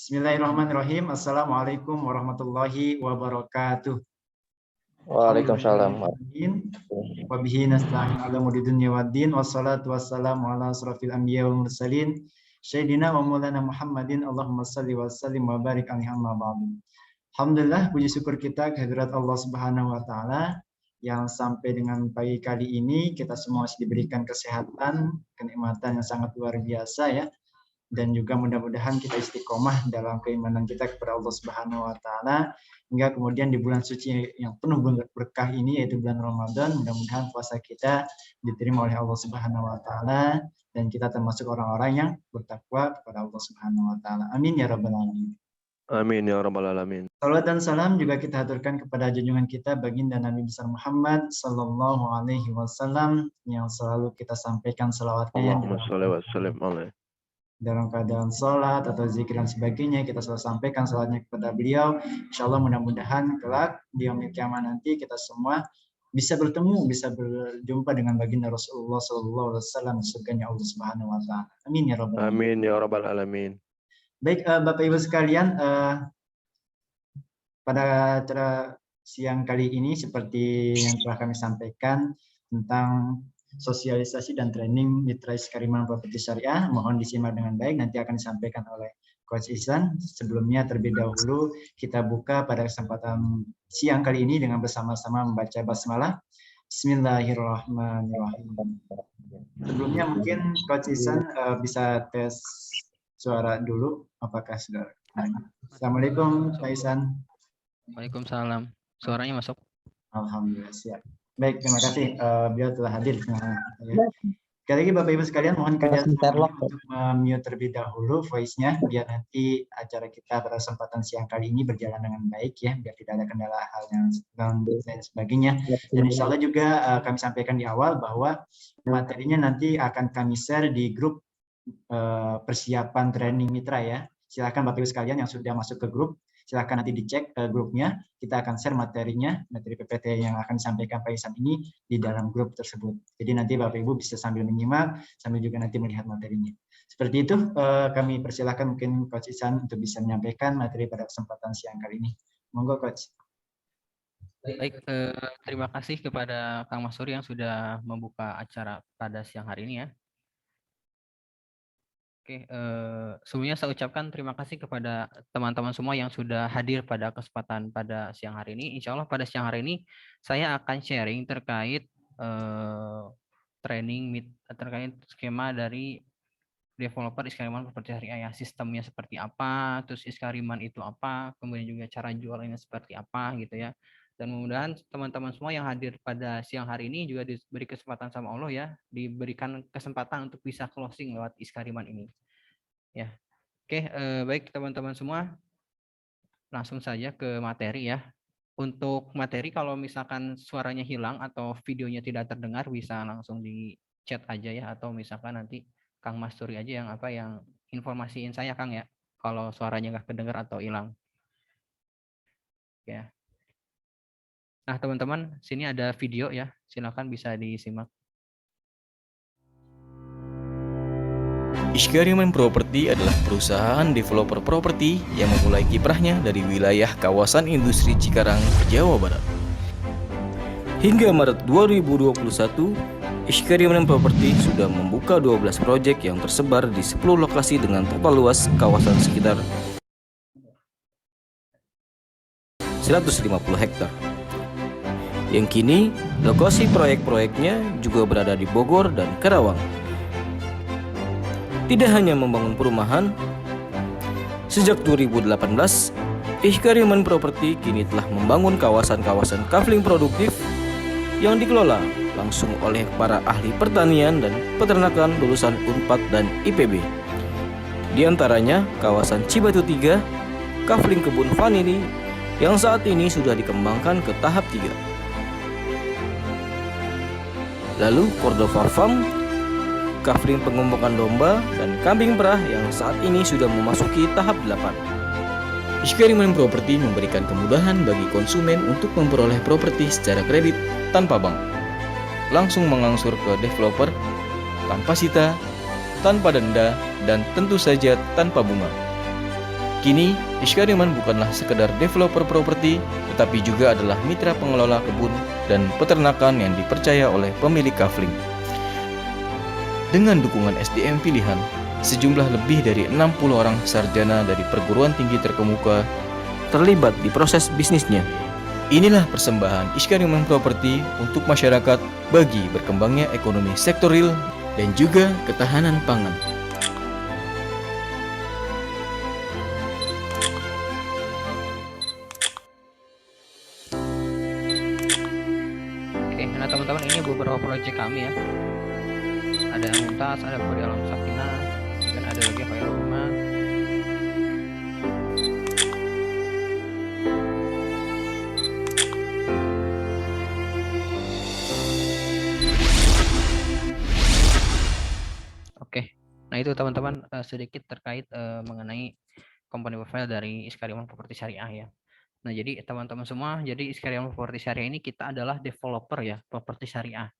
Bismillahirrahmanirrahim. Assalamualaikum warahmatullahi wabarakatuh. Waalaikumsalam. Wabihi nasta'in ala umuri dunya waddin wassalatu wassalamu ala asrofil anbiya wal mursalin Sayyidina wa maulana Muhammadin Allahumma salli wa sallim wa barik alaihi amma ba'du. Alhamdulillah, puji syukur kita kehadirat Allah Subhanahu wa taala yang sampai dengan pagi kali ini kita semua masih diberikan kesehatan, kenikmatan yang sangat luar biasa ya. Dan juga mudah-mudahan kita istiqomah dalam keimanan kita kepada Allah Subhanahu wa taala hingga kemudian di bulan suci yang penuh berkah ini yaitu bulan Ramadan, mudah-mudahan puasa kita diterima oleh Allah Subhanahu wa taala dan kita termasuk orang-orang yang bertakwa kepada Allah Subhanahu wa taala. Amin ya rabbal alamin. Amin ya rabbal alamin. Salawat dan salam juga kita haturkan kepada junjungan kita baginda Nabi besar Muhammad sallallahu alaihi wasallam yang selalu kita sampaikan selawatnya dalam keadaan sholat atau zikir dan sebagainya, kita selalu sampaikan sholatnya kepada beliau. Insya Allah mudah-mudahan kelak di yaumil kiamat nanti kita semua bisa bertemu, bisa berjumpa dengan baginda Rasulullah SAW, surganya Allah Subhanahu Wa Taala. Amin ya rabbal alamin. Amin ya rabbal alamin. Baik Bapak Ibu sekalian, pada acara siang kali ini seperti yang telah kami sampaikan tentang sosialisasi dan training mitra Iskariman Properti Syariah, mohon disimak dengan baik, nanti akan disampaikan oleh Coach Ihsan. Sebelumnya terlebih dahulu kita buka pada kesempatan siang kali ini dengan bersama-sama membaca basmalah. Bismillahirrahmanirrahim. Sebelumnya mungkin Coach Ihsan bisa tes suara dulu, apakah sudah? Assalamualaikum Pak Ihsan. Waalaikumsalam. Suaranya masuk? Alhamdulillah siap. Baik, terima kasih beliau telah hadir. Sekali lagi Bapak Ibu sekalian, mohon kalian untuk mute terlebih dahulu voice-nya biar nanti acara kita pada kesempatan siang kali ini berjalan dengan baik ya, biar tidak ada kendala hal yang dan sebagainya. Dan insya Allah juga kami sampaikan di awal bahwa materinya nanti akan kami share di grup persiapan training mitra ya. Silakan Bapak Ibu sekalian yang sudah masuk ke grup, silakan nanti dicek grupnya, kita akan share materinya, materi PPT yang akan disampaikan Pak Ihsan ini di dalam grup tersebut. Jadi nanti Bapak Ibu bisa sambil menyimak, sambil juga nanti melihat materinya. Seperti itu, kami persilakan mungkin Coach Ihsan untuk bisa menyampaikan materi pada kesempatan siang kali ini. Monggo Coach. Baik, terima kasih kepada Kang Mas Suri yang sudah membuka acara pada siang hari ini ya. Oke, sebelumnya saya ucapkan terima kasih kepada teman-teman semua yang sudah hadir pada kesempatan pada siang hari ini. Insya Allah pada siang hari ini saya akan sharing terkait terkait skema dari developer Iskariman Properti Syariah, sistemnya seperti apa, terus Iskariman itu apa, kemudian juga cara jualannya seperti apa gitu ya. Dan mudah-mudahan teman-teman semua yang hadir pada siang hari ini juga diberi kesempatan sama Allah ya, diberikan kesempatan untuk bisa closing lewat Iskariman ini. Ya, oke, baik teman-teman semua, langsung saja ke materi ya. Untuk materi kalau misalkan suaranya hilang atau videonya tidak terdengar bisa langsung di chat aja ya, atau misalkan nanti Kang Mas Suri aja yang informasiin saya Kang ya, kalau suaranya nggak kedengar atau hilang. Ya. Nah teman-teman, sini ada video ya, silakan bisa disimak. Iskariman Property adalah perusahaan developer properti yang memulai kiprahnya dari wilayah kawasan industri Cikarang, Jawa Barat. Hingga Maret 2021, Iskariman Property sudah membuka 12 proyek yang tersebar di 10 lokasi dengan total luas kawasan sekitar 150 hektar. Yang kini, lokasi proyek-proyeknya juga berada di Bogor dan Karawang. Tidak hanya membangun perumahan, sejak 2018, Iskariman Property kini telah membangun kawasan-kawasan kafling produktif yang dikelola langsung oleh para ahli pertanian dan peternakan lulusan Unpad dan IPB. Di antaranya kawasan Cibatu 3, kafling kebun vanili yang saat ini sudah dikembangkan ke tahap 3. Lalu Cordova Farm, kafling pengembangan domba dan kambing perah yang saat ini sudah memasuki tahap 8. Iskariman Property memberikan kemudahan bagi konsumen untuk memperoleh properti secara kredit tanpa bank, langsung mengangsur ke developer, tanpa sita, tanpa denda, dan tentu saja tanpa bunga. Kini, Iskariman bukanlah sekedar developer properti, tetapi juga adalah mitra pengelola kebun dan peternakan yang dipercaya oleh pemilik kafling. Dengan dukungan SDM pilihan, sejumlah lebih dari 60 orang sarjana dari perguruan tinggi terkemuka terlibat di proses bisnisnya. Inilah persembahan Iskariman Properti untuk masyarakat bagi berkembangnya ekonomi sektor real dan juga ketahanan pangan. Oke, nah teman-teman, ini beberapa proyek kami ya. Ada Mumtaz, ada Kori Alam Sakinah, dan ada lagi Khairul Rumah. Oke, nah itu teman-teman sedikit terkait mengenai komponen profile dari Iskariman Properti Syariah ya. Nah, jadi teman-teman semua, jadi Iskariman Properti Syariah ini kita adalah developer ya, properti syariah.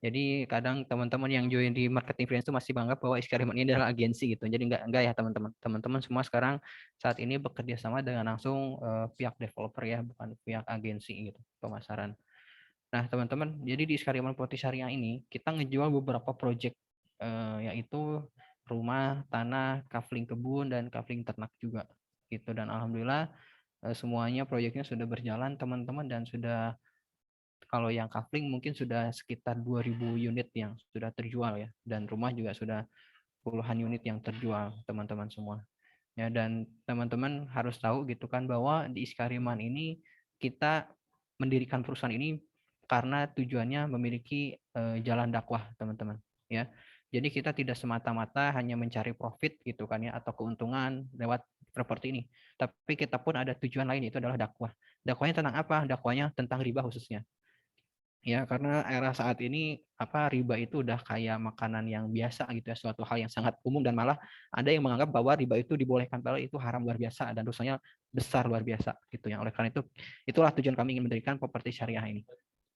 Jadi kadang teman-teman yang join di marketing freelance itu masih menganggap bahwa Iskariman ini adalah agensi gitu. Jadi enggak ya teman-teman. Teman-teman semua sekarang saat ini bekerja sama dengan langsung pihak developer ya, bukan pihak agensi gitu, pemasaran. Nah, teman-teman, jadi di Iskariman Properti Syariah ini kita ngejual beberapa proyek yaitu rumah, tanah, kafling kebun dan kafling ternak juga gitu. Dan alhamdulillah semuanya proyeknya sudah berjalan teman-teman, dan sudah, kalau yang kafling mungkin sudah sekitar 2000 unit yang sudah terjual ya, dan rumah juga sudah puluhan unit yang terjual teman-teman semua ya. Dan teman-teman harus tahu gitu kan, bahwa di Iskariman ini kita mendirikan perusahaan ini karena tujuannya memiliki jalan dakwah teman-teman ya. Jadi kita tidak semata-mata hanya mencari profit gitu kan ya, atau keuntungan lewat properti ini, tapi kita pun ada tujuan lain, yaitu adalah dakwah. Dakwahnya tentang apa? Dakwahnya tentang riba khususnya ya, karena era saat ini riba itu udah kayak makanan yang biasa gitu ya, suatu hal yang sangat umum, dan malah ada yang menganggap bahwa riba itu dibolehkan, padahal itu haram luar biasa dan dosanya besar luar biasa gitu ya. Oleh karena itu, itulah tujuan kami ingin mendirikan properti syariah ini.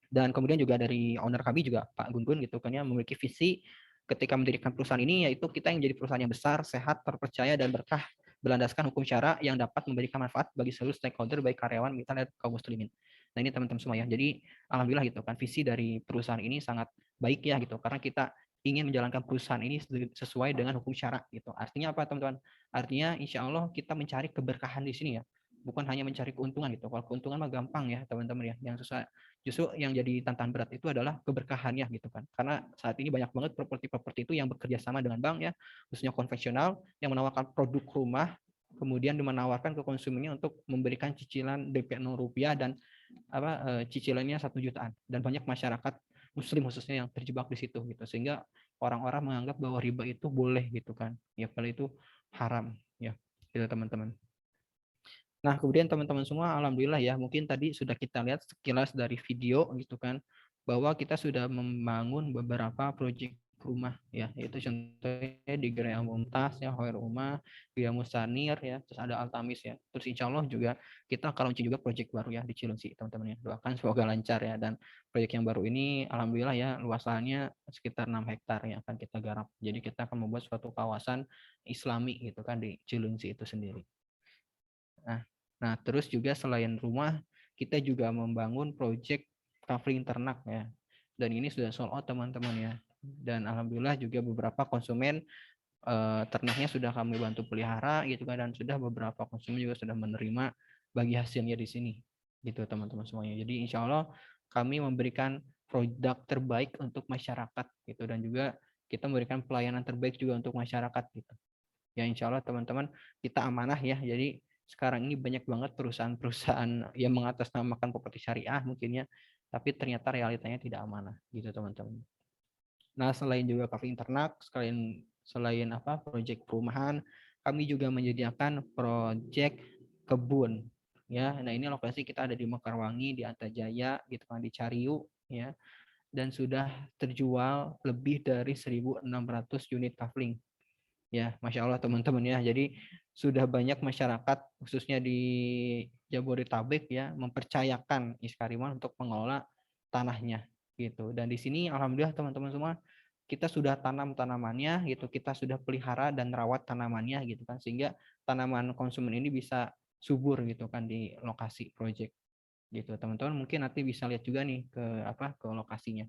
Dan kemudian juga dari owner kami juga Pak Gun-Gun gitu kan ya, memiliki visi ketika mendirikan perusahaan ini, yaitu kita yang jadi perusahaan yang besar, sehat, terpercaya, dan berkah, berlandaskan hukum syara yang dapat memberikan manfaat bagi seluruh stakeholder, baik karyawan, mitra, dan kaum muslimin. Nah, ini teman-teman semua ya. Jadi alhamdulillah gitu kan, visi dari perusahaan ini sangat baik ya gitu, karena kita ingin menjalankan perusahaan ini sesuai dengan hukum syara gitu. Artinya apa teman-teman? Artinya insya Allah kita mencari keberkahan di sini ya, bukan hanya mencari keuntungan gitu. Kalau keuntungan mah gampang ya teman-teman ya. Yang susah, justru yang jadi tantangan berat itu adalah keberkahannya gitu kan. Karena saat ini banyak banget properti-properti itu yang bekerja sama dengan bank ya, khususnya konvensional, yang menawarkan produk rumah, kemudian menawarkan ke konsumennya untuk memberikan cicilan DP 0 rupiah dan cicilannya 1 jutaan. Dan banyak masyarakat muslim khususnya yang terjebak di situ gitu, sehingga orang-orang menganggap bahwa riba itu boleh gitu kan ya, kalau itu haram ya gitu teman-teman. Nah, kemudian teman-teman semua, alhamdulillah ya, mungkin tadi sudah kita lihat sekilas dari video gitu kan, bahwa kita sudah membangun beberapa proyek rumah ya, yaitu contohnya di Gerai Mumtaz ya, Khairul Rumah, Gerai Musanir ya, terus ada Altamis ya. Terus insya Allah juga kita akan launching juga proyek baru ya di Cilengsi teman-teman ya. Doakan semoga lancar ya, dan proyek yang baru ini alhamdulillah ya, luas lahannya sekitar 6 hektar yang akan kita garap. Jadi kita akan membuat suatu kawasan Islami gitu kan di Cilengsi itu sendiri. Nah, terus juga selain rumah, kita juga membangun proyek kafling ternak ya. Dan ini sudah sold out teman-teman ya. Dan alhamdulillah juga beberapa konsumen ternaknya sudah kami bantu pelihara gitu kan, dan sudah beberapa konsumen juga sudah menerima bagi hasilnya di sini gitu teman-teman semuanya. Jadi insya Allah kami memberikan produk terbaik untuk masyarakat gitu, dan juga kita memberikan pelayanan terbaik juga untuk masyarakat gitu. Ya insya Allah teman-teman, kita amanah ya. Jadi sekarang ini banyak banget perusahaan-perusahaan yang mengatasnamakan properti syariah mungkin ya, tapi ternyata realitanya tidak amanah gitu teman-teman. Nah, selain juga kafling ternak, selain proyek perumahan, kami juga menyediakan proyek kebun ya. Nah, ini lokasi kita ada di Mekarwangi, di Antajaya gitu kan, di Cariu ya, dan sudah terjual lebih dari 1.600 unit kafling ya, Masya Allah teman-teman ya. Jadi sudah banyak masyarakat khususnya di Jabodetabek ya mempercayakan Iskariman untuk mengelola tanahnya gitu. Dan di sini alhamdulillah teman-teman semua, kita sudah tanam tanamannya gitu, kita sudah pelihara dan rawat tanamannya gitu kan, sehingga tanaman konsumen ini bisa subur gitu kan di lokasi project gitu. Teman-teman mungkin nanti bisa lihat juga nih ke lokasinya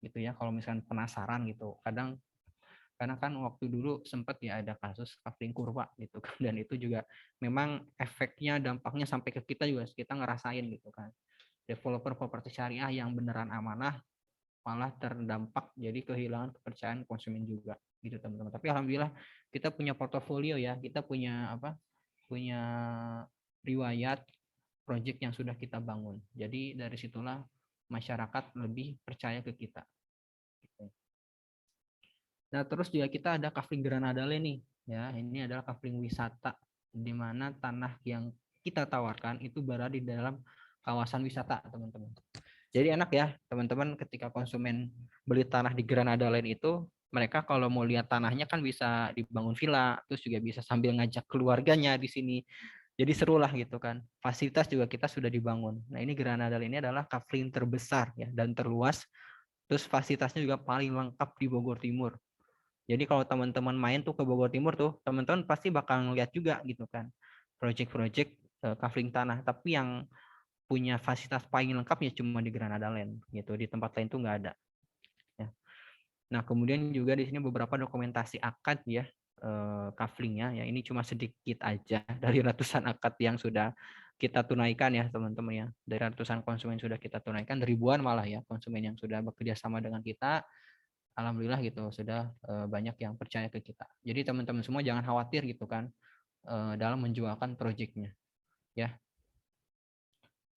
gitu ya, kalau misalkan penasaran gitu. Karena kan waktu dulu sempat ya ada kasus kafling kurva gitu kan, dan itu juga memang efeknya, dampaknya sampai ke kita juga kita ngerasain gitu kan. Developer properti syariah yang beneran amanah malah terdampak, jadi kehilangan kepercayaan konsumen juga gitu teman-teman. Tapi alhamdulillah kita punya portofolio ya, kita punya riwayat project yang sudah kita bangun. Jadi dari situlah masyarakat lebih percaya ke kita. Nah, terus juga kita ada Kafling Granadale nih, ya. Ini adalah kafling wisata di mana tanah yang kita tawarkan itu berada di dalam kawasan wisata, teman-teman. Jadi enak ya, teman-teman, ketika konsumen beli tanah di Granadale itu, mereka kalau mau lihat tanahnya kan bisa dibangun villa, terus juga bisa sambil ngajak keluarganya di sini. Jadi seru lah gitu kan. Fasilitas juga kita sudah dibangun. Nah, ini Granadale ini adalah kafling terbesar ya dan terluas. Terus fasilitasnya juga paling lengkap di Bogor Timur. Jadi kalau teman-teman main tuh ke Bogor Timur tuh, teman-teman pasti bakal ngeliat juga gitu kan, project-project kafling tanah. Tapi yang punya fasilitas paling lengkapnya cuma di Granada Land gitu. Di tempat lain tuh nggak ada. Ya. Nah, kemudian juga di sini beberapa dokumentasi akad ya, kaflingnya. Ya, ini cuma sedikit aja dari ratusan akad yang sudah kita tunaikan ya teman-teman ya. Dari ratusan konsumen sudah kita tunaikan, ribuan malah ya konsumen yang sudah bekerja sama dengan kita. Alhamdulillah gitu sudah banyak yang percaya ke kita. Jadi teman-teman semua jangan khawatir gitu kan dalam menjualkan proyeknya ya.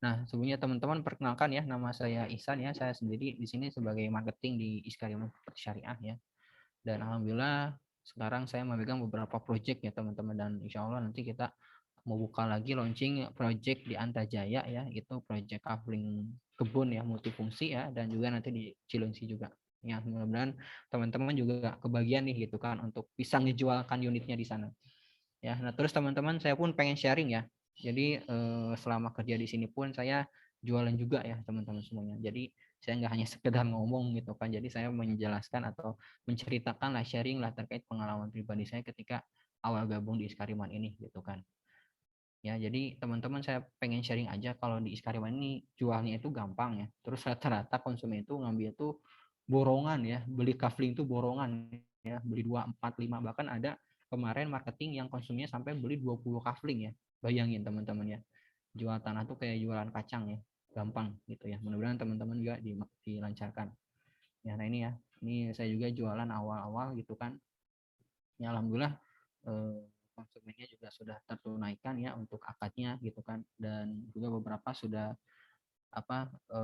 Nah, sebelumnya teman-teman perkenalkan ya, nama saya Ihsan ya. Saya sendiri di sini sebagai marketing di Iskariman Properti Syariah ya. Dan alhamdulillah sekarang saya memegang beberapa proyek ya teman-teman, dan insya Allah nanti kita mau buka lagi launching proyek di Antajaya ya, itu proyek kafling kebun ya multifungsi ya, dan juga nanti di Cilengsi juga. Ya, mudah-mudahan teman-teman juga kebagian nih gitu kan untuk bisa ngejualkan unitnya di sana. Ya, nah terus teman-teman saya pun pengen sharing ya. Jadi selama kerja di sini pun saya jualan juga ya teman-teman semuanya. Jadi saya nggak hanya sekedar ngomong gitu kan. Jadi saya menjelaskan atau menceritakan lah, sharing lah terkait pengalaman pribadi saya ketika awal gabung di Iskariman ini gitu kan. Ya, jadi teman-teman saya pengen sharing aja kalau di Iskariman ini jualnya itu gampang ya. Terus rata-rata konsumen itu ngambil itu borongan ya, beli kafling itu borongan ya, beli 2, 4, 5, bahkan ada kemarin marketing yang konsumennya sampai beli 20 kafling ya. Bayangin teman-teman ya. Jual tanah tuh kayak jualan kacang ya. Gampang gitu ya. Mudah-mudahan teman-teman juga dilancarkan. Ya, nah ini ya. Ini saya juga jualan awal-awal gitu kan. Ya alhamdulillah konsumennya juga sudah tertunaikan ya untuk akadnya gitu kan, dan juga beberapa sudah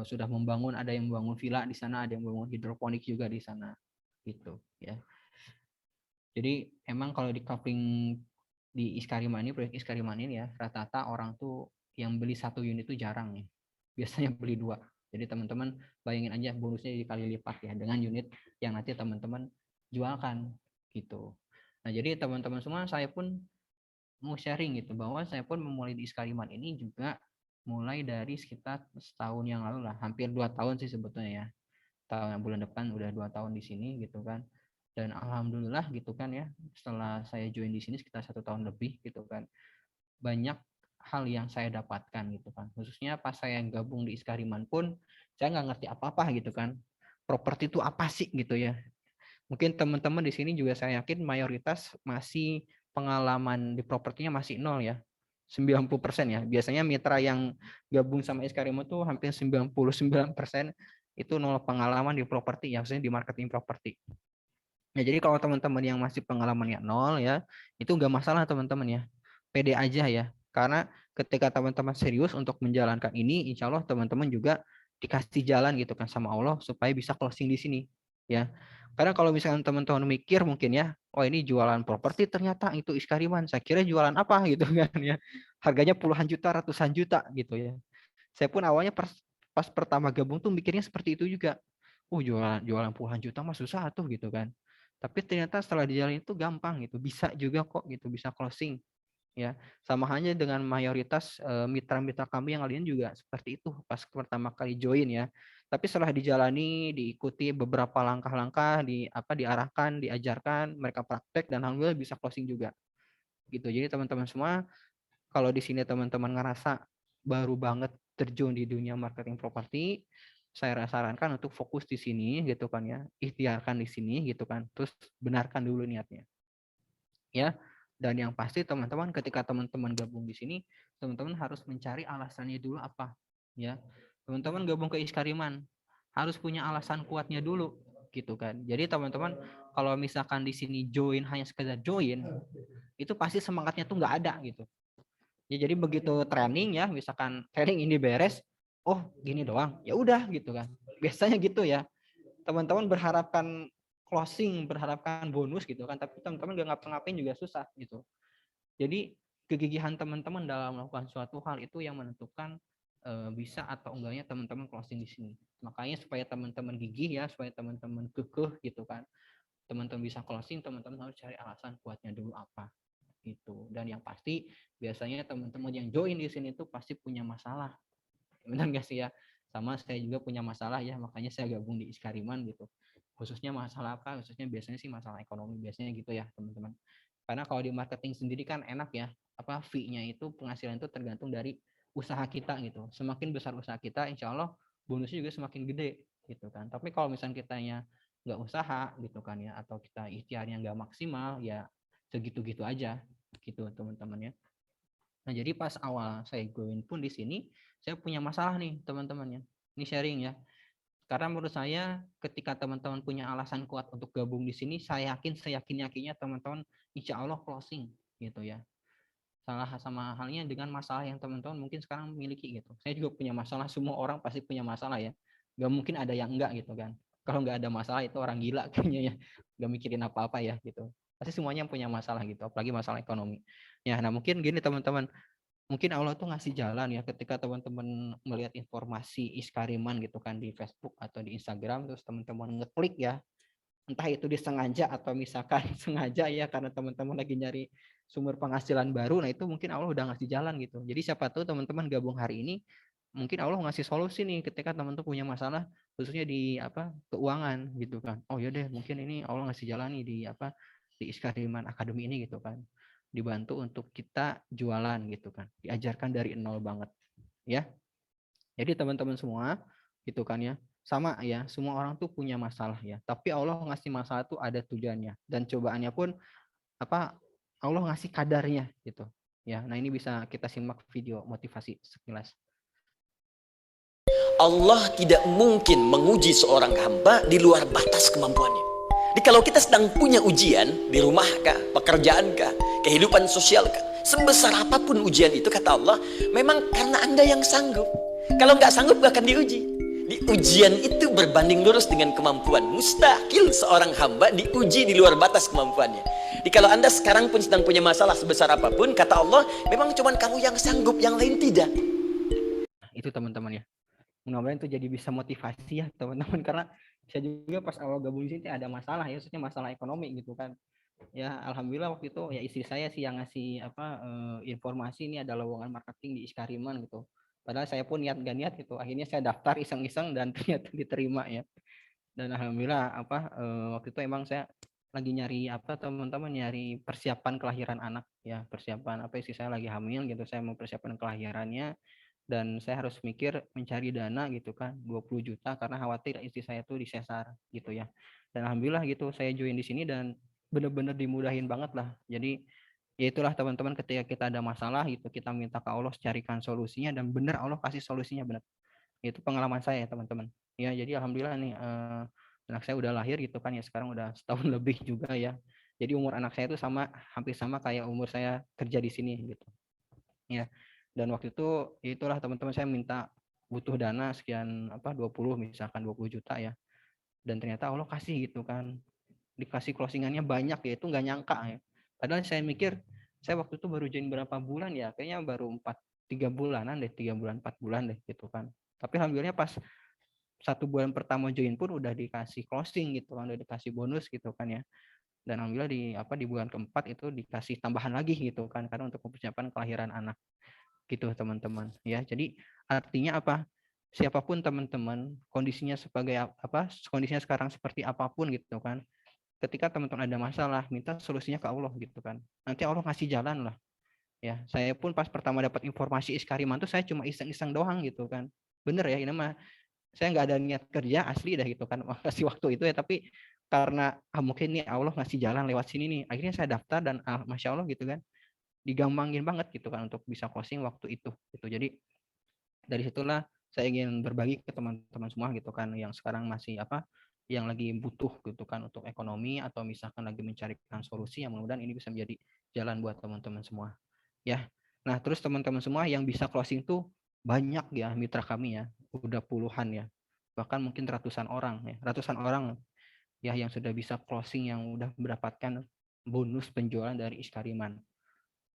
sudah membangun, ada yang membangun villa di sana, ada yang membangun hidroponik juga di sana gitu ya. Jadi emang kalau di kafling di Iskariman ini, proyek Iskariman ini ya, rata-rata orang tuh yang beli satu unit itu jarang ya, biasanya beli 2. Jadi teman-teman bayangin aja bonusnya dikali lipat ya dengan unit yang nanti teman-teman jualkan gitu. Nah, jadi teman-teman semua, saya pun mau sharing gitu bahwa saya pun memulai di Iskariman ini juga mulai dari sekitar setahun yang lalu lah, hampir 2 tahun sih sebetulnya ya. Bulan depan udah 2 tahun di sini gitu kan. Dan alhamdulillah gitu kan ya, setelah saya join di sini sekitar 1 tahun lebih gitu kan, banyak hal yang saya dapatkan gitu kan. Khususnya pas saya gabung di Iskariman pun saya nggak ngerti apa-apa gitu kan. Properti itu apa sih gitu ya. Mungkin teman-teman di sini juga saya yakin mayoritas masih pengalaman di propertinya masih 0 ya. 90% ya. Biasanya mitra yang gabung sama Iskariman tuh hampir 99% itu 0 pengalaman di properti ya, maksudnya di marketing properti. Ya, jadi kalau teman-teman yang masih pengalamannya 0 ya, itu nggak masalah teman-teman ya. Pede aja ya. Karena ketika teman-teman serius untuk menjalankan ini, insya Allah teman-teman juga dikasih jalan gitu kan sama Allah supaya bisa closing di sini ya. Karena kalau misalnya teman-teman mikir mungkin ya, oh ini jualan properti, ternyata itu Iskariman, saya kira jualan apa gitu kan ya. Harganya puluhan juta, ratusan juta gitu ya. Saya pun awalnya pas pertama gabung tuh mikirnya seperti itu juga. Jualan puluhan juta mah susah tuh gitu kan. Tapi ternyata setelah dijalani itu gampang gitu, bisa juga kok gitu, bisa closing ya. Sama halnya dengan mayoritas mitra-mitra kami yang lain juga seperti itu pas pertama kali join ya. Tapi setelah dijalani, diikuti beberapa langkah-langkah, diarahkan, diajarkan, mereka praktek dan alhamdulillah bisa closing juga. Gitu. Jadi teman-teman semua, kalau di sini teman-teman ngerasa baru banget terjun di dunia marketing properti, saya sarankan untuk fokus di sini gitu kan ya, ikhtiarkan di sini gitu kan, terus benarkan dulu niatnya. Ya. Dan yang pasti teman-teman ketika teman-teman gabung di sini, teman-teman harus mencari alasannya dulu apa, ya. Teman-teman gabung ke Iskariman harus punya alasan kuatnya dulu gitu kan. Jadi teman-teman kalau misalkan di sini join hanya sekedar join, itu pasti semangatnya tuh nggak ada gitu. Ya, jadi begitu training ya, misalkan training ini beres, oh gini doang, ya udah gitu kan. Biasanya gitu ya. Teman-teman berharapkan closing, berharapkan bonus gitu kan, tapi teman-teman gak ngapa-ngapain juga susah gitu. Jadi kegigihan teman-teman dalam melakukan suatu hal itu yang menentukan bisa atau enggaknya teman-teman closing di sini. Makanya supaya teman-teman gigih ya, supaya teman-teman kekeh gitu kan, teman-teman bisa closing, teman-teman harus cari alasan kuatnya dulu apa gitu. Dan yang pasti biasanya teman-teman yang join di sini tuh pasti punya masalah. Benar nggak sih ya? Sama saya juga punya masalah ya, makanya saya gabung di Iskariman gitu. Khususnya masalah apa? Khususnya biasanya sih masalah ekonomi, biasanya gitu ya teman-teman. Karena kalau di marketing sendiri kan enak ya, apa fee-nya itu, penghasilan itu tergantung dari usaha kita gitu. Semakin besar usaha kita, insya Allah bonusnya juga semakin gede gitu kan. Tapi kalau misalnya kitanya nggak usaha gitu kan ya, atau kita ikhtiarnya nggak maksimal, ya segitu-gitu aja gitu teman-teman ya. Nah, jadi pas awal saya join pun di sini, saya punya masalah nih teman-teman ya. Ini sharing ya. Karena menurut saya ketika teman-teman punya alasan kuat untuk gabung di sini, saya yakin-yakinnya teman-teman insya Allah closing gitu ya. Salah sama halnya dengan masalah yang teman-teman mungkin sekarang miliki gitu. Saya juga punya masalah, semua orang pasti punya masalah ya. Gak mungkin ada yang enggak gitu kan. Kalau nggak ada masalah itu orang gila kayaknya ya. Gak mikirin apa-apa ya gitu. Pasti semuanya punya masalah gitu, apalagi masalah ekonomi. Ya, nah mungkin gini teman-teman, mungkin Allah tuh ngasih jalan ya ketika teman-teman melihat informasi Iskariman gitu kan di Facebook atau di Instagram, terus teman-teman ngeklik ya, entah itu disengaja atau misalkan sengaja ya karena teman-teman lagi nyari sumber penghasilan baru, nah itu mungkin Allah udah ngasih jalan gitu. Jadi siapa tahu teman-teman gabung hari ini, mungkin Allah ngasih solusi nih ketika teman-teman punya masalah khususnya di keuangan gitu kan. Oh ya deh, mungkin ini Allah ngasih jalan nih di Iskariman Academy ini gitu kan. Dibantu untuk kita jualan gitu kan. Diajarkan dari nol banget ya. Jadi teman-teman semua gitu kan ya. Sama ya, semua orang tuh punya masalah ya. Tapi Allah ngasih masalah tuh ada tujuannya dan cobaannya pun Allah ngasih kadarnya gitu. Ya, nah ini bisa kita simak video motivasi sekilas. Allah tidak mungkin menguji seorang hamba di luar batas kemampuannya. Jadi kalau kita sedang punya ujian di rumah kah, pekerjaan kah, kehidupan sosial kah, sebesar apapun ujian itu kata Allah, memang karena Anda yang sanggup. Kalau nggak sanggup gak akan diuji. Di ujian itu berbanding lurus dengan kemampuan. Mustahil seorang hamba diuji di luar batas kemampuannya. Jadi kalau Anda sekarang pun sedang punya masalah sebesar apapun, kata Allah, memang cuma kamu yang sanggup, yang lain tidak. Itu teman-teman ya. Mudah-mudahan itu jadi bisa motivasi ya teman-teman, karena saya juga pas awal gabung di sini ada masalah ya, maksudnya masalah ekonomi gitu kan. Ya alhamdulillah waktu itu ya istri saya sih yang ngasih informasi ini ada lowongan marketing di Iskariman gitu. Padahal saya pun niat gak niat gitu. Akhirnya saya daftar iseng-iseng dan ternyata diterima ya. Dan alhamdulillah waktu itu emang saya lagi nyari teman-teman nyari persiapan kelahiran anak ya, persiapan istri saya lagi hamil gitu, saya mau persiapan kelahirannya. Dan saya harus mikir mencari dana gitu kan 20 juta karena khawatir istri saya tuh disesar gitu ya. Dan alhamdulillah gitu saya join di sini dan benar-benar dimudahin banget lah. Jadi ya itulah teman-teman, ketika kita ada masalah gitu kita minta ke Allah carikan solusinya dan benar Allah kasih solusinya benar. Itu pengalaman saya ya teman-teman. Ya jadi alhamdulillah nih anak saya udah lahir gitu kan ya, sekarang udah setahun lebih juga ya. Jadi umur anak saya itu hampir sama kayak umur saya kerja di sini gitu. Ya. Dan waktu itu itulah teman-teman saya minta butuh dana sekian 20 misalkan 20 juta ya. Dan ternyata Allah kasih gitu kan. Dikasih closingannya banyak ya, itu nggak nyangka ya. Padahal saya mikir saya waktu itu baru join berapa bulan ya, kayaknya baru 3 bulanan deh, 3 bulan 4 bulan deh gitu kan. Tapi alhamdulillah pas 1 bulan pertama join pun udah dikasih closing gitu kan, udah dikasih bonus gitu kan ya. Dan alhamdulillah di bulan keempat itu dikasih tambahan lagi gitu kan, karena untuk mempersiapkan kelahiran anak gitu teman-teman ya. Jadi artinya apa, siapapun teman-teman, kondisinya sebagai apa, kondisinya sekarang seperti apapun gitu kan. Ketika teman-teman ada masalah, minta solusinya ke Allah gitu kan. Nanti Allah ngasih jalan lah. Ya, saya pun pas pertama dapat informasi Iskariman tuh saya cuma iseng-iseng doang gitu kan. Bener ya, ini mah saya nggak ada niat kerja asli dah gitu kan makasih waktu itu ya, tapi karena mungkin nih Allah ngasih jalan lewat sini nih, akhirnya saya daftar dan masya Allah gitu kan, digampangin banget gitu kan untuk bisa closing waktu itu gitu. Jadi dari situlah saya ingin berbagi ke teman-teman semua gitu kan, yang sekarang masih apa, yang lagi butuh gitu kan untuk ekonomi atau misalkan lagi mencarikan solusi, yang mudah-mudahan ini bisa menjadi jalan buat teman-teman semua ya. Nah terus teman-teman semua yang bisa closing tuh banyak ya mitra kami ya, udah puluhan ya, bahkan mungkin ratusan orang ya yang sudah bisa closing, yang udah mendapatkan bonus penjualan dari Iskariman.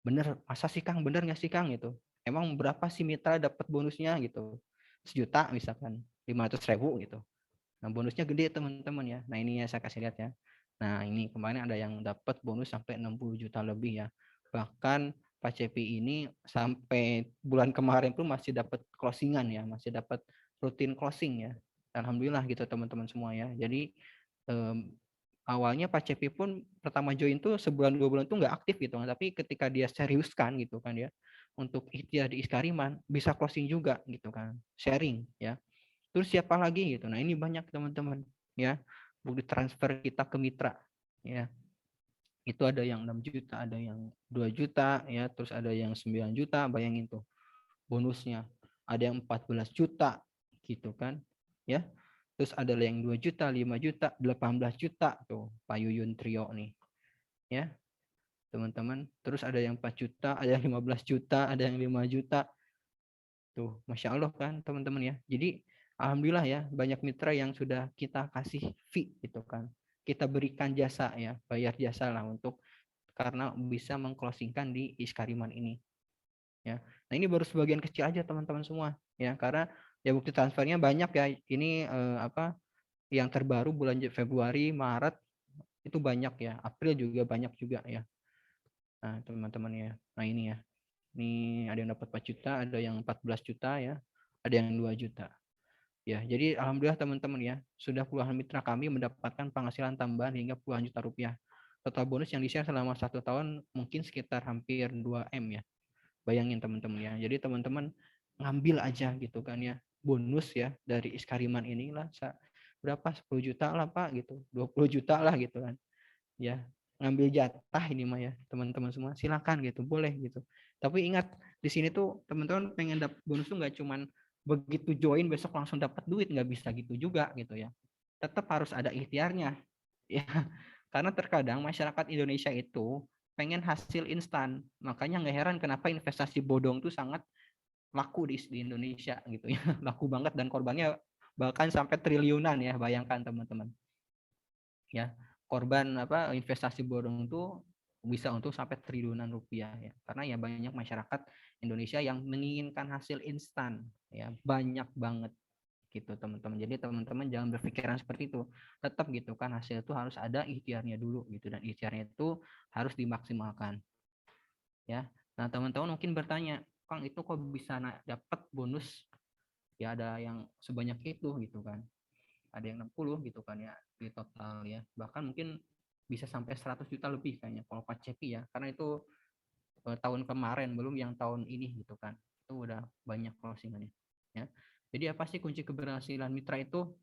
Bener, masa sih Kang, bener nggak sih Kang gitu, emang berapa sih mitra dapat bonusnya gitu, 1 juta misalkan, 500.000 gitu. Nah bonusnya gede teman-teman ya. Nah ini ya saya kasih lihat ya. Nah ini kemarin ada yang dapat bonus sampai 60 juta lebih ya. Bahkan Pak Cepi ini sampai bulan kemarin pun masih dapat closingan ya, masih dapat rutin closing ya. Alhamdulillah gitu teman-teman semua ya. Jadi awalnya Pak Cepi pun pertama join tuh sebulan 2 bulan tuh nggak aktif gitu, tapi ketika dia seriuskan gitu kan ya untuk ikhtiar di Iskariman, bisa closing juga gitu kan, sharing ya. Terus siapa lagi gitu. Nah, ini banyak teman-teman ya. Bukti transfer kita ke mitra ya. Itu ada yang 6 juta, ada yang 2 juta ya, terus ada yang 9 juta, bayangin tuh bonusnya. Ada yang 14 juta gitu kan. Ya. Terus ada yang 2 juta, 5 juta, 18 juta tuh Pak Yuyun Trio nih. Ya. Teman-teman, terus ada yang 4 juta, ada yang 15 juta, ada yang 5 juta. Tuh, Masya Allah kan teman-teman ya. Jadi alhamdulillah ya, banyak mitra yang sudah kita kasih fee gitu kan. Kita berikan jasa ya, bayar jasa lah untuk karena bisa mengclosingkan di Iskariman ini. Ya. Nah, ini baru sebagian kecil aja teman-teman semua ya, karena ya bukti transfernya banyak ya. Ini apa yang terbaru bulan Februari, Maret itu banyak ya. April juga banyak juga ya. Nah, teman-teman ya. Nah, ini ya. Ini ada yang dapat 4 juta, ada yang 14 juta ya, ada yang 2 juta. Ya, jadi alhamdulillah teman-teman ya, sudah puluhan mitra kami mendapatkan penghasilan tambahan hingga puluhan juta rupiah. Total bonus yang di-share selama 1 tahun mungkin sekitar hampir 2M ya. Bayangin teman-teman ya. Jadi teman-teman ngambil aja gitu kan ya, bonus ya dari Iskariman inilah berapa, 10 juta lah Pak gitu, 20 juta lah gitu kan. Ya, ngambil jatah ini mah ya teman-teman semua, silakan gitu, boleh gitu. Tapi ingat di sini tuh teman-teman pengen dapat bonus tuh nggak cuman begitu join besok langsung dapat duit, nggak bisa gitu juga gitu ya. Tetap harus ada ikhtiarnya ya, karena terkadang masyarakat Indonesia itu pengen hasil instan, makanya nggak heran kenapa investasi bodong tuh sangat laku di Indonesia gitu ya, laku banget dan korbannya bahkan sampai triliunan ya, bayangkan teman-teman ya, korban apa investasi bodong itu bisa untuk sampai triliunan rupiah ya, karena ya banyak masyarakat Indonesia yang menginginkan hasil instan ya, banyak banget gitu teman-teman. Jadi teman-teman jangan berpikiran seperti itu, tetap gitu kan hasil itu harus ada ikhtiarnya dulu gitu, dan ikhtiarnya itu harus dimaksimalkan ya. Nah teman-teman mungkin bertanya, Kang itu kok bisa dapat bonus ya, ada yang sebanyak itu gitu kan, ada yang 60 gitu kan ya di total ya, bahkan mungkin bisa sampai 100 juta lebih kayaknya kalau Pak Cepi ya, karena itu tahun kemarin belum yang tahun ini gitu kan, itu udah banyak closingannya ya. Jadi apa sih kunci keberhasilan mitra itu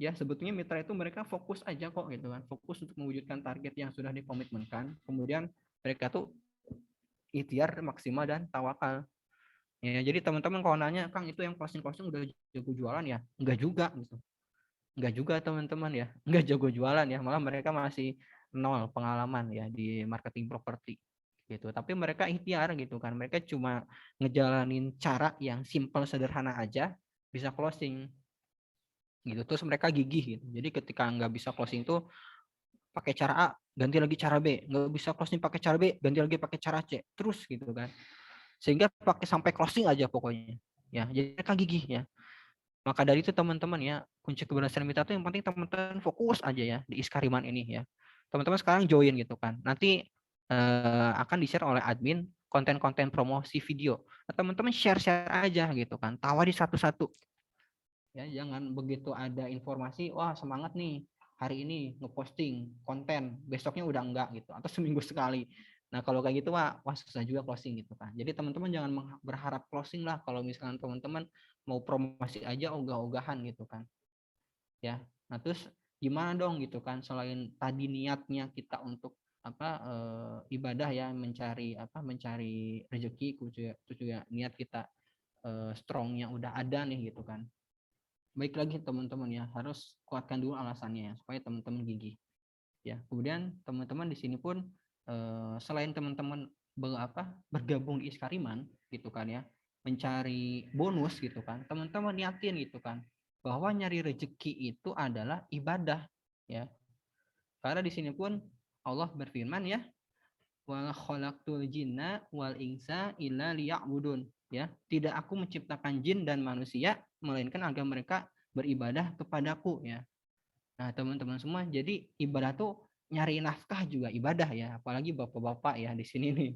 ya, sebetulnya mitra itu mereka fokus aja kok gitu kan, fokus untuk mewujudkan target yang sudah dikomitmenkan, kemudian mereka tuh ikhtiar maksimal dan tawakal ya. Jadi teman-teman kalau nanya, Kang itu yang closing udah jago jualan ya, enggak juga gitu. Enggak juga teman-teman ya, enggak jago jualan ya, malah mereka masih nol pengalaman ya di marketing properti gitu. Tapi mereka ikhtiar gitu kan, mereka cuma ngejalanin cara yang simple sederhana aja bisa closing gitu. Terus mereka gigih gitu. Jadi ketika nggak bisa closing tuh pakai cara A, ganti lagi cara B, nggak bisa closing pakai cara B, ganti lagi pakai cara C, terus gitu kan. Sehingga pakai sampai closing aja pokoknya. Ya, jadi mereka gigih ya. Maka dari itu teman-teman ya, kunci keberhasilan mitra itu yang penting teman-teman fokus aja ya di Iskariman ini ya. Teman-teman sekarang join gitu kan. Nanti akan di-share oleh admin konten-konten promosi video. Nah, teman-teman share-share aja gitu kan. Tawari satu-satu. Ya, jangan begitu ada informasi, wah semangat nih hari ini ngeposting konten, besoknya udah enggak gitu, atau seminggu sekali. Nah kalau kayak gitu wah susah juga closing gitu kan. Jadi teman-teman jangan berharap closing lah kalau misalkan teman-teman mau promosi aja ogah-ogahan gitu kan. Ya, nah terus gimana dong gitu kan, selain tadi niatnya kita untuk ibadah ya, mencari rezeki, terus juga niat kita strongnya udah ada nih gitu kan. Baik lagi teman-teman ya, harus kuatkan dulu alasannya ya, supaya teman-teman gigih ya. Kemudian teman-teman di sini pun selain teman-teman bergabung di Iskariman gitu kan ya, mencari bonus gitu kan, teman-teman niatin gitu kan bahwa nyari rezeki itu adalah ibadah ya. Karena di sini pun Allah berfirman ya, wa khalaqtul jinna wal insa illa liya'budun ya, tidak aku menciptakan jin dan manusia melainkan agar mereka beribadah kepadaku ya. Nah teman-teman semua, jadi ibadah tuh nyari nafkah juga ibadah ya, apalagi bapak-bapak ya di sini nih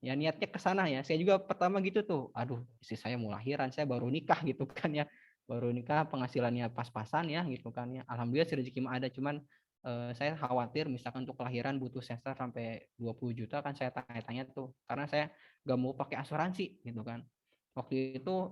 ya, niatnya ke sana ya. Saya juga pertama gitu tuh, aduh istri saya mau lahiran, saya baru nikah gitu kan ya, baru nikah penghasilannya pas-pasan ya gitu kan ya. Alhamdulillah rezeki mah ada, cuman saya khawatir misalkan untuk kelahiran butuh sesar sampai 20 juta kan, saya tanya-tanya tuh karena saya gak mau pakai asuransi gitu kan. Waktu itu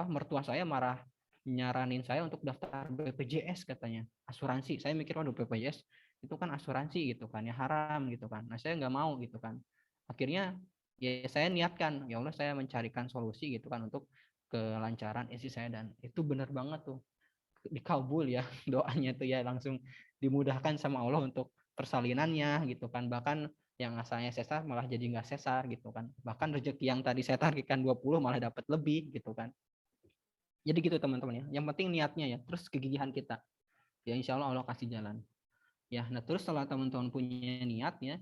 mertua saya marah, nyaranin saya untuk daftar BPJS katanya, asuransi. Saya mikir waduh BPJS itu kan asuransi gitu kan ya, haram gitu kan. Nah saya nggak mau gitu kan. Akhirnya ya saya niatkan, ya Allah saya mencarikan solusi gitu kan untuk kelancaran istri saya, dan itu benar banget tuh dikabul ya doanya tuh ya, langsung dimudahkan sama Allah untuk persalinannya gitu kan. Bahkan yang asalnya sesar malah jadi nggak sesar gitu kan. Bahkan rezeki yang tadi saya targetkan 20 malah dapat lebih gitu kan. Jadi gitu teman-teman ya. Yang penting niatnya ya, terus kegigihan kita. Ya insya Allah Allah kasih jalan. Ya, nah terus setelah teman-teman punya niat ya,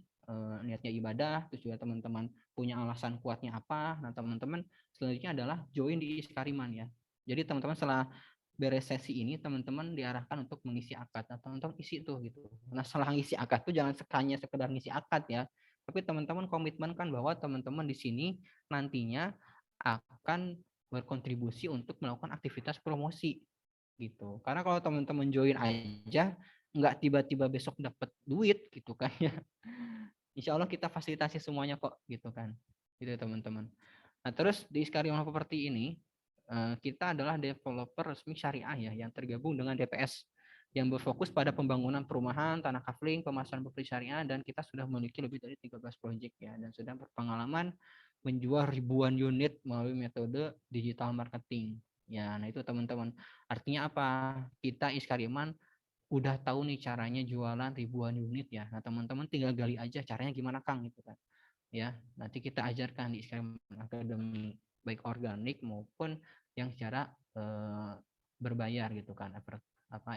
niatnya ibadah, terus juga teman-teman punya alasan kuatnya apa, nah teman-teman selanjutnya adalah join di Iskariman ya. Jadi teman-teman setelah beres sesi ini, teman-teman diarahkan untuk mengisi akad, nah teman-teman isi tuh gitu. Nah setelah ngisi akad tuh jangan hanya sekedar ngisi akad ya, tapi teman-teman komitmenkan bahwa teman-teman di sini nantinya akan berkontribusi untuk melakukan aktivitas promosi gitu. Karena kalau teman-teman join aja nggak tiba-tiba besok dapat duit gitu kan ya. Insya Allah kita fasilitasi semuanya kok gitu kan. Gitu teman-teman. Nah terus di Iskariman Property ini kita adalah developer resmi syariah ya, yang tergabung dengan DPS yang berfokus pada pembangunan perumahan, tanah kafling, pemasaran properti syariah, dan kita sudah memiliki lebih dari 13 proyek ya, dan sudah berpengalaman menjual ribuan unit melalui metode digital marketing. Ya, nah itu teman-teman. Artinya apa? Kita Iskariman udah tahu nih caranya jualan ribuan unit ya. Nah, teman-teman tinggal gali aja caranya gimana Kang gitu kan. Ya, nanti kita ajarkan di Iskariman Academy, baik organik maupun yang secara berbayar gitu kan,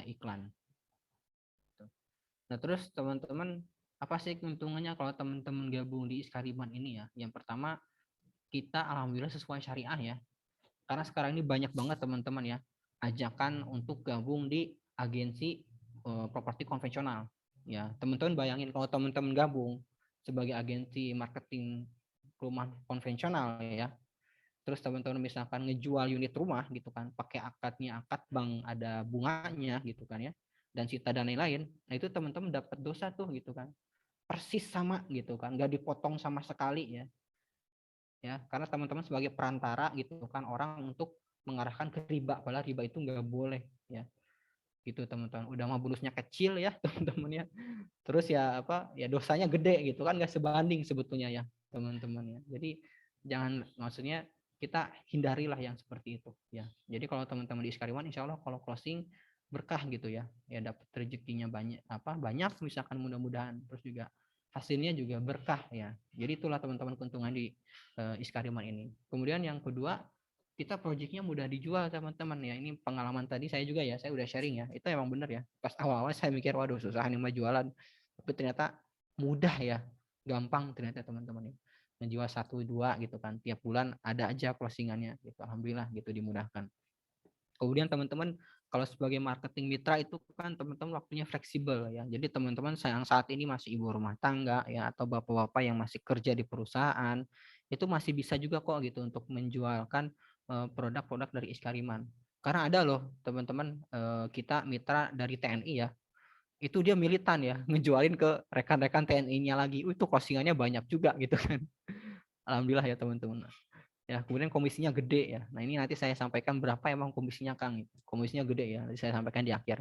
iklan. Nah, terus teman-teman apa sih keuntungannya kalau teman-teman gabung di Iskariman ini ya? Yang pertama, kita alhamdulillah sesuai syariah ya. Karena sekarang ini banyak banget teman-teman ya ajakan untuk gabung di agensi properti konvensional. Ya, teman-teman bayangin kalau teman-teman gabung sebagai agensi marketing rumah konvensional ya. Terus teman-teman misalkan ngejual unit rumah gitu kan, pakai akad bank ada bunganya gitu kan ya, dan sita dan lain-lain. Nah itu teman-teman dapat dosa tuh gitu kan. Persis sama gitu kan, nggak dipotong sama sekali ya. Ya, karena teman-teman sebagai perantara gitu kan orang untuk mengarahkan ke riba, padahal riba itu nggak boleh ya. Gitu teman-teman, udah mah bonusnya kecil ya teman-teman ya, terus ya dosanya gede gitu kan, nggak sebanding sebetulnya ya teman-teman ya. Jadi jangan, maksudnya kita hindarilah yang seperti itu ya. Jadi kalau teman-teman di Iskariman insya Allah kalau closing berkah gitu ya, ya dapat rezekinya banyak misalkan, mudah-mudahan, terus juga hasilnya juga berkah ya. Jadi itulah teman-teman keuntungan di Iskariman ini. Kemudian yang kedua, kita proyeknya mudah dijual teman-teman ya. Ini pengalaman tadi saya juga ya, saya udah sharing ya, itu emang benar ya. Pas awal-awal saya mikir waduh susah nih mah jualan, tapi ternyata mudah ya, gampang ternyata teman-teman ya. Menjual 1-2 gitu kan, tiap bulan ada aja closingannya gitu. Alhamdulillah gitu, dimudahkan. Kemudian teman-teman kalau sebagai marketing mitra itu kan teman-teman waktunya fleksibel ya. Jadi teman-teman yang saat ini masih ibu rumah tangga ya, atau bapak-bapak yang masih kerja di perusahaan, itu masih bisa juga kok gitu untuk menjualkan produk-produk dari Iskariman. Karena ada loh teman-teman, kita mitra dari TNI ya, itu dia militan ya, ngejualin ke rekan-rekan TNI-nya lagi. Itu closingannya banyak juga gitu kan. Alhamdulillah ya teman-teman. Ya, kemudian komisinya gede ya. Nah, ini nanti saya sampaikan berapa emang komisinya Kang. Komisinya gede ya, nanti saya sampaikan di akhir.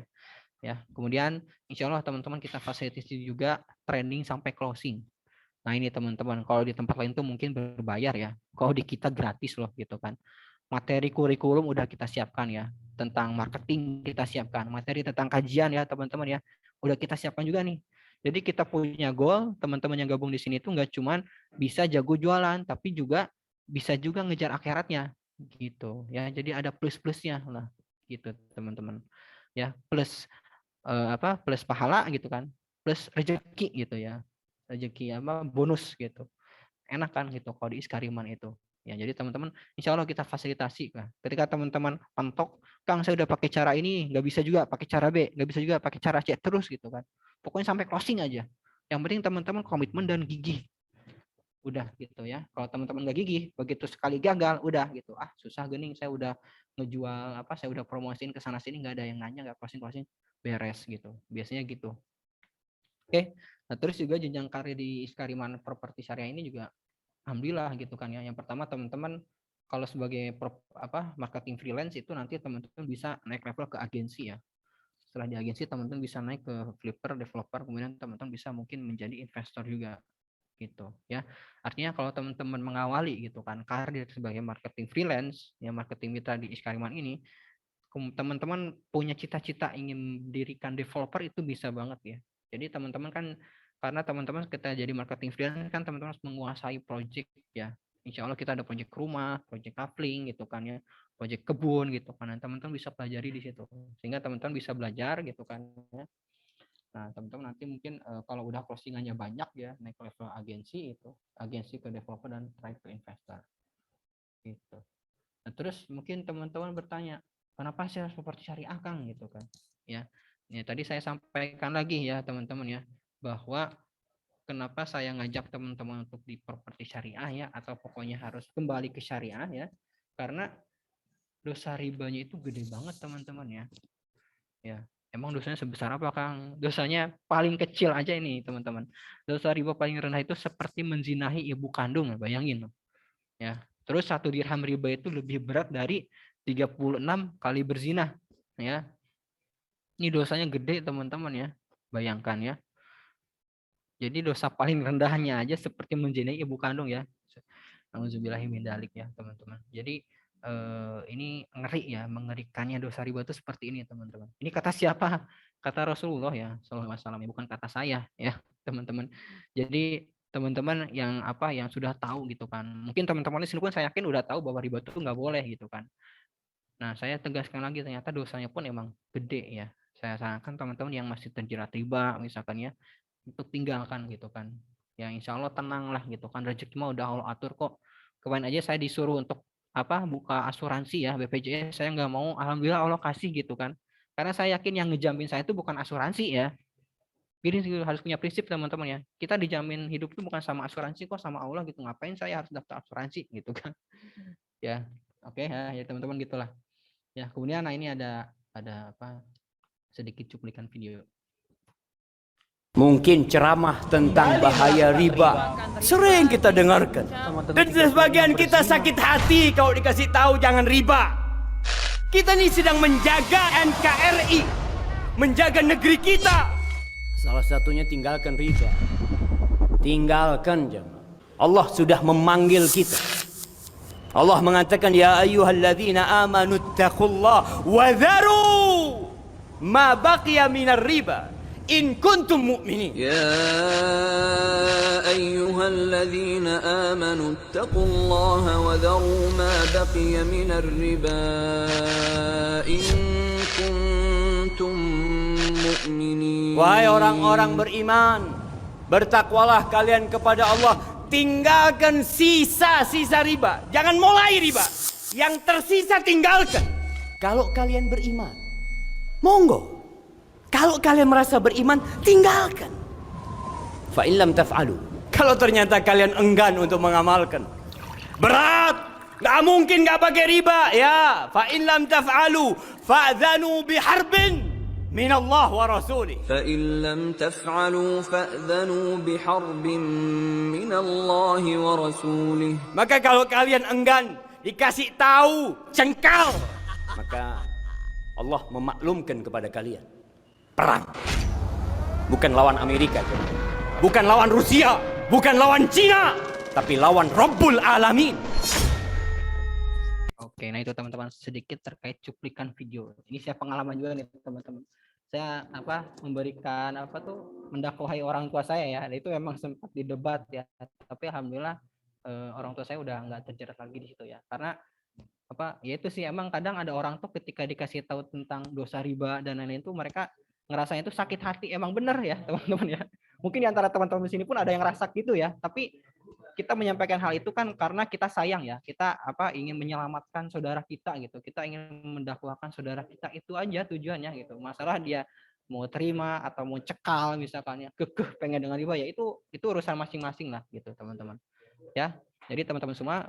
Ya, kemudian insya Allah teman-teman kita fasilitasi juga training sampai closing. Nah, ini teman-teman, kalau di tempat lain tuh mungkin berbayar ya. Kalau di kita gratis loh gitu kan. Materi kurikulum udah kita siapkan ya. Tentang marketing kita siapkan. Materi tentang kajian ya teman-teman ya. Udah kita siapkan juga nih. Jadi kita punya goal, teman-teman yang gabung di sini itu nggak cuman bisa jago jualan, tapi juga bisa juga ngejar akhiratnya gitu ya. Jadi ada plus-plusnya lah gitu teman-teman. Ya, plus plus pahala gitu kan. Plus rezeki gitu ya. Rezeki bonus gitu. Enak kan gitu kalau di Iskariman itu. Ya, jadi teman-teman insya Allah kita fasilitasi lah. Ketika teman-teman pantok, Kang saya udah pakai cara ini, nggak bisa juga pakai cara B, nggak bisa juga pakai cara C terus gitu kan. Pokoknya sampai closing aja. Yang penting teman-teman komitmen dan gigih. Udah gitu ya. Kalau teman-teman nggak gigih, begitu sekali gagal, udah gitu. Susah gening, saya udah ngejual saya udah promosiin ke sana sini, nggak ada yang nanya, nggak closing beres gitu. Biasanya gitu. Oke. Nah, terus juga jenjang karir di Iskariman Properti Syariah ini juga alhamdulillah gitu kan ya. Yang pertama teman-teman kalau sebagai marketing freelance itu nanti teman-teman bisa naik level ke agensi ya. Setelah di agensi teman-teman bisa naik ke flipper, developer, kemudian teman-teman bisa mungkin menjadi investor juga gitu ya. Artinya kalau teman-teman mengawali gitu kan karir sebagai marketing freelance ya, marketing mitra di Iskariman ini, teman-teman punya cita-cita ingin mendirikan developer itu bisa banget ya. Jadi teman-teman kan karena teman-teman kita jadi marketing freelance kan teman-teman harus menguasai project ya. Insya Allah kita ada project rumah, project kafling gitu kan ya, project kebun gitu kan. Teman-teman bisa pelajari di situ sehingga teman-teman bisa belajar gitu kan ya. Nah, teman-teman nanti mungkin kalau udah closingannya banyak ya, naik level agensi itu, agensi ke developer dan try ke investor. Gitu. Nah, terus mungkin teman-teman bertanya, kenapa sih harus properti syariah Kang gitu kan? Ya. Ya, tadi saya sampaikan lagi ya teman-teman ya, bahwa kenapa saya ngajak teman-teman untuk di properti syariah ya, atau pokoknya harus kembali ke syariah ya, karena dosa ribanya itu gede banget teman-teman ya. Ya, emang dosanya sebesar apa Kang? Dosanya paling kecil aja ini teman-teman. Dosa riba paling rendah itu seperti menzinahi ibu kandung, bayangin. Ya, terus 1 dirham riba itu lebih berat dari 36 kali berzina. Ya, ini dosanya gede teman-teman ya, bayangkan ya. Jadi dosa paling rendahnya aja seperti menzinai ibu kandung ya. Nauzubillahi min dzalik ya teman-teman. Jadi ini ngeri ya, mengerikannya dosa riba itu seperti ini teman-teman. Ini kata siapa? Kata Rasulullah ya sallallahu alaihi wasallam, bukan kata saya ya teman-teman. Jadi teman-teman yang yang sudah tahu gitu kan. Mungkin teman-teman di sini pun saya yakin udah tahu bahwa riba itu nggak boleh gitu kan. Nah, saya tegaskan lagi ternyata dosanya pun emang gede ya. Saya sarankan teman-teman yang masih terjerat riba misalkan ya, untuk tinggalkan gitu kan. Ya insya Allah tenanglah gitu kan, rezeki mah udah Allah atur kok. Kemarin aja saya disuruh untuk buka asuransi ya, BPJS, saya nggak mau, alhamdulillah Allah kasih gitu kan. Karena saya yakin yang ngejamin saya itu bukan asuransi ya. Jadi harus punya prinsip teman-teman ya. Kita dijamin hidup itu bukan sama asuransi kok, sama Allah gitu. Ngapain saya harus daftar asuransi gitu kan. Ya, oke ya teman-teman gitulah. Ya, kemudian ini ada sedikit cuplikan video. Mungkin ceramah tentang bahaya riba sering kita dengarkan. Dan sebagian kita sakit hati kalau dikasih tahu jangan riba. Kita nih sedang menjaga NKRI, menjaga negeri kita. Salah satunya tinggalkan riba. Tinggalkan jemaah. Allah sudah memanggil kita. Allah mengatakan ya ayyuhalladzina amanu taqullaha wa dharu ma baqiya minar riba. In kuntum mu'minin. Ya ayyuhalladzina amanu taqullaha wa dharu ma baqiya minar riba in kuntum mu'minin. Wahai orang-orang beriman, bertakwalah kalian kepada Allah, tinggalkan sisa-sisa riba. Jangan mulai riba. Yang tersisa tinggalkan. Kalau kalian beriman, monggo. Kalau kalian merasa beriman, tinggalkan. Fa in lam taf'alu. Kalau ternyata kalian enggan untuk mengamalkan, berat Nggak mungkin nggak pakai riba ya. Fa in lam taf'alu fa'dhanu biharbin min Allah wa rasulih. فإن لم تفعلوا فأذنوا بحرب من الله ورسوله. Maka kalau kalian enggan dikasih tahu cengkal, maka Allah memaklumkan kepada kalian perang. Bukan lawan Amerika, bukan lawan Rusia, bukan lawan Cina, tapi lawan Rabbul Alamin. Oke, nah itu teman-teman sedikit terkait cuplikan video. Ini saya pengalaman juga nih teman-teman. Saya memberikan mendakwahi orang tua saya ya. Itu memang sempat didebat ya. Tapi alhamdulillah orang tua saya udah nggak terjerat lagi di situ ya. Karena ya itu sih emang kadang ada orang tuh ketika dikasih tahu tentang dosa riba dan lain-lain tuh mereka ngerasanya itu sakit hati. Emang bener ya teman-teman ya. Mungkin di antara teman-teman di sini pun ada yang ngerasa gitu ya. Tapi kita menyampaikan hal itu kan karena kita sayang ya, kita ingin menyelamatkan saudara kita gitu, kita ingin mendakwakan saudara kita, itu aja tujuannya gitu. Masalah dia mau terima atau mau cekal misalkan ya, kekeh pengen dengan riba ya itu urusan masing-masing lah gitu teman-teman ya. Jadi teman-teman semua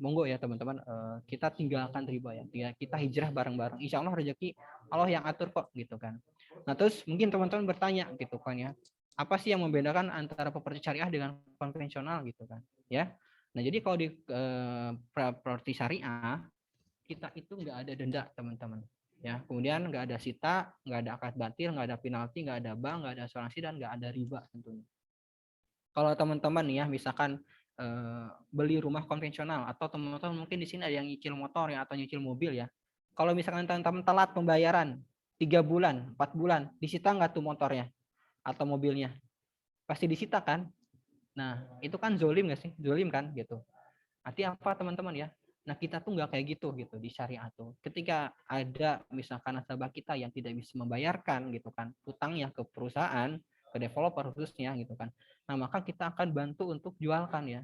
monggo ya teman-teman, kita tinggalkan riba ya, kita hijrah bareng-bareng, insya Allah rezeki Allah yang atur kok gitu kan. Nah terus mungkin teman-teman bertanya gitu kan ya, apa sih yang membedakan antara properti syariah dengan konvensional gitu kan ya. Nah jadi kalau di properti syariah kita itu nggak ada denda teman-teman ya, kemudian nggak ada sita, nggak ada akad batil, nggak ada penalti, nggak ada bank, nggak ada asuransi, dan nggak ada riba tentunya. Kalau teman-teman nih ya misalkan beli rumah konvensional, atau teman-teman mungkin di sini ada yang nyicil motor ya atau nyicil mobil ya, kalau misalkan teman-teman telat pembayaran 3 bulan 4 bulan, disita nggak tuh motornya atau mobilnya? Pasti disita kan. Nah itu kan zolim nggak sih? Zolim kan gitu. Artinya apa teman-teman ya? Nah kita tuh nggak kayak gitu di syariat tuh. Ketika ada misalkan nasabah kita yang tidak bisa membayarkan gitu kan utangnya ke perusahaan, ke developer khususnya gitu kan, nah maka kita akan bantu untuk jualkan ya.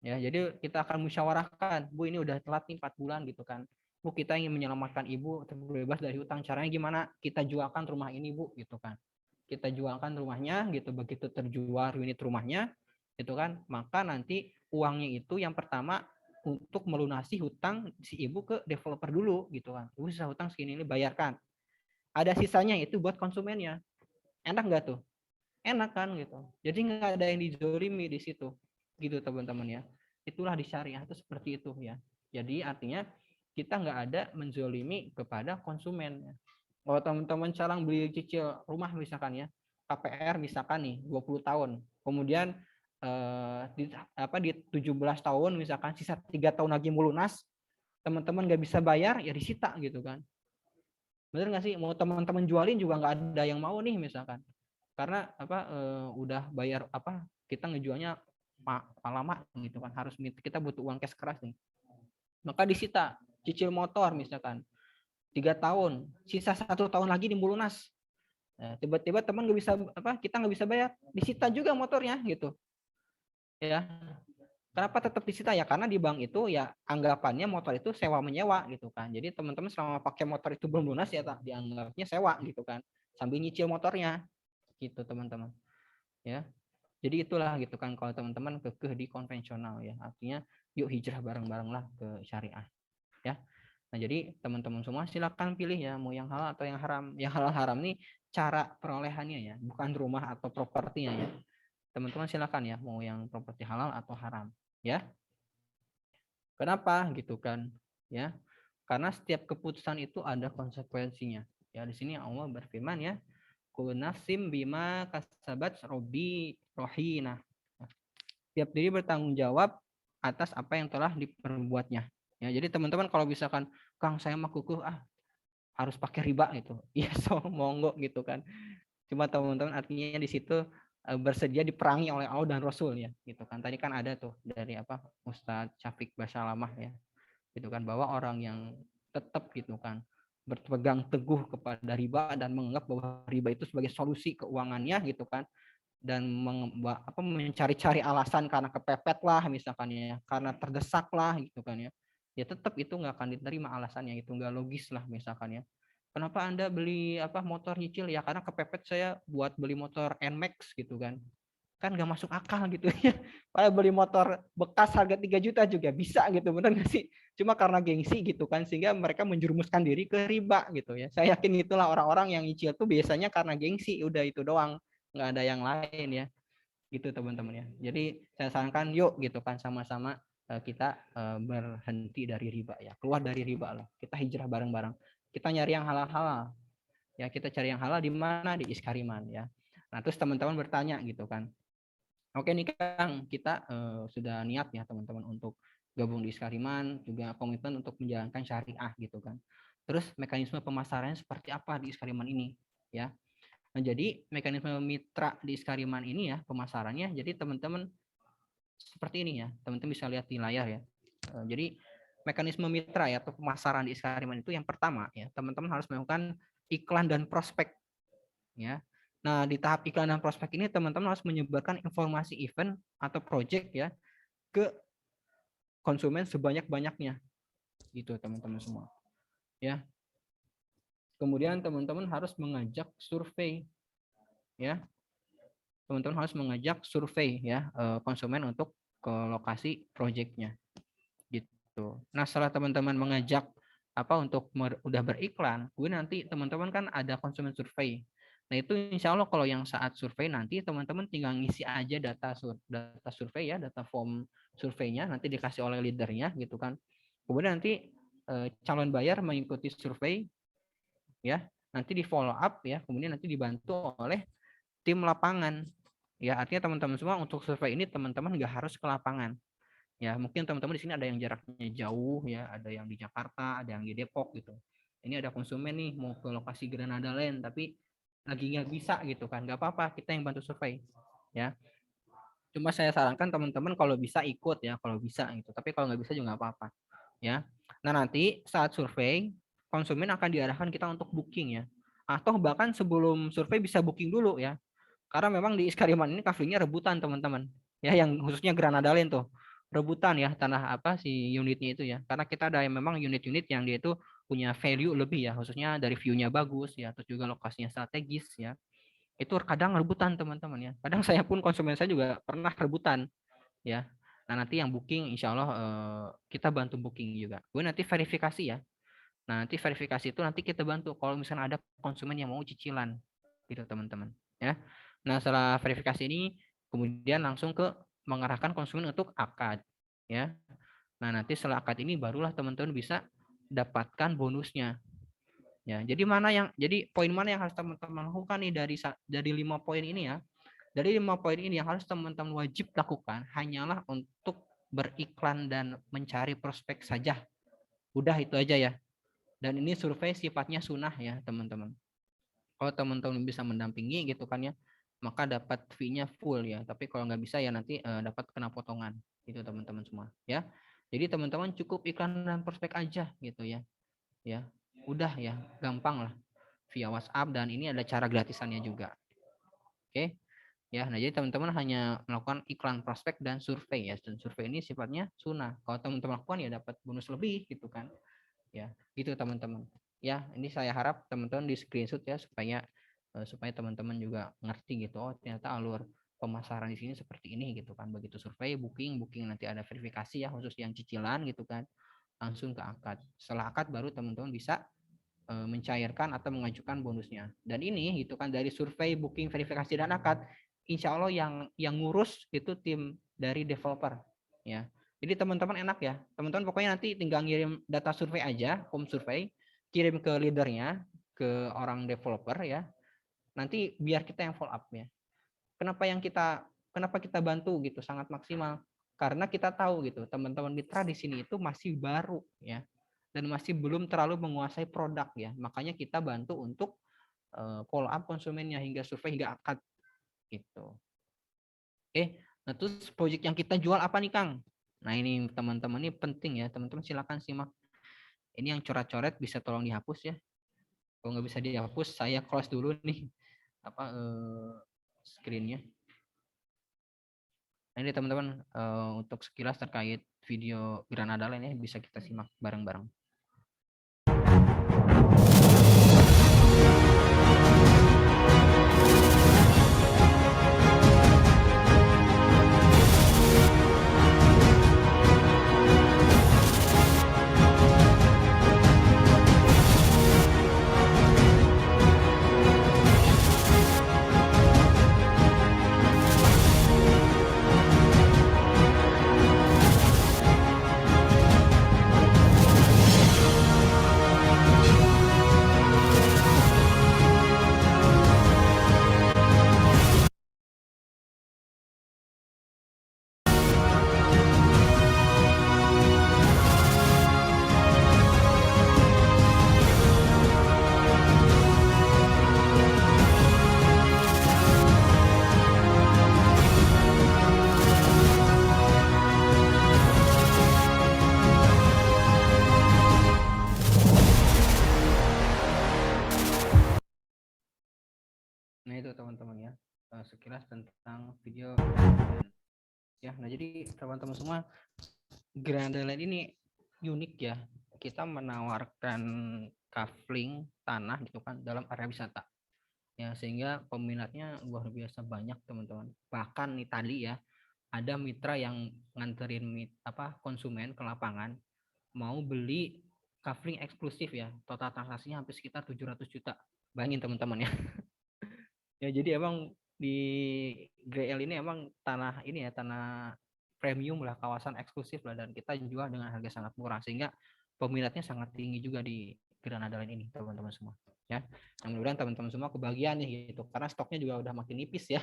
Jadi kita akan musyawarahkan, Bu ini udah telat nih 4 bulan gitu kan, Bu kita ingin menyelamatkan Ibu terbebas dari hutang, caranya gimana? Kita jualkan rumah ini Bu gitu kan. Kita jualkan rumahnya gitu, begitu terjual unit rumahnya gitu kan, maka nanti uangnya itu yang pertama untuk melunasi hutang si ibu ke developer dulu gitu kan. Ibu sisa hutang segini ini bayarkan. Ada sisanya itu buat konsumennya. Enak nggak tuh? Enak kan gitu. Jadi nggak ada yang dizolimi di situ. Gitu teman-teman ya. Itulah di syariah itu seperti itu ya. Jadi artinya kita nggak ada menzolimi kepada konsumen. Kalau teman-teman sekarang beli cicil rumah misalkan ya, KPR misalkan nih 20 tahun. Kemudian di 17 tahun misalkan sisa 3 tahun lagi mau lunas, teman-teman nggak bisa bayar ya disita gitu kan. Bener nggak sih? Mau teman-teman jualin juga nggak ada yang mau nih misalkan, karena udah bayar kita ngejualnya lama gitu kan, harus kita butuh uang cash keras nih, maka disita. Cicil motor misalkan 3 tahun, sisa 1 tahun lagi di lunas, tiba-tiba teman nggak bisa kita nggak bisa bayar, disita juga motornya gitu ya. Kenapa tetap disita ya? Karena di bank itu ya anggapannya motor itu sewa menyewa gitu kan. Jadi teman-teman selama pakai motor itu belum lunas ya dianggapnya sewa gitu kan, sambil nyicil motornya gitu teman-teman ya. Jadi itulah gitu kan kalau teman-teman kekeh di konvensional ya, artinya yuk hijrah bareng-bareng lah ke syariah ya. Nah jadi teman-teman semua silakan pilih ya, mau yang halal atau yang haram. Yang halal haram nih cara perolehannya ya, bukan rumah atau propertinya ya. Teman-teman silakan ya, mau yang properti halal atau haram ya. Kenapa gitu kan ya? Karena setiap keputusan itu ada konsekuensinya ya. Di sini Allah berfirman ya, kunafsim bima kasabat robi rohina. Tiap diri bertanggung jawab atas apa yang telah diperbuatnya ya. Jadi teman-teman kalau misalkan Kang saya mah kukuh harus pakai riba gitu, ya so monggo gitu kan. Cuma teman-teman artinya di situ bersedia diperangi oleh Allah dan Rasul ya gitu kan. Tadi kan ada tuh dari Ustadz Syafiq Basalamah ya gitu kan, bahwa orang yang tetap gitu kan berpegang teguh kepada riba dan menganggap bahwa riba itu sebagai solusi keuangannya gitu kan, dan mencari-cari alasan karena kepepet lah misalkan ya, karena terdesak lah gitu kan ya, ya tetap itu nggak akan diterima alasannya, itu nggak logis lah misalkan ya. Kenapa Anda beli motor nyicil? Ya karena kepepet saya buat beli motor NMAX gitu kan. kan nggak masuk akal gitu ya. Padahal beli motor bekas harga 3 juta juga bisa gitu, benar nggak sih? Cuma karena gengsi gitu kan, sehingga mereka menjerumuskan diri ke riba gitu ya. Saya yakin itulah orang-orang yang nyicil tuh biasanya karena gengsi, udah itu doang, nggak ada yang lain ya. Gitu teman-teman ya. Jadi saya sarankan yuk gitu kan sama-sama kita berhenti dari riba ya, keluar dari riba lah. Kita hijrah bareng-bareng. Kita nyari yang halal-halal. Ya, kita cari yang halal di mana? Di Iskariman ya. Nah, terus teman-teman bertanya gitu kan. Oke nih Kang, kita sudah niat ya teman-teman untuk gabung di Iskariman, juga komitmen untuk menjalankan syariah gitu kan. Terus mekanisme pemasarannya seperti apa di Iskariman ini ya. Nah, jadi mekanisme mitra di Iskariman ini ya pemasarannya, jadi teman-teman seperti ini ya, teman-teman bisa lihat di layar ya. Jadi mekanisme mitra ya atau pemasaran di Iskariman itu yang pertama ya, teman-teman harus melakukan iklan dan prospek ya. Nah, di tahap iklan dan prospek ini teman-teman harus menyebarkan informasi event atau project ya ke konsumen sebanyak-banyaknya. Gitu teman-teman semua. Ya. Kemudian teman-teman harus mengajak survei ya. Teman-teman harus mengajak survei ya konsumen untuk ke lokasi projectnya. Gitu. Nah, setelah teman-teman mengajak untuk udah beriklan, kemudian nanti teman-teman kan ada konsumen survei. Nah, itu insya Allah kalau yang saat survei nanti teman-teman tinggal ngisi aja data survei ya, data form surveinya nanti dikasih oleh leadernya gitu kan. Kemudian nanti calon bayar mengikuti survei ya, nanti di follow up ya, kemudian nanti dibantu oleh tim lapangan. Ya, artinya teman-teman semua untuk survei ini teman-teman nggak harus ke lapangan. Ya, mungkin teman-teman di sini ada yang jaraknya jauh ya, ada yang di Jakarta, ada yang di Depok gitu. Ini ada konsumen nih mau ke lokasi Granada Land tapi lagi nggak bisa gitu kan, nggak apa-apa, kita yang bantu survei ya. Cuma saya sarankan teman-teman kalau bisa ikut ya, kalau bisa gitu, tapi kalau nggak bisa juga nggak apa-apa ya. Nah, nanti saat survei konsumen akan diarahkan kita untuk booking ya, atau bahkan sebelum survei bisa booking dulu ya, karena memang di Iskariman ini kaflingnya rebutan teman-teman ya, yang khususnya Granada Land tuh rebutan ya tanah si unitnya itu ya, karena kita ada yang memang unit-unit yang dia itu punya value lebih ya, khususnya dari view-nya bagus ya, terus juga lokasinya strategis ya. Itu kadang rebutan teman-teman ya. Kadang saya pun konsumen saya juga pernah rebutan ya. Nah, nanti yang booking insya Allah kita bantu booking juga. Gue nanti verifikasi ya. Nah, nanti verifikasi itu nanti kita bantu kalau misalnya ada konsumen yang mau cicilan gitu teman-teman ya. Nah, setelah verifikasi ini kemudian langsung ke mengarahkan konsumen untuk akad ya. Nah, nanti setelah akad ini barulah teman-teman bisa dapatkan bonusnya ya. Jadi poin mana yang harus teman-teman lakukan nih dari 5 poin ini ya. Dari 5 poin ini yang harus teman-teman wajib lakukan hanyalah untuk beriklan dan mencari prospek saja. Udah itu aja ya. Dan ini survei sifatnya sunnah ya teman-teman. Kalau teman-teman bisa mendampingi gitu kan ya, maka dapat fee-nya full ya. Tapi kalau nggak bisa ya nanti dapat kena potongan gitu teman-teman semua ya. Jadi teman-teman cukup iklan dan prospek aja gitu ya. Ya, udah ya, gampang lah via WhatsApp dan ini ada cara gratisannya juga. Oke. Ya, nah jadi teman-teman hanya melakukan iklan prospek dan survei ya. Dan survei ini sifatnya sunnah. Kalau teman-teman lakukan ya dapat bonus lebih gitu kan. Ya, gitu teman-teman. Ya, ini saya harap teman-teman di screenshot ya supaya teman-teman juga ngerti gitu. Oh, ternyata alur pemasaran di sini seperti ini gitu kan. Begitu survei, booking nanti ada verifikasi ya khusus yang cicilan gitu kan. Langsung ke akad. Setelah akad baru teman-teman bisa mencairkan atau mengajukan bonusnya. Dan ini gitu kan dari survei, booking, verifikasi dan akad, insya Allah yang ngurus itu tim dari developer ya. Jadi teman-teman enak ya. Teman-teman pokoknya nanti tinggal ngirim data survei aja, form survei, kirim ke leadernya, ke orang developer ya. Nanti biar kita yang follow up ya. Kenapa kita bantu gitu sangat maksimal? Karena kita tahu gitu teman-teman mitra di sini itu masih baru ya dan masih belum terlalu menguasai produk ya. Makanya kita bantu untuk follow up konsumennya hingga survei hingga akad gitu. Oke, nah terus proyek yang kita jual apa nih Kang? Nah ini teman-teman ini penting ya, teman-teman silakan simak. Ini yang coret-coret bisa tolong dihapus ya. Kalau nggak bisa dihapus, saya close dulu nih screen-nya. Nah, ini teman-teman untuk sekilas terkait video Granada Land ya bisa kita simak bareng-bareng. ya. Nah, jadi teman-teman semua, Granada Land ini unik ya. Kita menawarkan kafling tanah gitu kan dalam area wisata. Ya, sehingga peminatnya luar biasa banyak, teman-teman. Bahkan nih tadi ya, ada mitra yang nganterin konsumen ke lapangan mau beli kafling eksklusif ya. Total transaksinya hampir sekitar 700 juta. Bayangin teman-teman ya. Ya, jadi emang di GL ini emang tanah ini ya, tanah premium lah, kawasan eksklusif lah, dan kita jual dengan harga sangat murah sehingga peminatnya sangat tinggi juga di Granada Land ini, teman-teman semua. Ya, mudah-mudahan teman-teman semua kebagian nih gitu, karena stoknya juga udah makin nipis ya.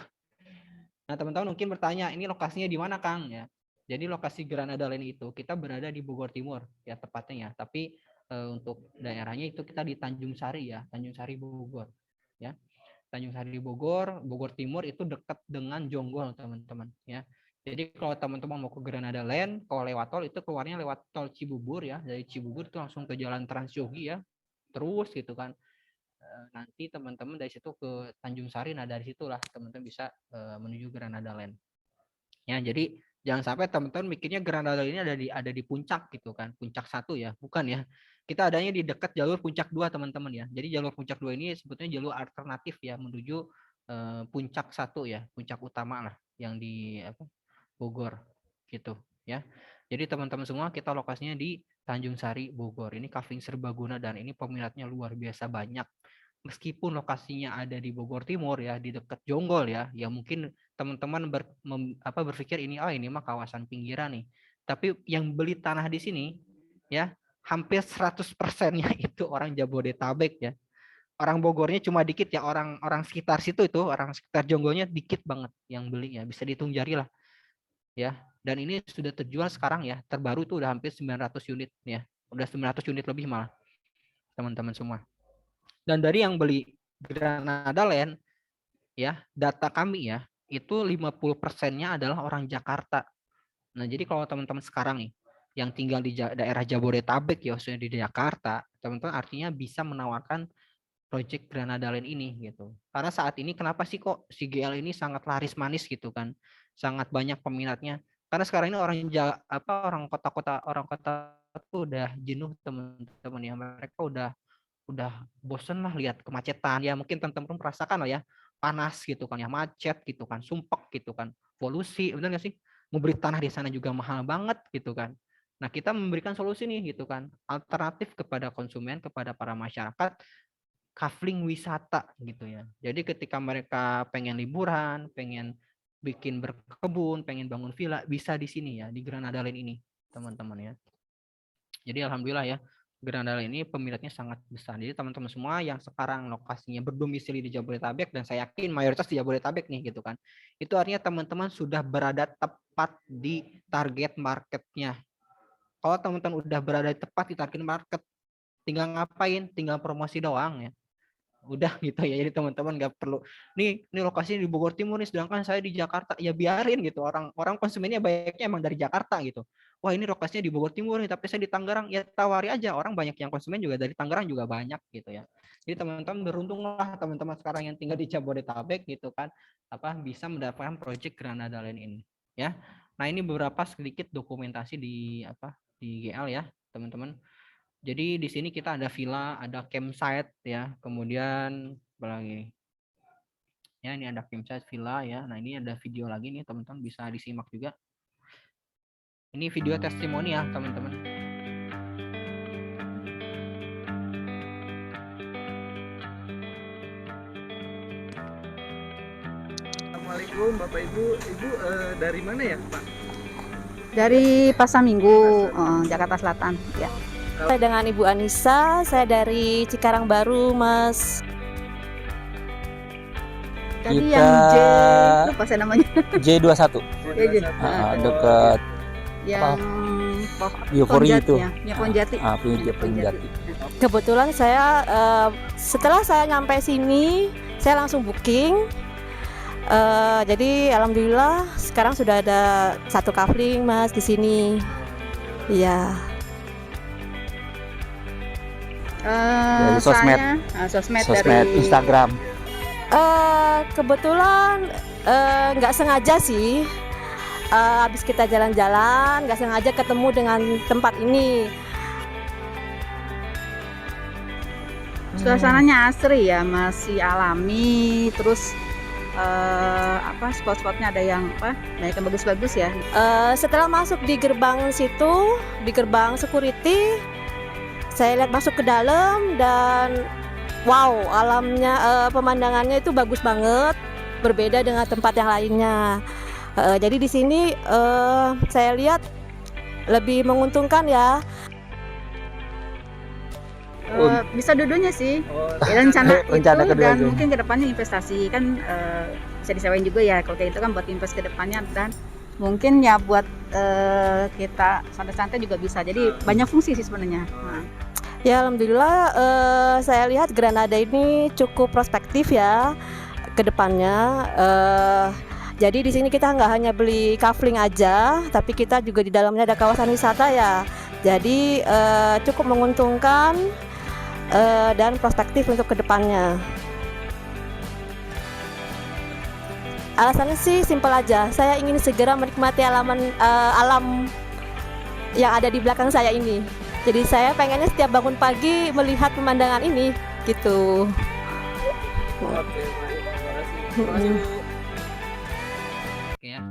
Nah, teman-teman mungkin bertanya, ini lokasinya di mana, Kang? Ya, jadi lokasi Granada Land itu kita berada di Bogor Timur ya tepatnya ya, tapi untuk daerahnya itu kita di Tanjung Sari ya, Tanjung Sari Bogor ya. Tanjung Sari Bogor, Bogor Timur itu dekat dengan Jonggol, teman-teman ya. Jadi kalau teman-teman mau ke Granada Land, kalau lewat tol itu keluarnya lewat tol Cibubur ya. Dari Cibubur itu langsung ke Jalan Transyogi ya. Terus gitu kan. Nanti teman-teman dari situ ke Tanjung Sari, nah dari situlah teman-teman bisa menuju Granada Land. Ya, jadi jangan sampai teman-teman mikirnya Granada ini ada di puncak gitu kan. Puncak 1 ya, bukan ya. Kita adanya di dekat jalur puncak 2, teman-teman ya. Jadi jalur puncak 2 ini sebetulnya jalur alternatif ya menuju puncak 1 ya, puncak utama lah yang di Bogor gitu ya. Jadi teman-teman semua, kita lokasinya di Tanjung Sari Bogor. Ini kafling serbaguna dan ini peminatnya luar biasa banyak. Meskipun lokasinya ada di Bogor Timur ya, di dekat Jonggol ya, ya mungkin teman-teman berpikir ini mah kawasan pinggiran nih. Tapi yang beli tanah di sini ya hampir 100%-nya itu orang Jabodetabek ya. Orang Bogornya cuma dikit ya, orang sekitar situ itu, orang sekitar Jonggolnya dikit banget yang beli ya, bisa dihitung jari lah. Ya, dan ini sudah terjual sekarang ya, terbaru itu udah hampir 900 unit ya. Udah 900 unit lebih malah. Teman-teman semua. Dan dari yang beli Granada Land ya, data kami ya, itu 50%-nya adalah orang Jakarta. Nah, jadi kalau teman-teman sekarang nih yang tinggal di daerah Jabodetabek ya, khususnya di Jakarta, teman-teman artinya bisa menawarkan project Granada Land ini gitu. Karena saat ini kenapa sih kok si GL ini sangat laris manis gitu kan? Sangat banyak peminatnya. Karena sekarang ini orang kota itu udah jenuh, teman-teman ya. Mereka udah bosen lah lihat kemacetan. Ya mungkin teman-teman merasakan lah ya, panas gitu kan ya, macet gitu kan, sumpek gitu kan, polusi, benar nggak sih? Mau beli tanah di sana juga mahal banget gitu kan. Nah, kita memberikan solusi nih gitu kan, alternatif kepada konsumen, kepada para masyarakat, kafling wisata gitu ya. Jadi ketika mereka pengen liburan, pengen bikin berkebun, pengen bangun villa, bisa di sini ya, di Granada Land ini, teman-teman ya. Jadi alhamdulillah ya, Granada Land ini peminatnya sangat besar. Jadi teman-teman semua yang sekarang lokasinya berdomisili di Jabodetabek, dan saya yakin mayoritas di Jabodetabek nih gitu kan, itu artinya teman-teman sudah berada tepat di target marketnya. Kalau teman-teman udah berada tepat di target market, tinggal ngapain? Tinggal promosi doang ya. Udah gitu ya. Jadi teman-teman nggak perlu nih lokasinya di Bogor Timur nih, sedangkan saya di Jakarta. Ya biarin gitu. Orang konsumennya banyaknya emang dari Jakarta gitu. Wah, ini lokasinya di Bogor Timur nih, tapi saya di Tangerang. Ya tawari aja. Orang banyak yang konsumen juga dari Tangerang juga banyak gitu ya. Jadi teman-teman beruntunglah teman-teman sekarang yang tinggal di Jabodetabek gitu kan, bisa mendapatkan project Granada Land ini ya. Nah, ini beberapa sedikit dokumentasi di GL ya, teman-teman. Jadi di sini kita ada villa, ada campsite ya, kemudian apa lagi? Ya, ini ada campsite, villa ya. Nah, ini ada video lagi nih, teman-teman bisa disimak juga. Ini video testimoni ya, teman-teman. Assalamualaikum Bapak Ibu. Ibu dari mana ya, Pak? Dari Pasar Minggu, Jakarta Selatan. Ya. Saya dengan Ibu Anissa, saya dari Cikarang Baru, Mas. Tadi yang J, lupa saya namanya. J21. Dekat yang Euphoria itu. Ya, Ponjati. Ponjati. Kebetulan saya setelah saya nyampe sini, saya langsung booking. Jadi alhamdulillah sekarang sudah ada satu kafling, Mas, di sini. Iya. Dari sosmed, sosmed dari Instagram. Kebetulan nggak sengaja sih. habis kita jalan-jalan nggak sengaja ketemu dengan tempat ini. Suasananya asri ya, masih alami, terus spot-spotnya ada yang banyak yang bagus-bagus ya. Setelah masuk di gerbang situ, di gerbang security, saya lihat masuk ke dalam dan wow, alamnya, pemandangannya itu bagus banget, berbeda dengan tempat yang lainnya. Jadi di sini saya lihat lebih menguntungkan ya. Bisa dua-duanya sih. Rencana itu Rencana kedua dan itu. mungkin kedepannya investasi kan bisa disewain juga ya. Kalau kayak itu kan buat invest kedepannya dan mungkin ya buat kita santai-santai juga bisa. Jadi banyak fungsi sih sebenarnya. Nah. Ya alhamdulillah saya lihat Granada ini cukup prospektif ya ke depannya. Jadi di sini kita nggak hanya beli kafling aja, tapi kita juga di dalamnya ada kawasan wisata ya. Jadi cukup menguntungkan dan prospektif untuk kedepannya. Alasannya sih simpel aja, saya ingin segera menikmati alam yang ada di belakang saya ini. Jadi saya pengennya setiap bangun pagi melihat pemandangan ini, gitu. Oke, baik. Terima kasih. Oke ya.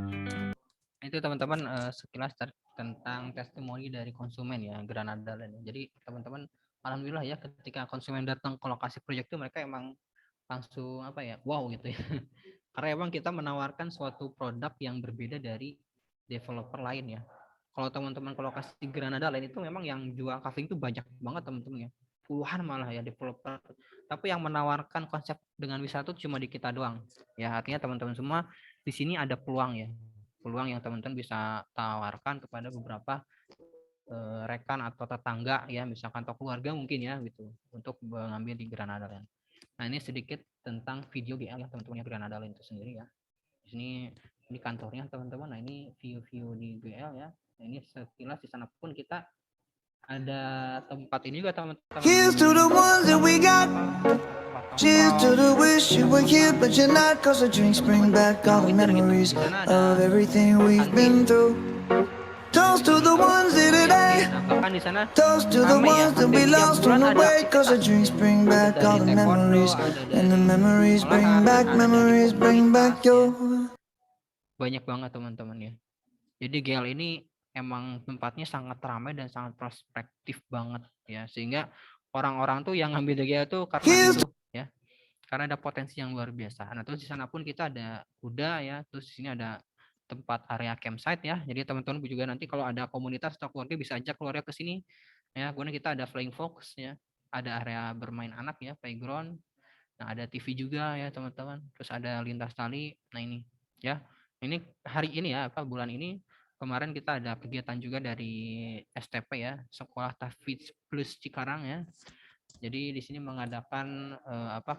Itu teman-teman sekilas tentang testimoni dari konsumen ya Granada Land. Jadi teman-teman alhamdulillah ya ketika konsumen datang ke lokasi proyek itu mereka emang langsung wow gitu ya. Karena emang kita menawarkan suatu produk yang berbeda dari developer lain ya. Kalau teman-teman ke lokasi Granada Land itu memang yang jual kafling itu banyak banget teman-teman ya. Puluhan malah ya developer. Tapi yang menawarkan konsep dengan wisata itu cuma di kita doang. Ya artinya teman-teman semua di sini ada peluang ya. Peluang yang teman-teman bisa tawarkan kepada beberapa rekan atau tetangga ya, misalkan atau keluarga mungkin ya gitu, untuk mengambil di Granada Land. Nah ini sedikit tentang video GL ya teman-teman Granada Land itu sendiri ya. Di sini ini kantornya teman-teman. Nah ini view di GL ya. Nah, ini sekilas di sana pun kita ada tempat ini juga teman-teman. Here's to the ones that we got. Cheers to the wish you were here but you're not. Cause the drinks bring back all the memories of everything we've been through. Toast to the ones here today. Toast to the ones that we lost on the way. Cause the drinks bring back all the memories. And the memories bring back your. Banyak banget teman-teman ya. Jadi GL ini emang tempatnya sangat ramai dan sangat prospektif banget ya. Sehingga orang-orang tuh yang ngambil GL tuh karena itu ya. Karena ada potensi yang luar biasa. Nah, terus di sana pun kita ada kuda ya. Terus di sini ada tempat area campsite ya. Jadi teman-teman juga nanti kalau ada komunitas atau keluarga bisa ajak keluarga ke sini. Ya, kemudian kita ada flying fox ya. Ada area bermain anak ya, playground. Nah, ada TV juga ya, teman-teman. Terus ada lintas tali. Nah, ini ya. Ini hari ini ya, bulan ini kemarin kita ada kegiatan juga dari STP ya, Sekolah Tahfidz Plus Cikarang ya. Jadi di sini mengadakan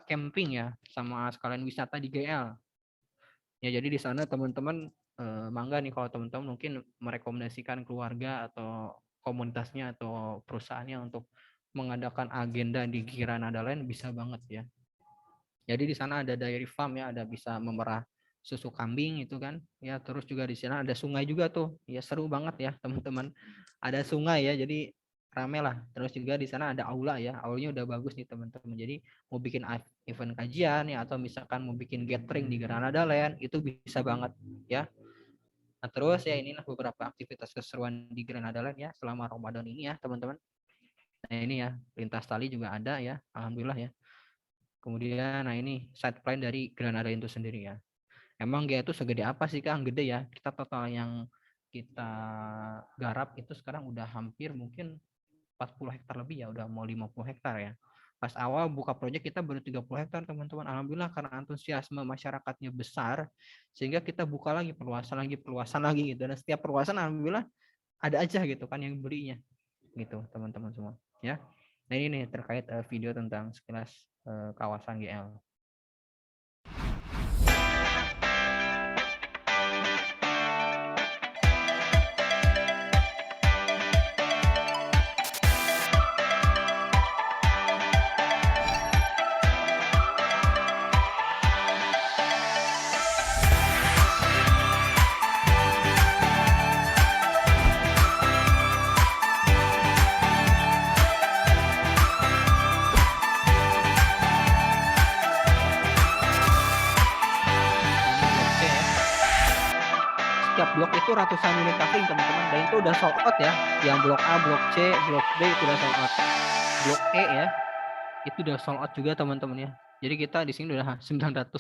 camping ya, sama sekalian wisata di GL. Ya, jadi di sana teman-teman mangga nih kalau teman-teman mungkin merekomendasikan keluarga atau komunitasnya atau perusahaannya untuk mengadakan agenda di Granada Land bisa banget ya. Jadi di sana ada dairy farm ya, ada bisa memerah susu kambing itu kan ya, terus juga di sana ada sungai juga tuh ya, seru banget ya teman-teman, ada sungai ya, jadi rame lah. Terus juga di sana ada aula ya, aulanya udah bagus nih teman-teman, jadi mau bikin event kajian ya atau misalkan mau bikin gathering di Granada Land itu bisa banget ya. Nah terus ya inilah beberapa aktivitas keseruan di Granada Land ya selama Ramadan ini ya teman-teman. Nah ini ya lintas tali juga ada ya, alhamdulillah ya. Kemudian nah ini side plan dari Granada itu sendiri ya. Emang dia itu segede apa sih Kang? Gede ya. Kita total yang kita garap itu sekarang udah hampir mungkin 40 hektar lebih ya, udah mau 50 hektar ya. Pas awal buka proyek kita baru 30 hektar teman-teman. Alhamdulillah karena antusiasme masyarakatnya besar sehingga kita buka lagi perluasan lagi gitu. Dan setiap perluasan alhamdulillah ada aja gitu kan yang belinya. Gitu teman-teman semua ya. Nah ini nih terkait video tentang sekilas kawasan GL. itu ratusan unit kafling teman-teman, dan itu udah sold out ya. Yang blok A, blok C, blok B itu udah sold out. Blok E ya, itu udah sold out juga teman-teman ya. Jadi kita di sini udah 900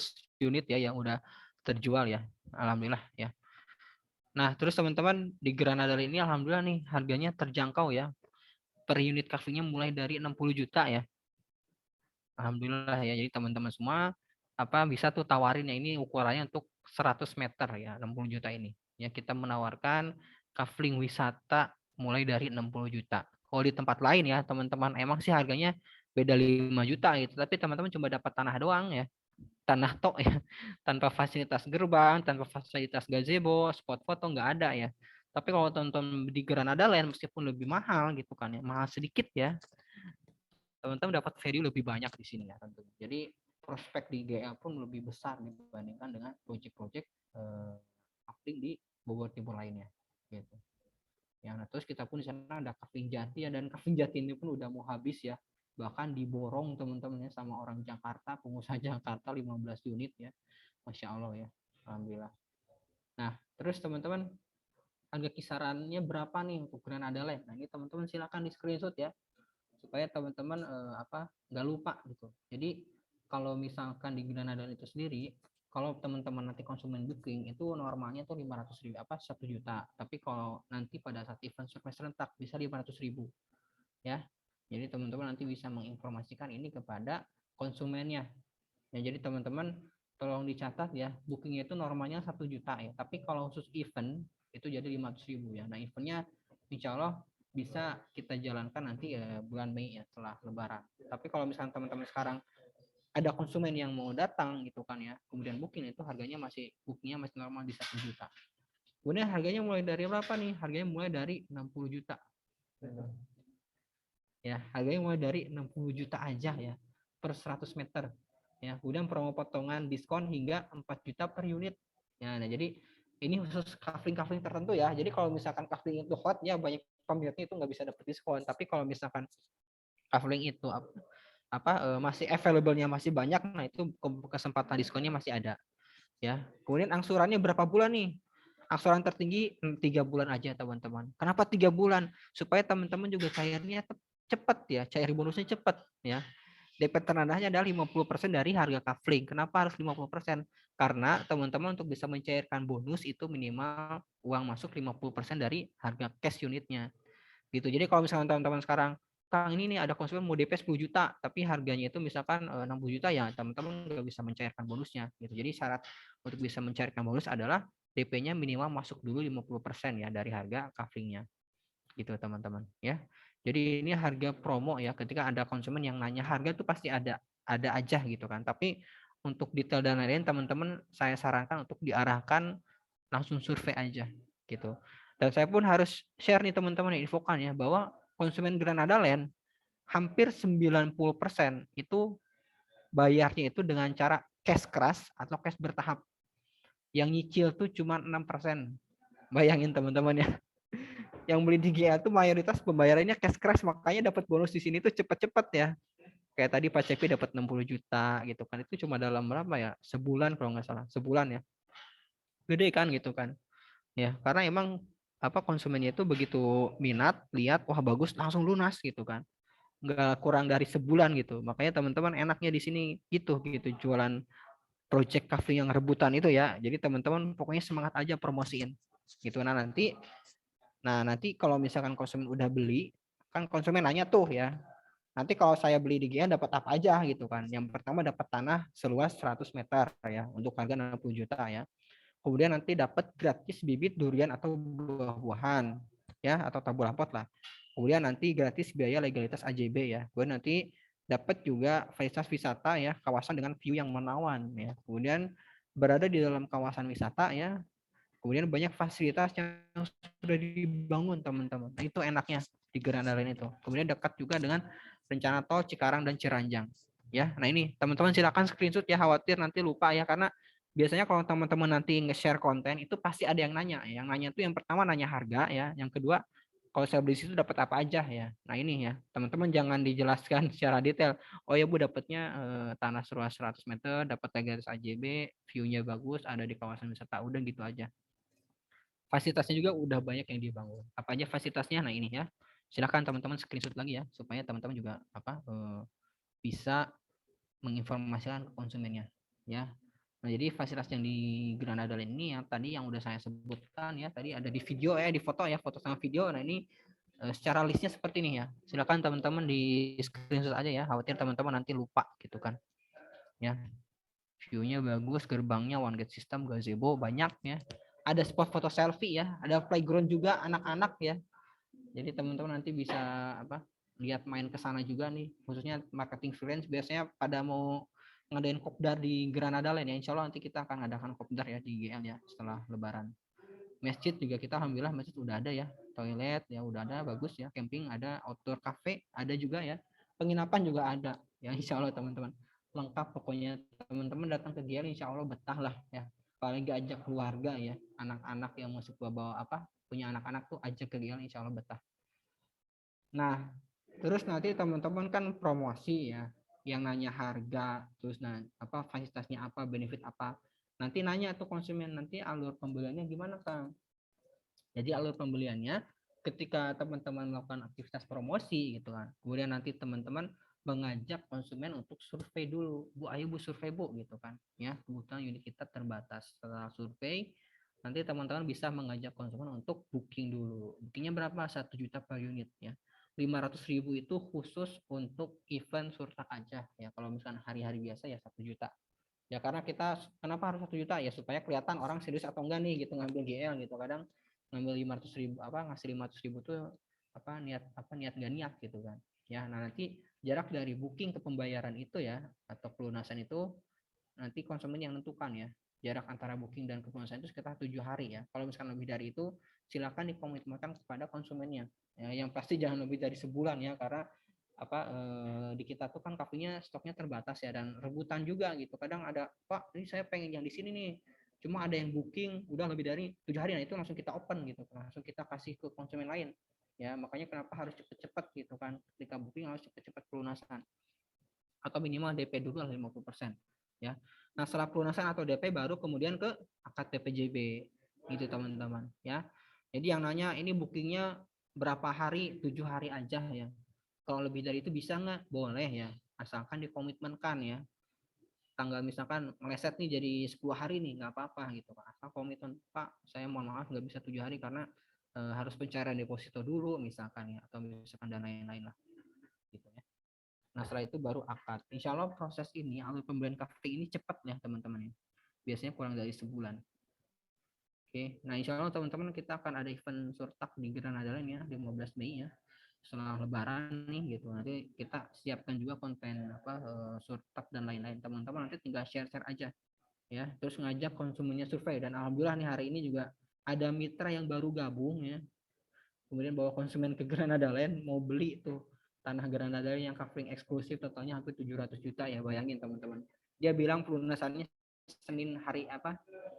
unit ya yang udah terjual ya. Alhamdulillah ya. Nah, terus teman-teman di Granada ini alhamdulillah nih harganya terjangkau ya. Per unit kaflingnya mulai dari 60 juta ya. Alhamdulillah ya. Jadi teman-teman semua bisa tuh tawarin ya, ini ukurannya untuk 100 meter ya, 60 juta ini. Ya, kita menawarkan kafling wisata mulai dari 60 juta. Kalau di tempat lain ya, teman-teman, emang sih harganya beda 5 juta gitu, tapi teman-teman cuma dapat tanah doang ya. Tanah tok ya, tanpa fasilitas gerbang, tanpa fasilitas gazebo, spot foto nggak ada ya. Tapi kalau teman-teman di Granada Land meskipun lebih mahal gitu kan ya, mahal sedikit ya, teman-teman dapat value lebih banyak di sini ya tentunya. Jadi prospek di GA pun lebih besar dibandingkan dengan proyek-proyek kafling di Bogor Timur lainnya gitu. Ya, nah, terus kita pun di sana ada kafling Jati ya, dan kafling Jati ini pun udah mau habis ya. Bahkan diborong teman-teman ya sama orang Jakarta, pengusaha Jakarta 15 unit ya. Masya Allah ya. Alhamdulillah. Nah, terus teman-teman harga kisarannya berapa nih untuk Granada Land? Nah, ini teman-teman silakan di screenshot ya. Supaya teman-teman nggak lupa gitu. Jadi kalau misalkan di Granada itu sendiri, kalau teman-teman nanti konsumen booking itu normalnya tuh 500.000 1 juta. Tapi kalau nanti pada saat event surprise rentak bisa 500.000 ya. Jadi teman-teman nanti bisa menginformasikan ini kepada konsumennya. Ya, jadi teman-teman tolong dicatat ya, bookingnya itu normalnya 1 juta ya. Tapi kalau khusus event itu jadi 500.000 ya. Nah, eventnya insya Allah bisa kita jalankan nanti bulan Mei ya, setelah Lebaran. Tapi kalau misalnya teman-teman sekarang ada konsumen yang mau datang gitu kan ya, kemudian booking, itu harganya bookingnya masih normal di 1 juta. Kemudian harganya mulai dari berapa nih? Harganya mulai dari 60 juta. Ya, harganya mulai dari 60 juta aja ya per 100 meter. Ya, kemudian promo potongan diskon hingga 4 juta per unit. Ya, nah jadi ini khusus kafling-kafling tertentu ya. Jadi kalau misalkan kafling itu hot ya, banyak peminatnya itu nggak bisa dapat diskon. Tapi kalau misalkan kafling itu masih available-nya masih banyak, nah itu kesempatan diskonnya masih ada. Ya. Kemudian angsurannya berapa bulan nih? Angsuran tertinggi 3 bulan aja teman-teman. Kenapa 3 bulan? Supaya teman-teman juga cairnya cepat ya, cair bonusnya cepat ya. DP terendahnya adalah 50% dari harga kafling. Kenapa harus 50%? Karena teman-teman untuk bisa mencairkan bonus itu minimal uang masuk 50% dari harga cash unitnya. Gitu. Jadi kalau misalkan teman-teman sekarang, Kang, ini nih ada konsumen mau DP 10 juta, tapi harganya itu misalkan 60 juta ya, teman-teman nggak bisa mencairkan bonusnya. Gitu. Jadi syarat untuk bisa mencairkan bonus adalah DP-nya minimal masuk dulu 50% ya dari harga kaflingnya. Gitu teman-teman ya. Jadi ini harga promo ya, ketika ada konsumen yang nanya harga itu pasti ada aja gitu kan. Tapi untuk detail dan lain-lain teman-teman saya sarankan untuk diarahkan langsung survei aja gitu. Dan saya pun harus share nih teman-teman, infokan ya bahwa konsumen Granada Land hampir 90% itu bayarnya itu dengan cara cash keras atau cash bertahap. Yang nyicil tuh cuma 6%. Bayangin teman-teman ya. Yang beli di GA tuh mayoritas pembayarannya cash keras, makanya dapat bonus di sini tuh cepet-cepet ya. Kayak tadi Pak Cepi dapat 60 juta gitu kan. Itu cuma dalam berapa ya? Sebulan kalau nggak salah. Sebulan ya. Gede kan gitu kan. Ya, karena emang konsumennya itu begitu minat, lihat wah bagus langsung lunas gitu kan. Nggak kurang dari sebulan gitu. Makanya teman-teman enaknya di sini gitu jualan project kafling yang rebutan itu ya. Jadi teman-teman pokoknya semangat aja promosiin. Gitu. Nah, nanti kalau misalkan konsumen udah beli, kan konsumen nanya tuh ya. Nanti kalau saya beli di GA dapat apa aja gitu kan. Yang pertama dapat tanah seluas 100 meter ya untuk harga 60 juta ya. Kemudian nanti dapat gratis bibit durian atau buah-buahan ya, atau tabur rapot lah. Kemudian nanti gratis biaya legalitas AJB ya. Kemudian nanti dapat juga fasilitas wisata ya, kawasan dengan view yang menawan ya. Kemudian berada di dalam kawasan wisata ya. Kemudian banyak fasilitas yang sudah dibangun teman-teman. Nah, itu enaknya di Granada Land itu. Kemudian dekat juga dengan rencana tol Cikarang dan Ciranjang. Ya, nah ini teman-teman silakan screenshot ya, khawatir nanti lupa ya, karena biasanya kalau teman-teman nanti nge-share konten itu pasti ada yang nanya. Yang nanya itu yang pertama nanya harga ya, yang kedua kalau saya beli situ dapat apa aja ya. Nah ini ya, teman-teman jangan dijelaskan secara detail. Oh ya Bu, dapatnya tanah seluas 100 meter, dapat legalitas AJB, view-nya bagus, ada di kawasan wisata, udah gitu aja. fasilitasnya juga udah banyak yang dibangun. Apa aja fasilitasnya? Nah ini ya, silakan teman-teman screenshot lagi ya, supaya teman-teman juga bisa menginformasikan ke konsumennya ya. Nah jadi fasilitas yang di Granada Land ini yang tadi yang udah saya sebutkan ya, tadi ada di video ya, di foto ya, foto sama video. Nah ini secara listnya seperti ini ya, silakan teman-teman di screenshot aja ya, khawatir teman-teman nanti lupa gitu kan ya. View-nya bagus, gerbangnya one gate system, gazebo banyak ya, ada spot foto selfie ya, ada playground juga anak-anak ya. Jadi teman-teman nanti bisa lihat main ke sana juga nih, khususnya marketing freelance biasanya pada mau ngadain kopdar di Granada Land ya. Insya Allah nanti kita akan ngadakan kopdar ya di GL ya setelah Lebaran. Masjid juga kita alhamdulillah masjid udah ada ya, toilet ya udah ada, bagus ya, camping ada, outdoor cafe ada juga ya, penginapan juga ada ya. Insya Allah teman-teman lengkap pokoknya, teman-teman datang ke GL Insya Allah betah lah ya. Paling gak ajak keluarga ya, anak-anak yang masih bawa punya anak-anak tuh ajak ke GL Insya Allah betah. Nah terus nanti teman-teman kan promosi ya, yang nanya harga, terus fasilitasnya apa, benefit apa, nanti nanya tuh konsumen, nanti alur pembeliannya gimana Kang. Jadi alur pembeliannya ketika teman-teman melakukan aktivitas promosi gitu kan, kemudian nanti teman-teman mengajak konsumen untuk survei dulu, Bu ayo Bu survei Bu gitu kan ya, kebutuhan unit kita terbatas. Setelah survei nanti teman-teman bisa mengajak konsumen untuk booking dulu. Bookingnya berapa? 1 juta per unit ya. 500.000 itu khusus untuk event surtak aja ya. Kalau misalkan hari-hari biasa ya 1 juta. Ya karena kita kenapa harus 1 juta ya, supaya kelihatan orang serius atau enggak nih gitu ngambil GL gitu. Kadang ngambil 500.000 ngasih 500.000 tuh niat enggak niat gitu kan. Ya, nah nanti jarak dari booking ke pembayaran itu ya atau pelunasan itu nanti konsumen yang menentukan ya. Jarak antara booking dan pelunasan itu sekitar 7 hari ya. Kalau misalkan lebih dari itu silakan dikomitmenkan kepada konsumennya. Ya, yang pasti jangan lebih dari sebulan ya, karena di kita tuh kan kafenya stoknya terbatas ya, dan rebutan juga gitu. Kadang ada, Pak ini saya pengen yang di sini nih, cuma ada yang booking udah lebih dari 7 hari, nah itu langsung kita open gitu, langsung kita kasih ke konsumen lain ya. Makanya kenapa harus cepet-cepet gitu kan, ketika booking harus cepet-cepet pelunasan atau minimal DP dulu 50% ya. Nah setelah pelunasan atau DP baru kemudian ke akad PPJB gitu teman-teman ya. Jadi yang nanya ini bookingnya berapa hari, 7 hari aja ya. Kalau lebih dari itu bisa nggak? Boleh ya, asalkan dikomitmenkan ya. Tanggal misalkan meleset nih jadi 10 hari nih, nggak apa-apa gitu Pak. Asal komitmen, Pak saya mohon maaf nggak bisa 7 hari karena harus pencairan deposito dulu misalkan ya, atau misalkan dana yang lain lah gitu ya. Nah setelah itu baru akad. Insya Allah proses ini, alur pembelian kafe ini cepat ya teman-teman ya. Biasanya kurang dari sebulan. Oke, nah insya Allah teman-teman kita akan ada event surtak di Granada Land ya, 15 Mei ya. Setelah Lebaran nih gitu, nanti kita siapkan juga konten surtak dan lain-lain. Teman-teman nanti tinggal share-share aja ya, terus ngajak konsumennya survei. Dan alhamdulillah nih hari ini juga ada mitra yang baru gabung ya, kemudian bawa konsumen ke Granada Land mau beli tuh tanah Granada Land yang covering eksklusif, totalnya hampir 700 juta ya. Bayangin teman-teman, dia bilang pelunasannya Senin hari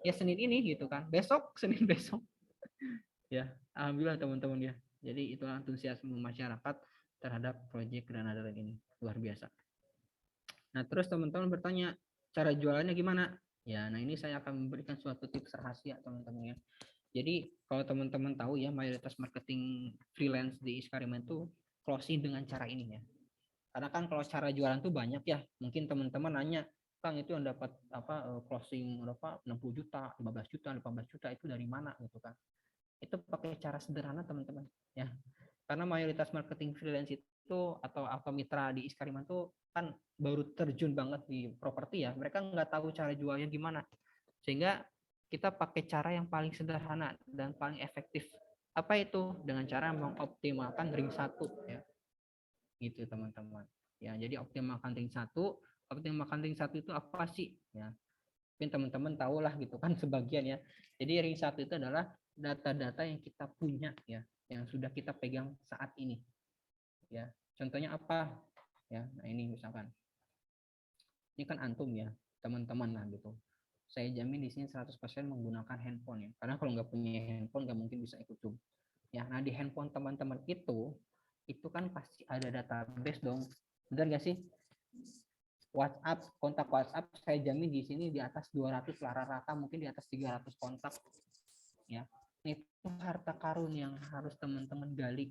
ya Senin ini gitu kan, besok Senin besok ya. Alhamdulillah teman-teman ya. Jadi itulah antusiasme masyarakat terhadap proyek Granada Land ini, luar biasa. Nah terus teman-teman bertanya cara jualannya gimana ya. Nah ini saya akan memberikan suatu tips rahasia teman-teman ya. Jadi kalau teman-teman tahu ya, mayoritas marketing freelance di Iskariman itu closing dengan cara ini ya. Karena kan kalau cara jualan tuh banyak ya. Mungkin teman-teman nanya, Kang itu yang dapat closing 60 juta, 15 juta, 18 juta itu dari mana gitu kan. Itu pakai cara sederhana teman-teman ya. Karena mayoritas marketing freelance itu atau mitra di Iskariman tuh kan baru terjun banget di properti ya. Mereka nggak tahu cara jualnya gimana. Sehingga kita pakai cara yang paling sederhana dan paling efektif. Apa itu? Dengan cara mengoptimalkan ring 1 ya. Gitu teman-teman. Ya, jadi optimalkan ring 1. Optimalkan ring 1 itu apa sih? Ya. Mungkin teman-teman tahu lah gitu kan sebagian ya. Jadi ring 1 itu adalah data-data yang kita punya ya, yang sudah kita pegang saat ini. Ya, contohnya apa? Ya, nah ini misalkan. Ini kan antum ya, teman-teman lah gitu. Saya jamin di sini 100% menggunakan handphone ya. Karena kalau nggak punya handphone nggak mungkin bisa ikut Zoom. Ya, nah di handphone teman-teman itu kan pasti ada database dong. Benar nggak sih? WhatsApp, kontak WhatsApp saya jamin di sini di atas 200 rata-rata, mungkin di atas 300 kontak. Ya. Itu harta karun yang harus teman-teman gali.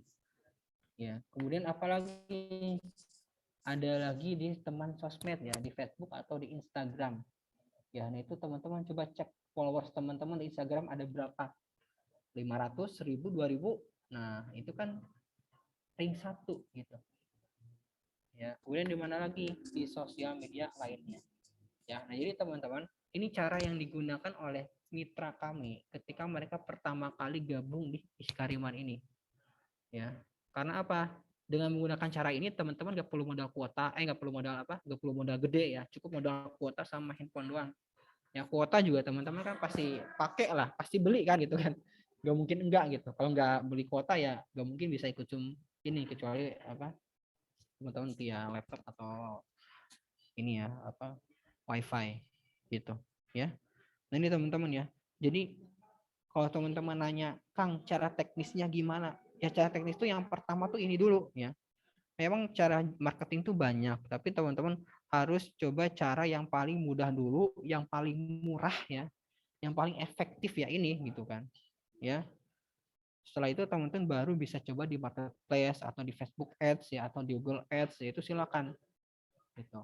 Ya, kemudian apalagi ada lagi di teman sosmed ya, di Facebook atau di Instagram. Ya, nah itu teman-teman coba cek followers teman-teman di Instagram ada berapa? 500, 1000, 2000. Nah, itu kan ring 1 gitu. Ya, kemudian di mana lagi? Di sosial media lainnya. Ya, nah jadi teman-teman, ini cara yang digunakan oleh mitra kami ketika mereka pertama kali gabung di Iskariman ini. Ya, karena apa? Dengan menggunakan cara ini teman-teman gak perlu modal kuota, gak perlu modal apa? Gak perlu modal gede ya, cukup modal kuota sama handphone doang. Ya kuota juga teman-teman kan pasti pakai lah, pasti beli kan gitu kan. Gak mungkin enggak gitu. Kalau nggak beli kuota ya gak mungkin bisa ikut Zoom ini, kecuali apa? Teman-teman via laptop atau ini ya apa? WiFi gitu ya. Nah ini teman-teman ya. Jadi kalau teman-teman nanya, Kang, cara teknisnya gimana? Ya cara teknis itu yang pertama tuh ini dulu ya. Memang cara marketing tuh banyak, tapi teman-teman harus coba cara yang paling mudah dulu, yang paling murah ya, yang paling efektif ya ini gitu kan. Ya. Setelah itu teman-teman baru bisa coba di marketplace atau di Facebook Ads ya atau di Google Ads ya, itu silakan. Gitu.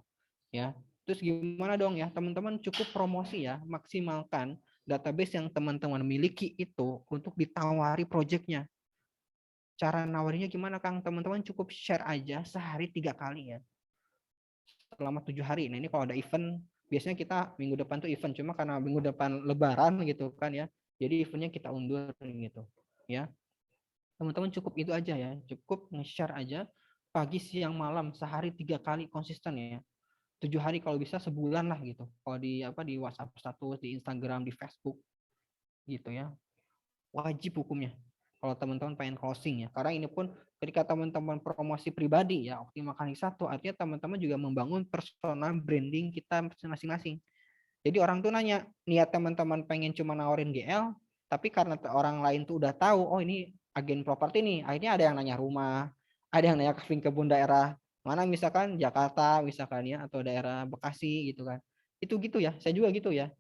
Ya. Terus gimana dong ya? Teman-teman cukup promosi ya, maksimalkan database yang teman-teman miliki itu untuk ditawari proyeknya. Cara nawarinya gimana Kang? Teman-teman cukup share aja sehari 3 kali ya. Selama 7 hari. Nah ini kalau ada event, biasanya kita minggu depan tuh event. Cuma karena minggu depan lebaran gitu kan ya. Jadi eventnya kita undur gitu. Ya. Teman-teman cukup itu aja ya. Cukup nge-share aja pagi, siang, malam. Sehari 3 kali konsisten ya. 7 hari kalau bisa sebulan lah gitu. Kalau di apa di WhatsApp status, di Instagram, di Facebook gitu ya. Wajib hukumnya. Kalau teman-teman pengen closing ya. Karena ini pun ketika teman-teman promosi pribadi ya, optimalkan satu, artinya teman-teman juga membangun personal branding kita masing-masing. Jadi orang tuh nanya, niat teman-teman pengen cuma nawarin GL, tapi karena orang lain tuh udah tahu, oh ini agen properti nih, akhirnya ada yang nanya rumah, ada yang nanya kebun daerah, mana misalkan Jakarta misalkan ya, atau daerah Bekasi gitu kan. Itu gitu ya, saya juga gitu ya.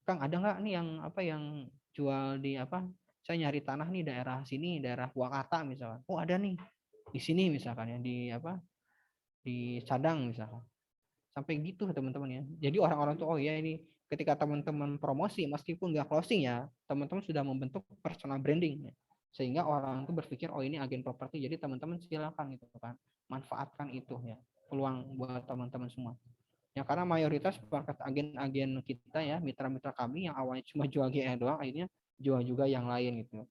Kang, ada nggak nih yang apa yang jual di apa? Saya nyari tanah nih daerah sini, daerah Purwakarta misalkan. Oh ada nih di sini misalkan ya, di apa? Di Sadang misalkan. Sampai gitu teman-teman ya. Jadi orang-orang tuh oh ya ini ketika teman-teman promosi meskipun nggak closing ya, teman-teman sudah membentuk personal branding ya. Sehingga orang tuh berpikir oh ini agen properti. Jadi teman-teman silakan gitu kan. Manfaatkan itu ya. Peluang buat teman-teman semua. Ya karena mayoritas market agen-agen kita ya, mitra-mitra kami yang awalnya cuma jual GE doang, akhirnya jual juga yang lain gitu.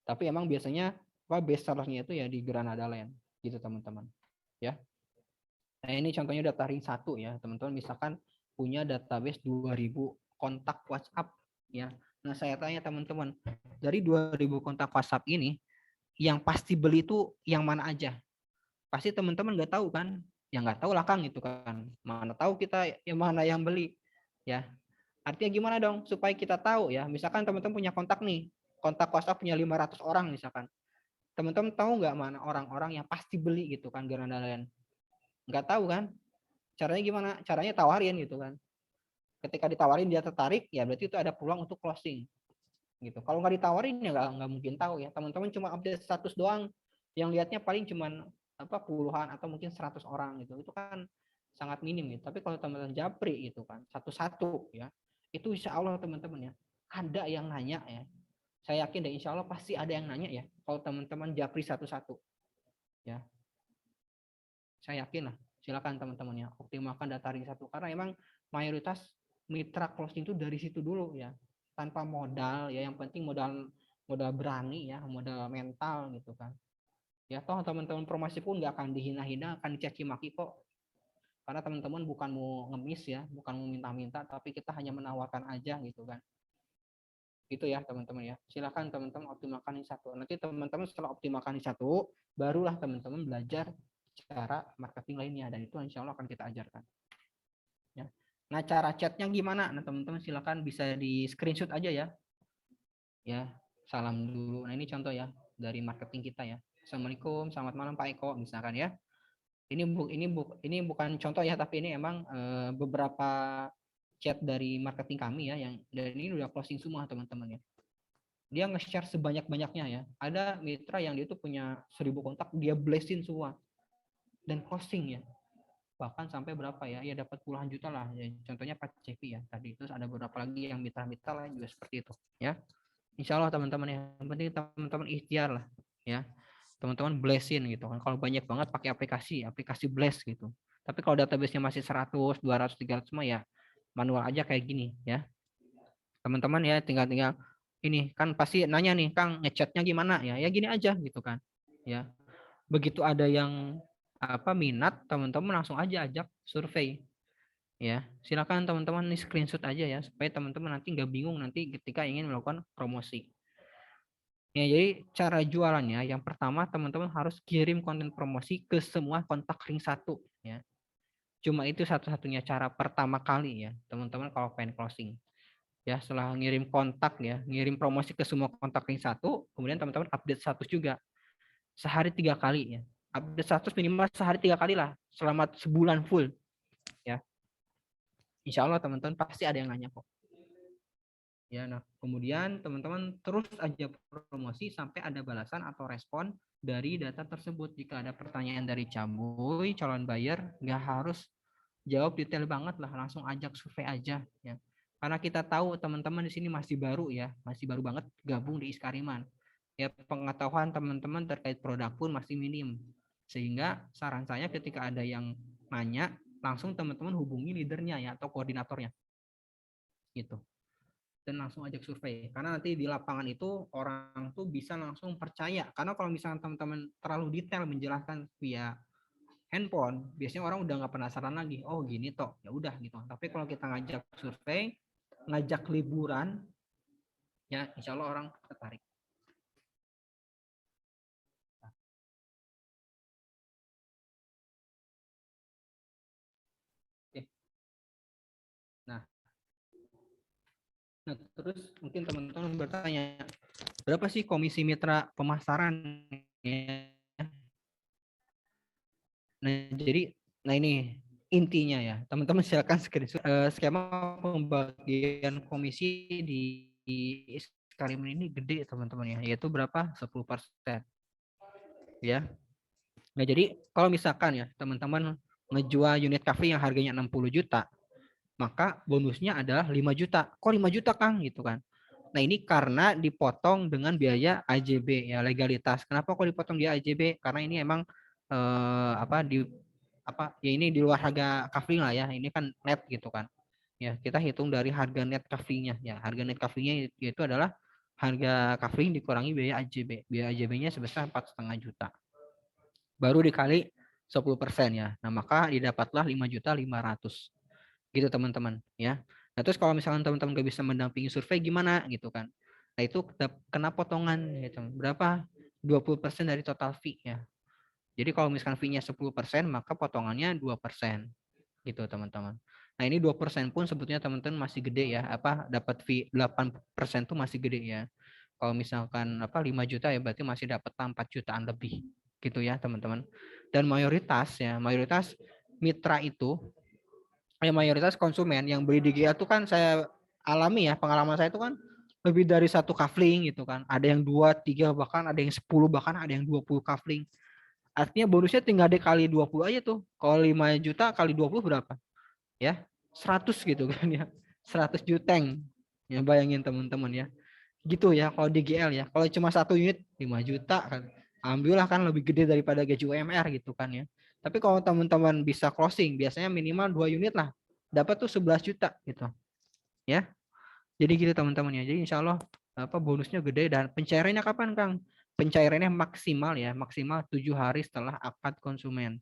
Tapi emang biasanya apa best sellernya itu ya di Granada Land gitu teman-teman. Ya. Nah, ini contohnya data ring 1 ya, teman-teman misalkan punya database 2000 kontak WhatsApp ya. Nah, saya tanya teman-teman, dari 2000 kontak WhatsApp ini yang pasti beli itu yang mana aja? Pasti teman-teman nggak tahu kan? Ya nggak tahu lah Kang itu kan. Mana tahu kita yang mana yang beli ya. Artinya gimana dong supaya kita tahu ya. Misalkan teman-teman punya kontak nih, kontak WhatsApp punya 500 orang misalkan. Teman-teman tahu nggak mana orang-orang yang pasti beli gitu kan Granada Land? Nggak tahu kan? Caranya gimana? Caranya tawarin gitu kan. Ketika ditawarin dia tertarik, ya berarti itu ada peluang untuk closing gitu. Kalau nggak ditawarin ya nggak mungkin tahu ya. Teman-teman cuma update status doang, yang lihatnya paling cuman apa puluhan atau mungkin 100 orang gitu. Itu kan sangat minim gitu. Tapi kalau teman-teman japri itu kan satu-satu ya, itu insya Allah teman-teman ya ada yang nanya ya. Saya yakin deh insya Allah pasti ada yang nanya ya. Kalau teman-teman japri satu-satu ya. Saya yakin lah. Silakan teman-teman ya optimalkan data ring 1 karena emang mayoritas mitra closing itu dari situ dulu ya. Tanpa modal ya, yang penting modal berani ya, modal mental gitu kan. Ya toh teman-teman promosi pun nggak akan dihina-hina, akan dicaci maki kok. Karena teman-teman bukan mau ngemis ya, bukan mau minta-minta, tapi kita hanya menawarkan aja gitu kan. Gitu ya teman-teman ya. Silakan teman-teman optimalkan yang 1. Nanti teman-teman setelah optimalkan yang 1, barulah teman-teman belajar cara marketing lainnya dan itu insya Allah akan kita ajarkan. Ya. Nah cara chatnya gimana? Nah teman-teman silakan bisa di screenshot aja ya. Ya salam dulu. Nah ini contoh ya dari marketing kita ya. Assalamualaikum, selamat malam Pak Eko misalkan ya. Ini bukan contoh ya, tapi ini emang beberapa chat dari marketing kami ya yang dan ini udah closing semua teman-teman ya. dia nge-share sebanyak-banyaknya ya. Ada mitra yang dia tuh punya 1000 kontak, dia blessin semua dan closing ya. Bahkan sampai berapa ya? Ya dapat puluhan juta lah. Ya, contohnya Pak Cepi ya tadi. Terus ada beberapa lagi yang mitra-mitra lain juga seperti itu ya. Insya Allah teman-teman ya. Yang penting teman-teman ikhtiar lah ya. Teman-teman blessin gitu kan. Kalau banyak banget pakai aplikasi bless gitu. Tapi kalau database-nya masih 100, 200, 300 mah ya manual aja kayak gini ya. Teman-teman ya tinggal ini kan pasti nanya nih, Kang, ngechatnya gimana ya? Ya gini aja gitu kan. Ya. Begitu ada yang minat, teman-teman langsung aja ajak survei. Ya, silakan teman-teman nih screenshot aja ya supaya teman-teman nanti nggak bingung nanti ketika ingin melakukan promosi. Ya, jadi cara jualannya yang pertama teman-teman harus kirim konten promosi ke semua kontak ring 1 ya. Cuma itu satu-satunya cara pertama kali ya, teman-teman kalau pengen closing. Ya, setelah ngirim kontak ya, ngirim promosi ke semua kontak ring 1, kemudian teman-teman update status juga. Sehari 3 kali ya. Update status minimal sehari 3 kali lah selama sebulan full ya. Insya Allah teman-teman pasti ada yang nanya kok ya. Nah kemudian teman-teman terus aja promosi sampai ada balasan atau respon dari data tersebut. Jika ada pertanyaan dari Cabuy calon buyer, nggak harus jawab detail banget lah, langsung ajak survei aja ya. Karena kita tahu teman-teman di sini masih baru ya, masih baru banget gabung di Iskariman ya. Pengetahuan teman-teman terkait produk pun masih minim, sehingga saran saya ketika ada yang nanya langsung teman-teman hubungi leadernya ya atau koordinatornya gitu, dan langsung ajak survei. Karena nanti di lapangan itu orang tuh bisa langsung percaya. Karena kalau misalnya teman-teman terlalu detail menjelaskan via handphone, biasanya orang udah nggak penasaran lagi. Oh gini toh, ya udah gitu. Tapi kalau kita ngajak survei, ngajak liburan, ya insya Allah orang tertarik. Nah, terus mungkin teman-teman bertanya, berapa sih komisi mitra pemasaran? Nah, jadi, ini intinya ya, teman-teman silakan screenshot skema pembagian komisi di Iskariman ini gede teman-teman ya, yaitu berapa? 10%. Ya. Nah, jadi kalau misalkan ya teman-teman ngejual unit cafe yang harganya 60 juta, maka bonusnya adalah 5 juta. Kok 5 juta, Kang? Gitu kan. Nah, ini karena dipotong dengan biaya AJB ya, legalitas. Kenapa kok dipotong biaya AJB? Karena ini emang ini di luar harga kafling lah ya. Ini kan net gitu kan. Ya, kita hitung dari harga net kaflingnya ya. Harga net kaflingnya itu adalah harga kafling dikurangi biaya AJB. Biaya AJB-nya sebesar 4,5 juta. Baru dikali 10% ya. Nah, maka didapatlah 5.500.000. Gitu teman-teman ya. Nah terus kalau misalkan teman-teman gak bisa mendampingi survei gimana gitu kan. Nah itu kena potongan gitu. Berapa? 20% dari total fee ya. Jadi kalau misalkan fee-nya 10% maka potongannya 2% gitu teman-teman. Nah ini 2% pun sebetulnya teman-teman masih gede ya. Dapat fee 8% tuh masih gede ya. Kalau misalkan 5 juta ya berarti masih dapat 4 jutaan lebih gitu ya teman-teman. Dan mayoritas mitra itu mayoritas konsumen yang beli di GA itu kan saya alami ya, pengalaman saya itu kan lebih dari 1 kafling gitu kan. Ada yang 2, 3, bahkan ada yang 10, bahkan ada yang 20 kafling. Artinya bonusnya tinggal dikali 20 aja tuh. Kalau 5 juta kali 20 berapa? Ya, 100 gitu kan ya. 100 juteng. Ya bayangin teman-teman ya. Gitu ya kalau di GL ya. Kalau cuma 1 unit 5 juta kan. Alhamdulillah kan lebih gede daripada gaji UMR gitu kan ya. Tapi kalau teman-teman bisa closing, biasanya minimal 2 unit lah. Dapat tuh 11 juta gitu. Ya. Jadi gitu teman-teman ya. Jadi insya Allah bonusnya gede. Dan pencairannya kapan, Kang? Pencairannya maksimal ya. Maksimal 7 hari setelah akad konsumen.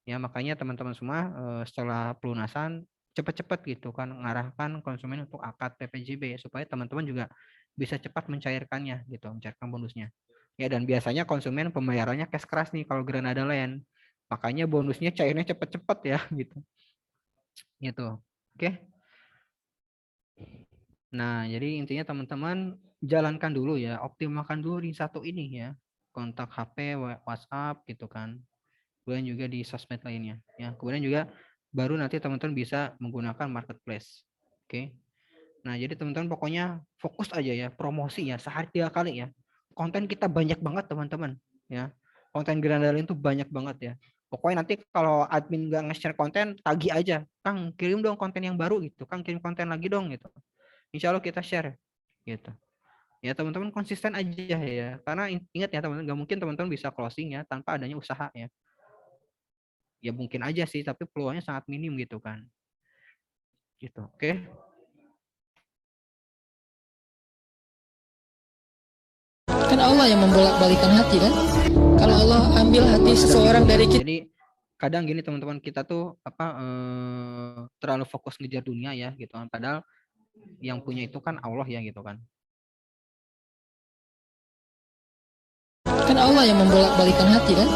Ya makanya teman-teman semua setelah pelunasan cepat-cepat gitu kan. Mengarahkan konsumen untuk akad PPJB. Supaya teman-teman juga bisa cepat mencairkannya gitu. Mencairkan bonusnya. Ya dan biasanya konsumen pembayarannya cash keras nih kalau Granada Land. Makanya bonusnya cairnya cepet-cepet ya gitu. Gitu. Oke. Nah, jadi intinya teman-teman jalankan dulu ya, optimalkan dulu ring 1 ini ya. Kontak HP, WhatsApp gitu kan. Kemudian juga di sosmed lainnya ya. Kemudian juga baru nanti teman-teman bisa menggunakan marketplace. Oke. Nah, jadi teman-teman pokoknya fokus aja ya, promosi ya, sehari 3 kali ya. Konten kita banyak banget teman-teman ya. Konten Grandalin itu banyak banget ya. Pokoknya nanti kalau admin nggak nge-share konten, tagih aja. Kang, kirim dong konten yang baru gitu. Kang, kirim konten lagi dong gitu. Insya Allah kita share gitu. Ya teman-teman konsisten aja ya. Karena ingat ya teman-teman, nggak mungkin teman-teman bisa closing ya tanpa adanya usaha ya. Ya mungkin aja sih, tapi peluangnya sangat minim gitu kan. Gitu, oke. Kan Allah yang membolak-balikan hati kan. Kalau Allah ambil hati seseorang dari kita. Jadi kadang gini teman-teman, kita tuh terlalu fokus ngejar dunia ya gitu kan. Padahal yang punya itu kan Allah ya gitu kan. Kan Allah yang membolak-balikan hati kan.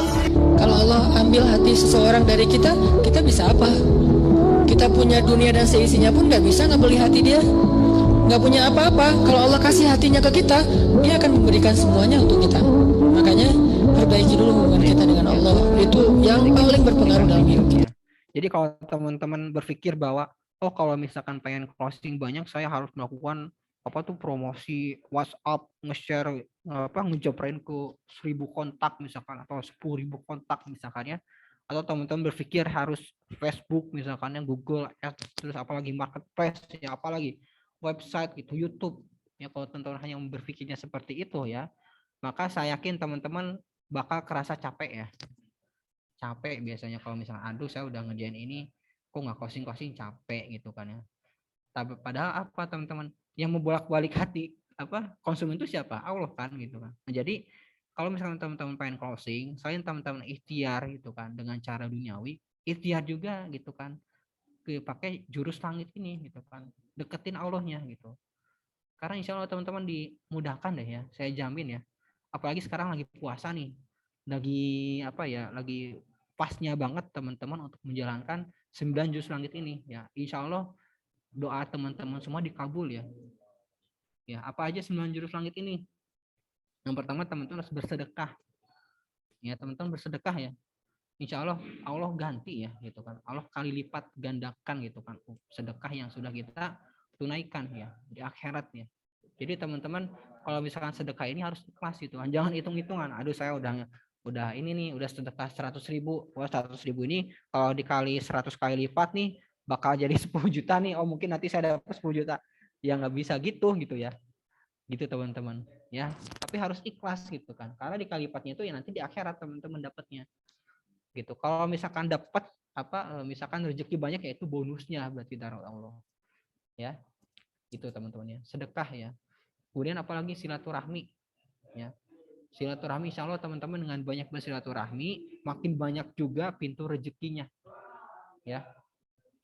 Kalau Allah ambil hati seseorang dari kita, kita bisa apa? Kita punya dunia dan seisinya pun nggak bisa ngebeli hati dia. Nggak punya apa-apa. Kalau Allah kasih hatinya ke kita, dia akan memberikan semuanya untuk kita. Makanya perbaiki dulu hubungan kita dengan Allah. Itu yang paling berpengaruh dalam hidup. Jadi kalau teman-teman berpikir bahwa oh kalau misalkan pengen closing banyak, saya harus melakukan promosi WhatsApp, nge-share ngejopren ke 1000 kontak misalkan, atau 10.000 kontak misalkan ya. Atau teman-teman berpikir harus Facebook misalkan yang Google Ads, terus apalagi marketplace ya, apalagi website gitu, YouTube ya. Kalau teman-teman hanya berpikirnya seperti itu ya, maka saya yakin teman-teman bakal kerasa capek ya. Capek biasanya kalau misalnya aduh saya udah ngerjain ini kok nggak closing capek gitu kan ya. Tapi padahal apa teman-teman, yang membolak-balik hati konsumen itu siapa? Allah kan gitu kan. Nah, jadi kalau misalnya teman-teman pengen closing, selain teman-teman ikhtiar gitu kan dengan cara duniawi, ikhtiar juga gitu kan pakai jurus langit ini gitu kan, deketin Allahnya gitu. Karena insya Allah teman-teman dimudahkan deh ya, saya jamin ya. Apalagi sekarang lagi puasa nih, lagi pasnya banget teman-teman untuk menjalankan 9 jurus langit ini ya. Insya Allah doa teman-teman semua dikabul ya. Ya, apa aja 9 jurus langit ini? Yang pertama teman-teman harus bersedekah. Ya, teman-teman bersedekah ya. Insya Allah Allah ganti ya gitu kan. Allah kali lipat gandakan gitu kan sedekah yang sudah kita tunaikan ya di akhirat ya. Jadi teman-teman kalau misalkan sedekah ini harus ikhlas gitu kan. Jangan hitung-hitungan. Aduh saya udah ini nih udah sedekah 100.000. Wah 100.000 ini kalau dikali 100 kali lipat nih bakal jadi 10 juta nih. Oh mungkin nanti saya dapat 10 juta. Ya nggak bisa gitu ya. Gitu teman-teman ya. Tapi harus ikhlas gitu kan. Karena dikali lipatnya itu ya nanti di akhirat teman-teman dapatnya. Gitu. Kalau misalkan dapat misalkan rezeki banyak ya itu bonusnya berarti dari Allah. Ya. Gitu teman-teman ya. Sedekah ya. Kemudian apalagi silaturahmi ya. Silaturahmi insya Allah teman-teman dengan banyak bersilaturahmi makin banyak juga pintu rezekinya. Ya.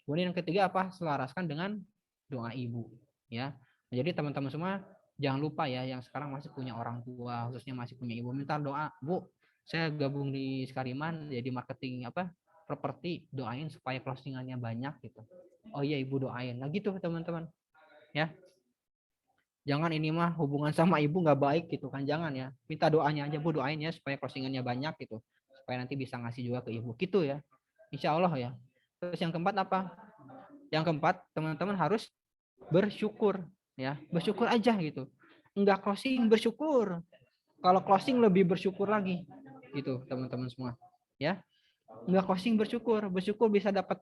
Kemudian yang ketiga selaraskan dengan doa ibu ya. Jadi teman-teman semua jangan lupa ya yang sekarang masih punya orang tua, khususnya masih punya ibu, minta doa, Bu. Saya gabung di Iskariman jadi marketing properti, doain supaya closingannya banyak gitu. Oh iya ibu doain. Nah gitu teman-teman. Ya. Jangan ini mah hubungan sama ibu nggak baik gitu kan, jangan ya. Minta doanya aja Bu, doain ya supaya closingannya banyak gitu. Supaya nanti bisa ngasih juga ke ibu gitu ya. Insya Allah ya. Terus yang keempat Yang keempat teman-teman harus bersyukur ya. Bersyukur aja gitu. Enggak closing bersyukur. Kalau closing lebih bersyukur lagi. Gitu teman-teman semua ya. Nggak closing bersyukur bisa dapat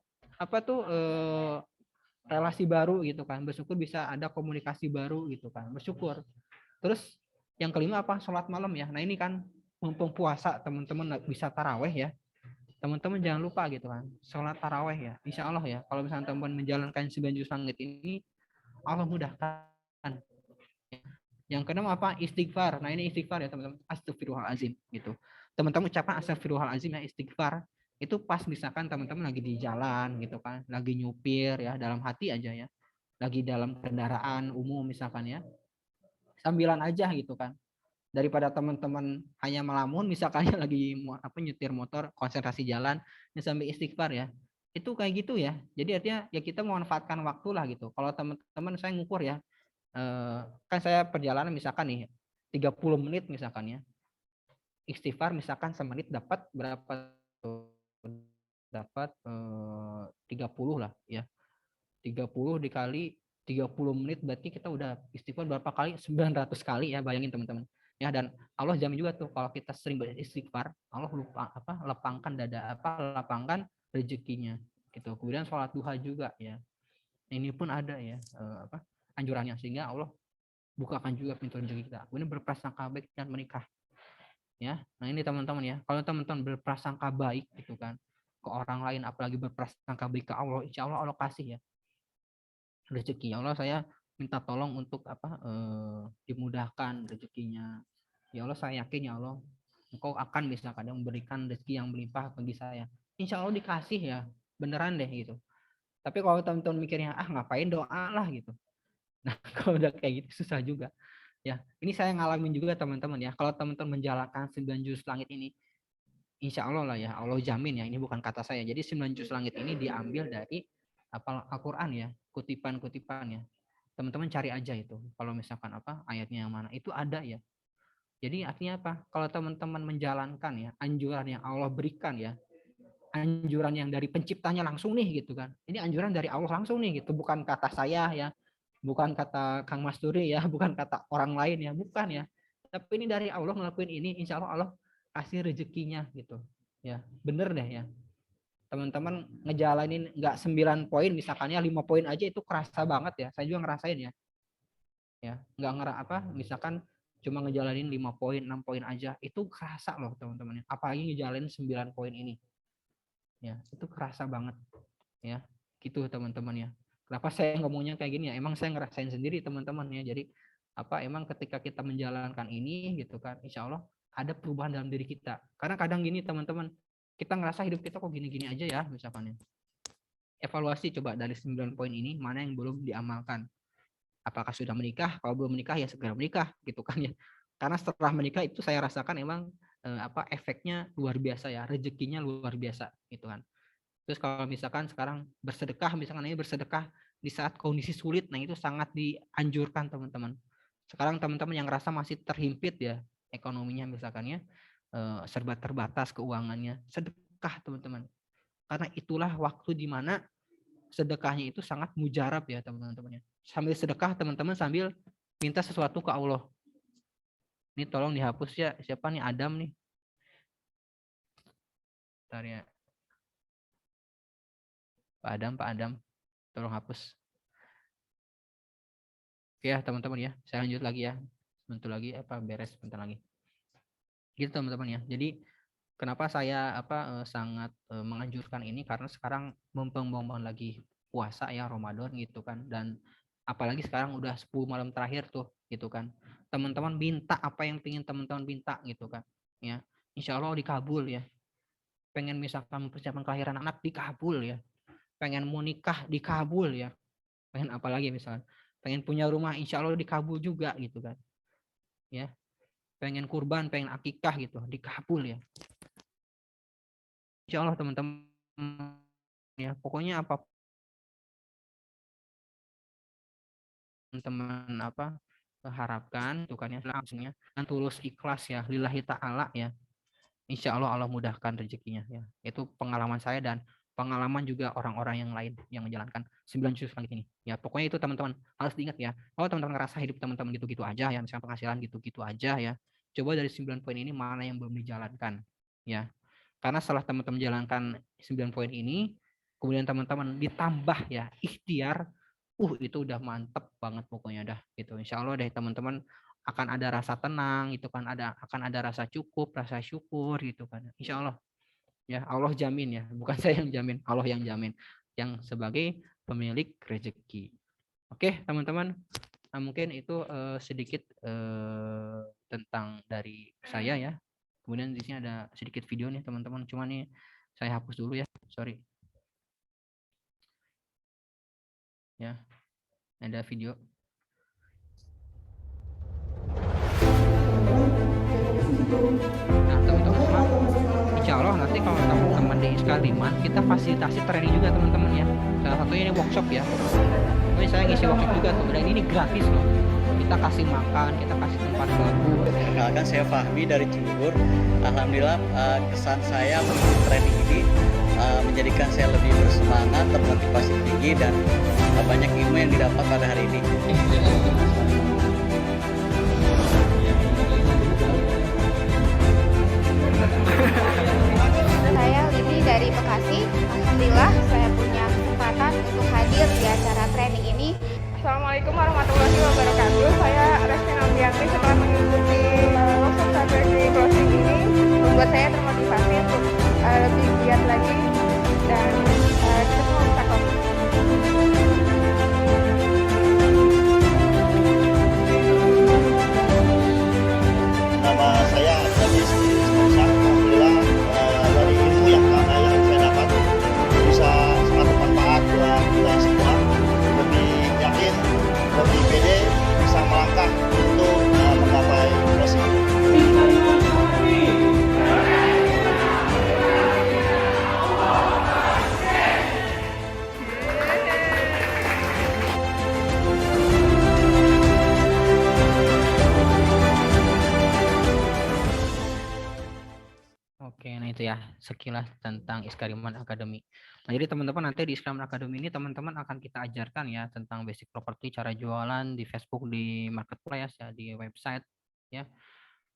relasi baru gitu kan, bersyukur bisa ada komunikasi baru gitu kan, bersyukur. Terus yang kelima sholat malam ya. Nah ini kan mumpung puasa teman-teman bisa taraweh ya, teman-teman jangan lupa gitu kan sholat taraweh ya. Insya Allah ya kalau misalnya teman-teman menjalankan 9 juz langit ini Allah mudahkan. Yang keenam istighfar. Nah ini istighfar ya teman-teman, astagfirullahalazim gitu. Teman-teman ucapkan astagfirullahalazim ya, istighfar itu pas misalkan teman-teman lagi di jalan gitu kan, lagi nyupir ya, dalam hati aja ya, lagi dalam kendaraan umum misalkan ya, sambilan aja gitu kan, daripada teman-teman hanya melamun misalkan lagi nyetir motor konsentrasi jalan ya sambil istighfar ya, itu kayak gitu ya. Jadi artinya ya kita memanfaatkan waktu lah gitu. Kalau teman-teman saya ngukur ya, kan saya perjalanan misalkan nih 30 menit misalkan ya, istighfar misalkan semenit dapat berapa tuh? Dapat 30 lah ya. 30 dikali 30 menit berarti kita udah istighfar berapa kali? 900 kali ya, bayangin teman-teman. Ya, dan Allah jamin juga tuh kalau kita sering beristighfar, Allah lapangkan rezekinya gitu. Kemudian sholat duha juga ya. Ini pun ada ya anjurannya, sehingga Allah bukakan juga pintu rezeki kita. Kemudian berprasangka baik dan menikah. Ya. Nah, ini teman-teman ya. Kalau teman-teman berprasangka baik gitu kan ke orang lain, apalagi berprasangka baik ke Allah, insya Allah Allah kasih ya rezeki. Ya Allah, saya minta tolong untuk dimudahkan rezekinya. Ya Allah, saya yakin ya Allah Engkau akan misalkan memberikan rezeki yang melimpah bagi saya. Insya Allah dikasih ya, beneran deh gitu. Tapi kalau teman-teman mikirnya ngapain doa lah gitu. Nah, kalau udah kayak gitu susah juga. Ya, ini saya ngalamin juga teman-teman ya. Kalau teman-teman menjalankan 9 juz langit ini, insya Allah lah ya, Allah jamin ya, ini bukan kata saya. Jadi 9 juz langit ini diambil dari Al-Quran ya, kutipan-kutipan ya. Teman-teman cari aja itu. Kalau misalkan ayatnya yang mana, itu ada ya. Jadi artinya apa? Kalau teman-teman menjalankan ya, anjuran yang Allah berikan ya, anjuran yang dari penciptanya langsung nih gitu kan. Ini anjuran dari Allah langsung nih gitu, bukan kata saya ya, bukan kata Kang Mas Turi ya, bukan kata orang lain ya, bukan ya. Tapi ini dari Allah ngelakuin ini, insya Allah Allah kasih rezekinya gitu. Ya, bener deh ya. Teman-teman ngejalanin nggak 9 poin, misalkannya 5 poin aja itu kerasa banget ya. Saya juga ngerasain ya. Ya, nggak misalkan cuma ngejalanin 5 poin, 6 poin aja, itu kerasa loh teman-teman. Apalagi ngejalanin 9 poin ini. Ya, itu kerasa banget ya, gitu teman-teman ya. Kenapa saya ngomongnya kayak gini ya, emang saya ngerasain sendiri teman-teman ya. Jadi emang ketika kita menjalankan ini gitu kan, insya Allah ada perubahan dalam diri kita. Karena kadang gini teman-teman, kita ngerasa hidup kita kok gini-gini aja ya misalkan ya. Evaluasi coba dari 9 poin ini, mana yang belum diamalkan. Apakah sudah menikah? Kalau belum menikah ya segera menikah gitu kan ya. Karena setelah menikah itu saya rasakan emang efeknya luar biasa ya, rezekinya luar biasa gitu kan. Terus kalau misalkan sekarang bersedekah, misalkan ini bersedekah di saat kondisi sulit, nah itu sangat dianjurkan teman-teman. Sekarang teman-teman yang rasa masih terhimpit ya ekonominya misalkan ya, serba terbatas keuangannya, sedekah teman-teman. Karena itulah waktu di mana sedekahnya itu sangat mujarab ya teman-teman. Sambil sedekah teman-teman sambil minta sesuatu ke Allah. Ini tolong dihapus ya. Siapa nih? Adam nih. Bentar ya. Pak Adam. Tolong hapus. Oke ya teman-teman ya. Saya lanjut lagi ya. Sebentar lagi beres sebentar lagi. Gitu teman-teman ya. Jadi kenapa saya sangat menganjurkan ini, karena sekarang mumpung lagi puasa ya Ramadan gitu kan, dan apalagi sekarang udah 10 malam terakhir tuh gitu kan. Teman-teman minta apa yang pengen teman-teman minta gitu kan. Ya, insya Allah dikabul ya. Pengen misalkan persiapan kelahiran anak dikabul ya. Pengen mau nikah dikabul ya. Pengen apa lagi misalkan. Pengen punya rumah insya Allah dikabul juga gitu kan. Ya. Pengen kurban, pengen akikah gitu, dikabul ya. Insya Allah teman-teman ya. Pokoknya apa teman-teman harapkan tuh kan ya, langsungnya dengan tulus ikhlas ya, lillahi ta'ala ya, insya Allah Allah mudahkan rezekinya ya. Itu pengalaman saya dan pengalaman juga orang-orang yang lain yang menjalankan 9 juz langit ini ya. Pokoknya itu teman-teman harus diingat ya. Kalau teman-teman ngerasa hidup teman-teman gitu-gitu aja ya, misalnya penghasilan gitu-gitu aja ya, coba dari 9 poin ini mana yang belum dijalankan ya. Karena setelah teman-teman menjalankan 9 poin ini, kemudian teman-teman ditambah ya ikhtiar, itu udah mantep banget pokoknya dah gitu. Insya Allah deh teman-teman akan ada rasa tenang gitu kan, akan ada rasa cukup, rasa syukur gitu kan. Insya Allah ya, Allah jamin ya, bukan saya yang jamin, Allah yang jamin, yang sebagai pemilik rezeki. Oke teman-teman, nah, mungkin itu sedikit tentang dari saya ya. Kemudian di sini ada sedikit video nih teman-teman, cuma nih saya hapus dulu ya, sorry. Ya, ada video. Nah teman-teman, insya Allah nanti kalau teman-teman di Iskaliman kita fasilitasi training juga teman-teman ya. Salah satunya ini workshop ya. Ini saya ngisi workshop juga tuh, dan ini gratis loh. Kita kasih makan, kita kasih tempat babu. Perkenalkan saya Fahmi dari Cibubur. Alhamdulillah kesan saya mengikuti training ini menjadikan saya lebih bersemangat, termotivasi tinggi, dan banyak ilmu yang didapat pada hari ini. Saya Lidi dari Bekasi. Alhamdulillah saya punya kesempatan untuk hadir di acara training ini. Assalamualaikum warahmatullahi wabarakatuh. Saya Restina Ambianti. Setelah mengikuti workshop strategi closing ini membuat saya termotivasi untuk lebih giat lagi dan kita semua bisa closing. Nama saya Adis Ismail. Alhamdulillah dari ilmu yang saya dapat bisa sangat bermanfaat buat kita semua. Lebih yakin, lebih pede, bisa melangkah untuk menggapai closing. Oke, nah itu ya sekilas tentang Iskariman Academy. Nah, jadi teman-teman nanti di Iskariman Academy ini teman-teman akan kita ajarkan ya tentang basic property, cara jualan di Facebook, di marketplace ya, di website ya.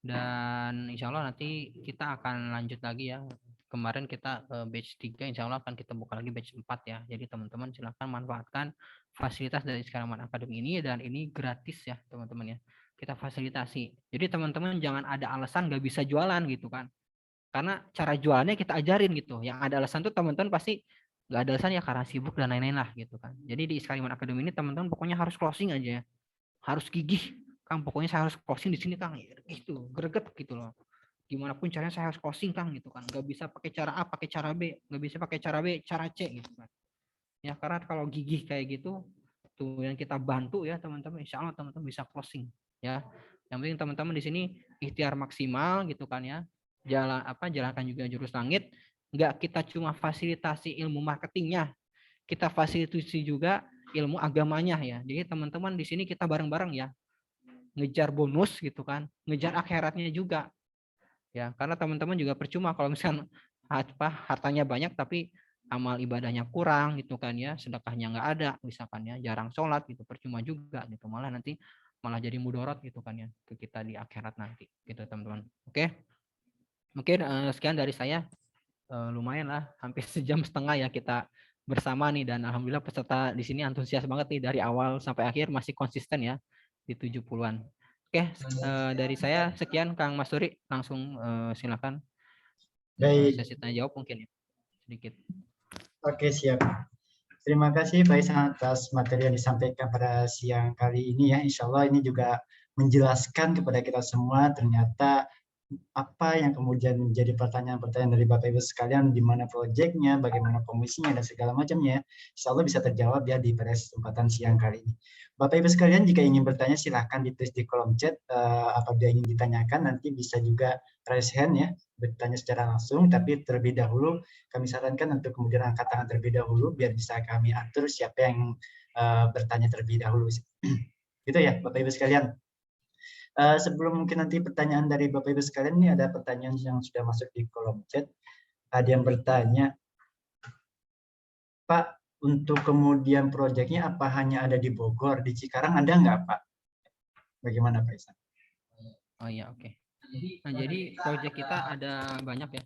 Dan insya Allah nanti kita akan lanjut lagi ya. Kemarin kita batch 3, insya Allah akan kita buka lagi batch 4 ya. Jadi teman-teman silahkan manfaatkan fasilitas dari Iskariman Academy ini, dan ini gratis ya teman-teman ya. Kita fasilitasi. Jadi teman-teman jangan ada alasan nggak bisa jualan gitu kan. Karena cara jualannya kita ajarin gitu. Yang ada alasan tuh teman-teman pasti nggak ada alasan ya karena sibuk dan lain-lain lah gitu kan. Jadi di Iskariman Academy ini teman-teman pokoknya harus closing aja ya. Harus gigih. Kang, pokoknya saya harus closing di sini Kang. Gitu, greget gitu loh. Gimana pun caranya saya harus closing Kang gitu kan. Nggak bisa pakai cara A, pakai cara B. Nggak bisa pakai cara B, cara C gitu kan. Ya karena kalau gigih kayak gitu, tuh yang kita bantu ya teman-teman. Insya Allah teman-teman bisa closing ya. Yang penting teman-teman di sini ikhtiar maksimal gitu kan ya. Jalankan juga jurus langit. Enggak kita cuma fasilitasi ilmu marketingnya, kita fasilitasi juga ilmu agamanya ya. Jadi teman-teman di sini kita bareng-bareng ya, ngejar bonus gitu kan, ngejar akhiratnya juga ya. Karena teman-teman juga percuma kalau misalkan hartanya banyak tapi amal ibadahnya kurang gitu kan ya, sedekahnya nggak ada misalkan ya, jarang sholat gitu, percuma juga gitu, malah nanti malah jadi mudorot gitu kan ya ke kita di akhirat nanti gitu teman-teman. Oke. Mungkin sekian dari saya, lumayan lah hampir 1,5 jam ya kita bersama nih, dan alhamdulillah peserta di sini antusias banget nih dari awal sampai akhir, masih konsisten ya di 70-an. Oke, dari saya sekian. Kang Mas Suri langsung silakan. Sesi tanya jawab mungkin ya sedikit. Oke, siap. Terima kasih Pak Ihsan atas materi yang disampaikan pada siang kali ini ya. Insya Allah ini juga menjelaskan kepada kita semua ternyata apa yang kemudian menjadi pertanyaan-pertanyaan dari Bapak Ibu sekalian, di mana proyeknya, bagaimana komisinya, dan segala macamnya, insya Allah bisa terjawab ya di pada kesempatan siang kali ini. Bapak Ibu sekalian, jika ingin bertanya silahkan ditulis di kolom chat apabila ingin ditanyakan, nanti bisa juga raise hand ya, bertanya secara langsung, tapi terlebih dahulu kami sarankan untuk kemudian angkat tangan terlebih dahulu, biar bisa kami atur siapa yang bertanya terlebih dahulu. Gitu ya Bapak Ibu sekalian. Sebelum mungkin nanti pertanyaan dari Bapak Ibu sekalian, ini ada pertanyaan yang sudah masuk di kolom chat. Ada yang bertanya, Pak, untuk kemudian proyeknya apa hanya ada di Bogor, di Cikarang ada nggak Pak? Bagaimana Pak Ihsan? Oh iya, oke. Nah, jadi proyek kita ada banyak ya.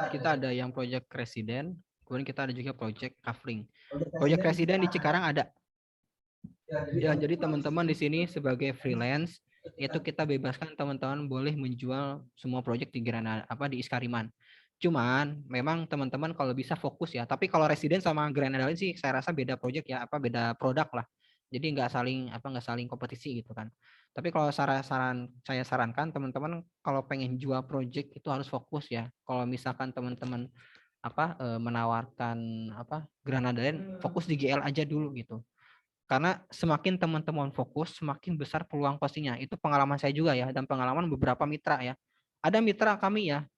Kita ada yang proyek residen, kemudian kita ada juga proyek kafling. Proyek residen di Cikarang ada. Ya, jadi teman-teman di sini sebagai freelance itu kita bebaskan teman-teman boleh menjual semua proyek di di Iskariman. Cuman memang teman-teman kalau bisa fokus ya. Tapi kalau residen sama Granada sih saya rasa beda proyek ya, beda produk lah. Jadi nggak saling kompetisi gitu kan. Tapi kalau saya sarankan teman-teman kalau pengen jual proyek itu harus fokus ya. Kalau misalkan teman-teman menawarkan Granada fokus di GL aja dulu gitu. Karena semakin teman-teman fokus, semakin besar peluang pastinya. Itu pengalaman saya juga ya, dan pengalaman beberapa mitra ya. Ada mitra kami ya,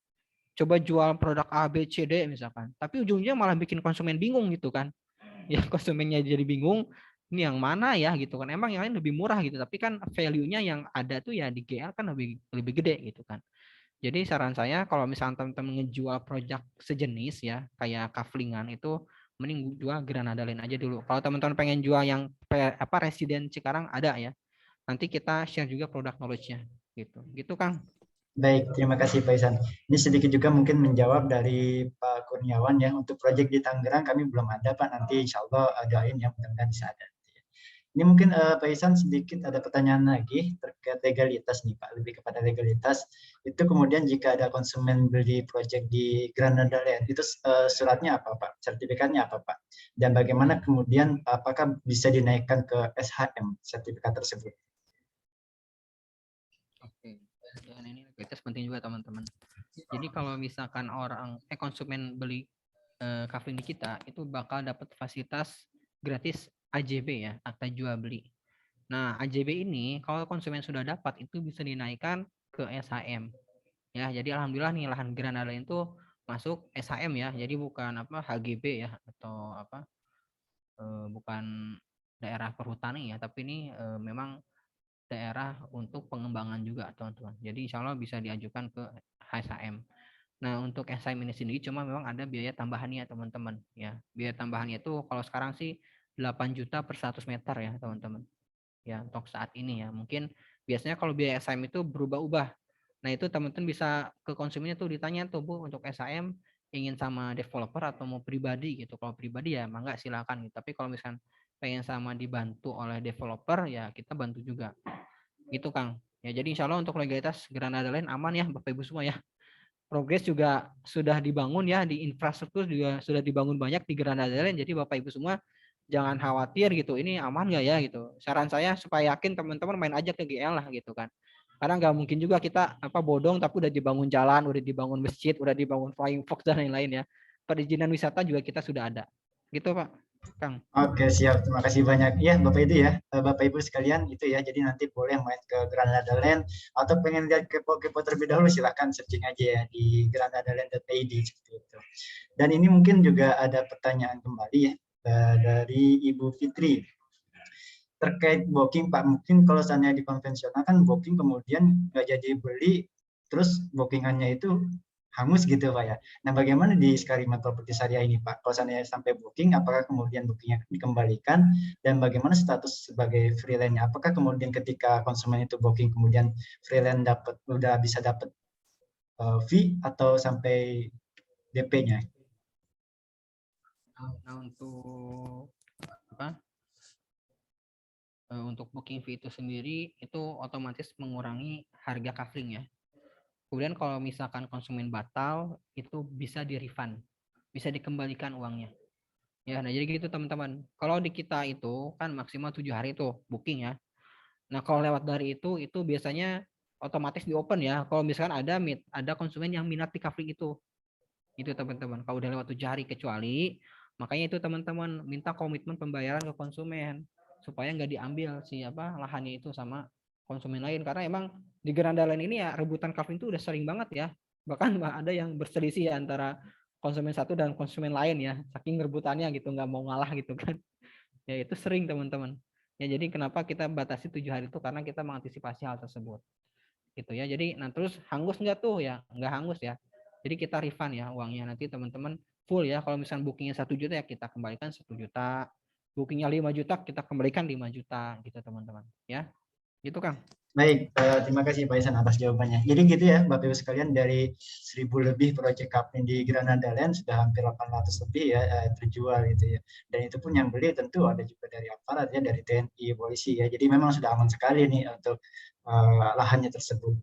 coba jual produk A, B, C, D misalkan. Tapi ujungnya malah bikin konsumen bingung gitu kan. Ya konsumennya jadi bingung, ini yang mana ya gitu kan. Emang yang lain lebih murah gitu, tapi kan value-nya yang ada tuh ya di GL kan lebih gede gitu kan. Jadi saran saya kalau misalnya teman-teman ngejual produk sejenis ya, kayak kaflingan itu mending jual Granada Land aja dulu. Kalau teman-teman pengen jual yang residen Cikarang ada ya. Nanti kita share juga produk knowledge-nya gitu. Gitu Kang. Baik, terima kasih Pak Isan. Ini sedikit juga mungkin menjawab dari Pak Kurniawan ya. Untuk proyek di Tangerang kami belum ada Pak. Nanti insya Allah doain ya mudah-mudahan bisa ada. Ini mungkin Pak Isan sedikit ada pertanyaan lagi terkait legalitas nih Pak, lebih kepada legalitas. Itu kemudian jika ada konsumen beli proyek di Granada Land, itu suratnya apa Pak? Sertifikatnya apa Pak? Dan bagaimana kemudian apakah bisa dinaikkan ke SHM sertifikat tersebut? Oke, dan ini legalitas penting juga teman-teman. Jadi kalau misalkan konsumen beli kafling di kita, itu bakal dapat fasilitas gratis AJB ya, akta jual beli. Nah, AJB ini kalau konsumen sudah dapat itu bisa dinaikkan ke SHM. Ya, jadi alhamdulillah nih lahan Granada itu masuk SHM ya. Jadi bukan HGB ya atau bukan daerah perhutani ya, tapi ini memang daerah untuk pengembangan juga teman-teman. Jadi insya Allah bisa diajukan ke SHM. Nah, untuk SHM ini sendiri cuma memang ada biaya tambahannya teman-teman ya. Biaya tambahannya itu kalau sekarang sih 8 juta per 100 meter ya teman-teman. Ya, untuk saat ini ya. Mungkin biasanya kalau biaya SHM itu berubah-ubah. Nah, itu teman-teman bisa ke konsumennya tuh ditanya tuh Bu, untuk SHM ingin sama developer atau mau pribadi gitu. Kalau pribadi ya mangga silakan gitu. Tapi kalau misalkan pengen sama dibantu oleh developer ya kita bantu juga. Gitu Kang. Ya, jadi insya Allah untuk legalitas Granada Land aman ya Bapak Ibu semua ya. Progres juga sudah dibangun ya, di infrastruktur juga sudah dibangun banyak di Granada Land. Jadi Bapak Ibu semua jangan khawatir gitu, ini aman nggak ya gitu. Saran saya supaya yakin teman-teman main aja ke GL lah gitu kan. Karena nggak mungkin juga kita bodong tapi udah dibangun jalan, udah dibangun masjid, udah dibangun flying fox dan lain-lain ya. Perizinan wisata juga kita sudah ada. Gitu Pak Kang. Oke, siap. Terima kasih banyak. Ya, Bapak itu ya, Bapak Ibu sekalian itu ya. Jadi nanti boleh main ke Granada Land atau pengen lihat kepo-kepo terlebih dahulu silahkan searching aja ya di granadaland.id seperti itu. Dan ini mungkin juga ada pertanyaan kembali ya dari Ibu Fitri terkait booking Pak. Mungkin kalau seandainya di konvensional kan booking kemudian nggak jadi beli, terus bookingannya itu hangus gitu Pak ya. Nah, bagaimana di Iskariman Property Syariah ini Pak? Kalau seandainya sampai booking, apakah kemudian bookingnya dikembalikan? Dan bagaimana status sebagai freelance? Apakah kemudian ketika konsumen itu booking kemudian freelance udah bisa dapat fee atau sampai DP-nya? Nah, untuk booking fee itu sendiri itu otomatis mengurangi harga kafling ya. Kemudian kalau misalkan konsumen batal itu bisa di-refund, bisa dikembalikan uangnya. Ya, nah jadi gitu teman-teman. Kalau di kita itu kan maksimal 7 hari tuh booking ya. Nah, kalau lewat dari itu biasanya otomatis di-open ya. Kalau misalkan ada konsumen yang minat di kafling itu teman-teman. Kalau udah lewat 7 hari kecuali, makanya itu teman-teman minta komitmen pembayaran ke konsumen supaya nggak diambil lahannya itu sama konsumen lain, karena emang di Granada Land ini ya rebutan kafling itu udah sering banget ya, bahkan ada yang berselisih antara konsumen satu dan konsumen lain ya, saking rebutannya gitu, nggak mau ngalah gitu kan ya, itu sering teman-teman ya. Jadi kenapa kita batasi 7 hari itu karena kita mengantisipasi hal tersebut gitu ya. Jadi nah terus hangus nggak tuh ya, nggak hangus ya, jadi kita refund ya uangnya nanti teman-teman full ya. Kalau misalnya bookingnya 1 juta ya kita kembalikan 1 juta, bookingnya 5 juta kita kembalikan 5 juta gitu teman-teman ya. Gitu Kang. Baik, terima kasih Pak Isan atas jawabannya. Jadi gitu ya Bapak Ibu sekalian, dari 1000 lebih proyek kafling di Granada Land sudah hampir 800 lebih ya terjual gitu ya. Dan itu pun yang beli tentu ada juga dari aparat ya, dari TNI, polisi ya. Jadi memang sudah aman sekali nih untuk lahannya tersebut.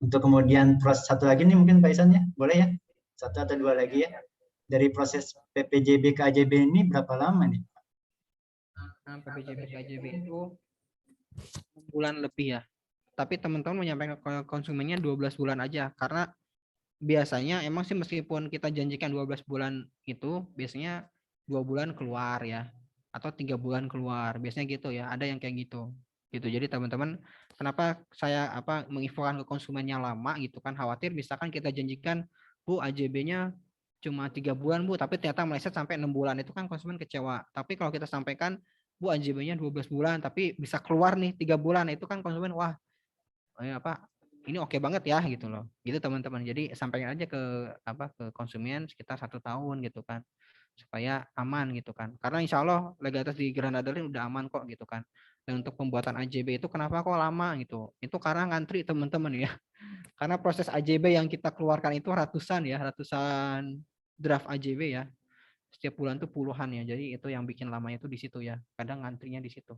Untuk kemudian proses satu lagi nih mungkin Pak Isan ya, boleh ya? 1 atau 2 lagi ya. Dari proses PPJB ke AJB ini berapa lama nih? Nah, PPJB ke AJB itu bulan lebih ya. Tapi teman-teman menyampaikan ke konsumennya 12 bulan aja, karena biasanya emang sih meskipun kita janjikan 12 bulan itu biasanya 2 bulan keluar ya, atau 3 bulan keluar biasanya gitu ya, ada yang kayak gitu. Jadi teman-teman kenapa saya menginfokan ke konsumennya lama gitu kan, khawatir misalkan kita janjikan Bu AJB-nya cuma 3 bulan Bu, tapi ternyata meleset sampai 6 bulan, itu kan konsumen kecewa. Tapi kalau kita sampaikan Bu AJB-nya 12 bulan tapi bisa keluar nih 3 bulan, itu kan konsumen wah ini oke banget ya gitu loh, gitu teman-teman. Jadi sampaikan aja ke ke konsumen sekitar 1 tahun gitu kan, supaya aman gitu kan. Karena insya Allah legalitas di Granadaline udah aman kok gitu kan. Dan untuk pembuatan AJB itu kenapa kok lama gitu? Itu karena ngantri teman-teman ya. Karena proses AJB yang kita keluarkan itu ratusan draft AJB ya. Setiap bulan tuh puluhan ya. Jadi itu yang bikin lamanya itu di situ ya. Kadang ngantrinya di situ.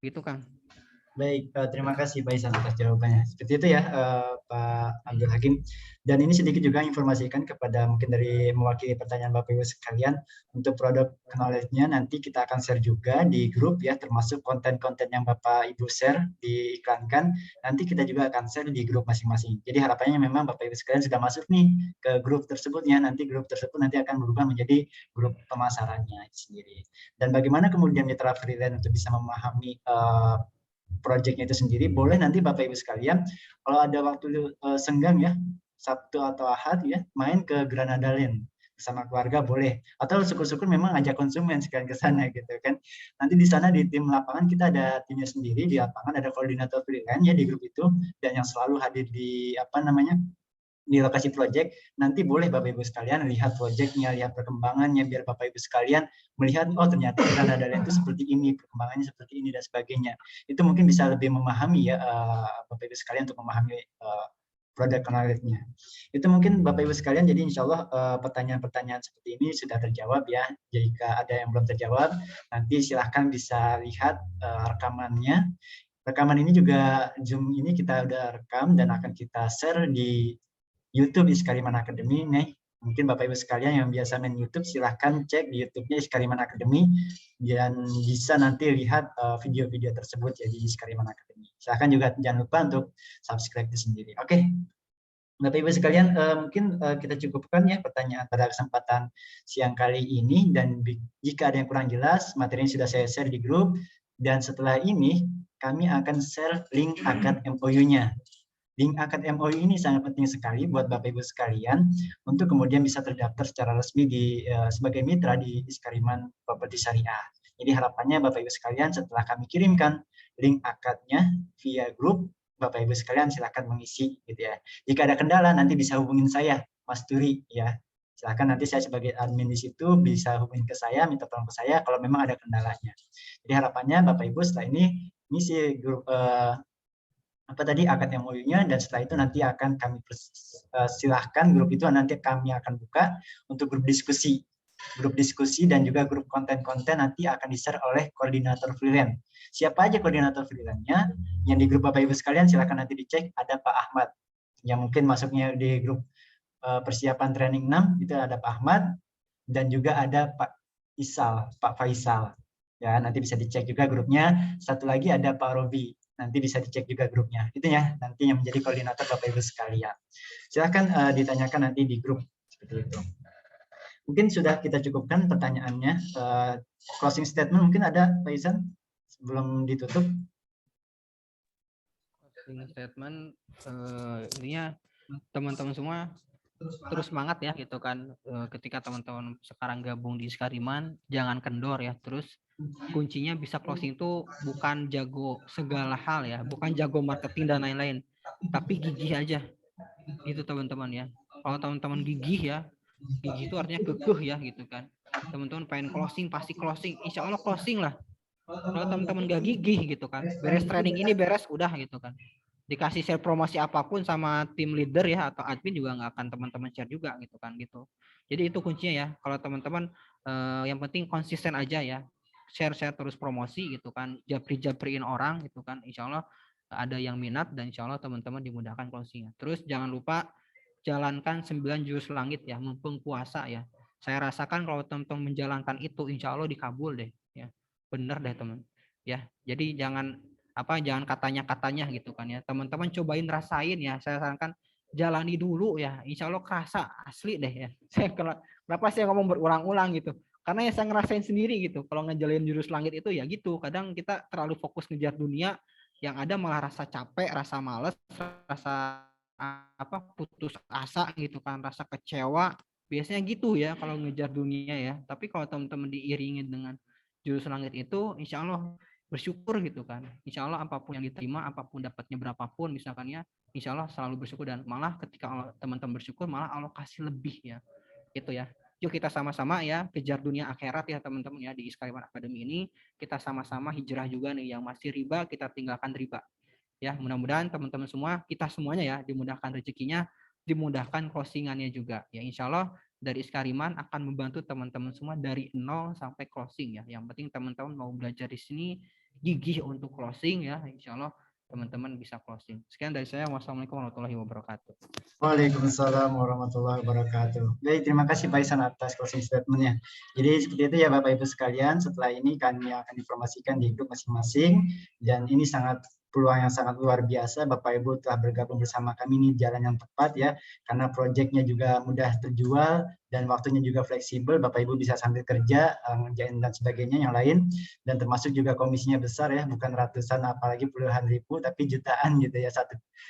Gitu Kang. Baik, terima kasih Pak Isan atas jawabannya. Seperti itu ya Pak Abdul Hakim. Dan ini sedikit juga informasikan kepada mungkin dari mewakili pertanyaan Bapak Ibu sekalian, untuk produk knowledge-nya nanti kita akan share juga di grup ya, termasuk konten-konten yang Bapak Ibu share diiklankan, nanti kita juga akan share di grup masing-masing. Jadi harapannya memang Bapak Ibu sekalian sudah masuk nih ke grup tersebut ya, nanti grup tersebut nanti akan berubah menjadi grup pemasarannya sendiri. Dan bagaimana kemudian mitra freelance untuk bisa memahami proyeknya itu sendiri, boleh nanti Bapak Ibu sekalian kalau ada waktu senggang ya, Sabtu atau Ahad ya, main ke Granadaline bersama keluarga boleh, atau syukur-syukur memang ajak konsumen sekalian ke sana gitu kan. Nanti di sana di tim lapangan kita ada timnya sendiri, di lapangan ada koordinator freelance ya di grup itu, dan yang selalu hadir di di lokasi proyek. Nanti boleh Bapak Ibu sekalian lihat proyeknya, lihat perkembangannya, biar Bapak Ibu sekalian melihat, oh ternyata Granadaline itu seperti ini, perkembangannya seperti ini, dan sebagainya. Itu mungkin bisa lebih memahami ya Bapak Ibu sekalian untuk memahami produk knowledge-nya. Itu mungkin Bapak Ibu sekalian, jadi insya Allah pertanyaan-pertanyaan seperti ini sudah terjawab ya. Jika ada yang belum terjawab, nanti silahkan bisa lihat rekamannya. Rekaman ini juga Zoom ini kita udah rekam dan akan kita share di YouTube Iskariman Academy nih. Mungkin Bapak Ibu sekalian yang biasa main YouTube, silahkan cek di YouTube-nya Iskariman Academy dan bisa nanti lihat video-video tersebut ya di Iskariman Academy. Silahkan juga jangan lupa untuk subscribe itu sendiri. Oke, Bapak Ibu sekalian, mungkin kita cukupkan ya pertanyaan pada kesempatan siang kali ini, dan jika ada yang kurang jelas, materinya sudah saya share di grup, dan setelah ini kami akan share link akad MOU-nya. Link akad MOU ini sangat penting sekali buat Bapak Ibu sekalian untuk kemudian bisa terdaftar secara resmi sebagai mitra di Iskariman Properti Syariah. Jadi harapannya Bapak Ibu sekalian setelah kami kirimkan link akadnya via grup, Bapak Ibu sekalian silakan mengisi gitu ya. Jika ada kendala nanti bisa hubungin saya, Mas Turi ya. Silakan nanti saya sebagai admin di situ bisa hubungin ke saya, minta tolong ke saya kalau memang ada kendalanya. Jadi harapannya Bapak Ibu setelah ini ngisi grup akad MOU-nya, dan setelah itu nanti akan kami silahkan grup itu nanti kami akan buka untuk grup diskusi dan juga grup konten-konten nanti akan di-share oleh koordinator freelance. Siapa aja koordinator freelance-nya yang di grup Bapak Ibu sekalian, silahkan nanti dicek. Ada Pak Ahmad yang mungkin masuknya di grup persiapan training 6 itu ada Pak Ahmad, dan juga ada Pak Faisal ya, nanti bisa dicek juga grupnya. Satu lagi ada Pak Robi, nanti bisa dicek juga grupnya. Itu ya, nanti yang menjadi koordinator Bapak Ibu sekalian. Silahkan ditanyakan nanti di grup seperti itu. Mungkin sudah kita cukupkan pertanyaannya. Closing statement mungkin ada Pak Isan sebelum ditutup. Closing statement intinya teman-teman semua terus semangat ya gitu kan. Ketika teman-teman sekarang gabung di Iskariman, jangan kendor ya. Terus kuncinya bisa closing itu bukan jago segala hal ya, bukan jago marketing dan lain-lain, tapi gigih aja itu teman-teman ya. Kalau teman-teman gigih ya, gigih itu artinya kekeh ya gitu kan. Teman-teman pengen closing pasti closing, insya Allah closing lah. Kalau teman-teman gak gigih gitu kan, beres training ini beres udah gitu kan, dikasih share promosi apapun sama tim leader ya atau admin juga nggak akan teman-teman share juga gitu kan gitu. Jadi itu kuncinya ya. Kalau teman-teman yang penting konsisten aja ya, share terus promosi gitu kan, japriin orang gitu kan, insya Allah ada yang minat dan insya Allah teman-teman dimudahkan closingnya. Terus jangan lupa jalankan 9 jurus langit ya, mumpung puasa ya. Saya rasakan kalau teman-teman menjalankan itu insya Allah dikabul deh ya, bener deh teman ya. Jadi jangan katanya gitu kan ya, teman-teman cobain rasain ya. Saya sarankan jalani dulu ya, insya Allah kerasa asli deh ya. Kenapa saya ngomong berulang-ulang gitu, karena ya saya ngerasain sendiri gitu. Kalau ngejalin jurus langit itu ya gitu, kadang kita terlalu fokus ngejar dunia, yang ada malah rasa capek, rasa males, rasa putus asa gitu kan, rasa kecewa. Biasanya gitu ya kalau ngejar dunia ya. Tapi kalau teman-teman diiringin dengan jurus langit itu, insya Allah bersyukur gitu kan. Insya Allah apapun yang diterima, apapun dapatnya berapapun misalkan ya, insya Allah selalu bersyukur, dan malah ketika teman-teman bersyukur malah Allah kasih lebih ya. Itu ya. Yuk kita sama-sama ya kejar dunia akhirat ya teman-teman ya, di Iskariman Academy ini kita sama-sama hijrah juga nih, yang masih riba kita tinggalkan riba. Ya, mudah-mudahan teman-teman semua, kita semuanya ya dimudahkan rezekinya, dimudahkan closingannya juga. Ya insya Allah dari Iskariman akan membantu teman-teman semua dari nol sampai closing ya. Yang penting teman-teman mau belajar di sini gigih untuk closing ya, insya Allah teman-teman bisa closing. Sekian dari saya. Wassalamualaikum warahmatullahi wabarakatuh. Waalaikumsalam warahmatullahi wabarakatuh. Baik, terima kasih Pak Ihsan atas closing statement-nya. Jadi seperti itu ya Bapak Ibu sekalian, setelah ini kami akan informasikan di grup masing-masing, dan ini sangat peluang yang sangat luar biasa. Bapak Ibu telah bergabung bersama kami, ini jalan yang tepat ya, karena proyeknya juga mudah terjual dan waktunya juga fleksibel. Bapak Ibu bisa sambil kerja, ngerjain dan sebagainya yang lain, dan termasuk juga komisinya besar ya, bukan ratusan apalagi puluhan ribu, tapi jutaan gitu ya.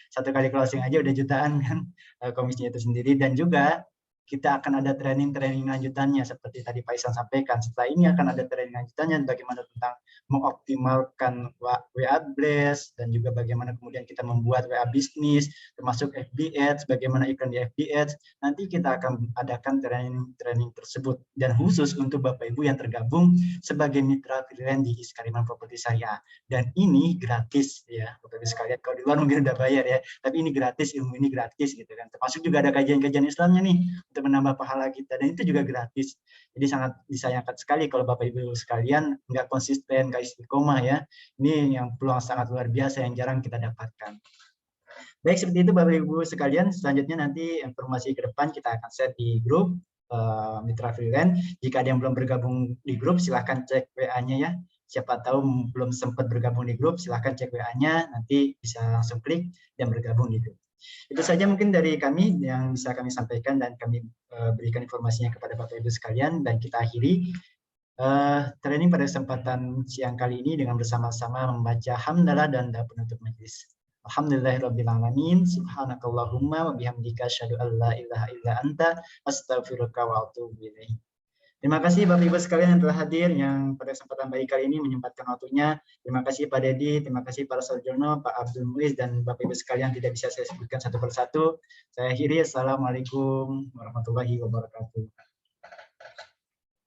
Satu kali closing aja udah jutaan kan komisinya itu sendiri. Dan juga kita akan ada training lanjutannya seperti tadi Pak Ihsan sampaikan. Setelah ini akan ada training lanjutannya bagaimana tentang mengoptimalkan WA Blast, dan juga bagaimana kemudian kita membuat WA bisnis, termasuk FB Ads, bagaimana iklan di FB Ads. Nanti kita akan adakan training tersebut, dan khusus untuk Bapak Ibu yang tergabung sebagai mitra freelance di Iskariman Properti Syariah. Dan ini gratis ya Bapak Ibu sekalian. Kalau di luar mungkin udah bayar ya, tapi ini gratis, ilmu ini gratis gitu kan. Termasuk juga ada kajian-kajian Islamnya nih untuk menambah pahala kita, dan itu juga gratis. Jadi sangat disayangkan sekali kalau Bapak Ibu sekalian nggak konsisten, nggak istiqomah ya. Ini yang peluang sangat luar biasa yang jarang kita dapatkan. Baik, seperti itu Bapak Ibu sekalian. Selanjutnya nanti informasi ke depan kita akan share di grup Mitra Freelance. Jika ada yang belum bergabung di grup, silahkan cek WA-nya ya. Siapa tahu belum sempat bergabung di grup, silahkan cek WA-nya, nanti bisa langsung klik dan bergabung di grup. Itu saja mungkin dari kami yang bisa kami sampaikan dan kami berikan informasinya kepada Bapak Ibu sekalian, dan kita akhiri training pada kesempatan siang kali ini dengan bersama-sama membaca hamdalah dan doa penutup majelis. Alhamdulillahirrabbilalamin, subhanakallahumma wa bihamdika asyhadu an la ilaha illa anta astaghfiruka wa atubu ilaik. Terima kasih Bapak Ibu sekalian yang telah hadir, yang pada kesempatan baik kali ini menyempatkan waktunya. Terima kasih Pak Dedi, terima kasih Pak Sarjono, Pak Abdul Muiz, dan Bapak Ibu sekalian tidak bisa saya sebutkan satu persatu. Saya akhiri, Assalamualaikum warahmatullahi wabarakatuh.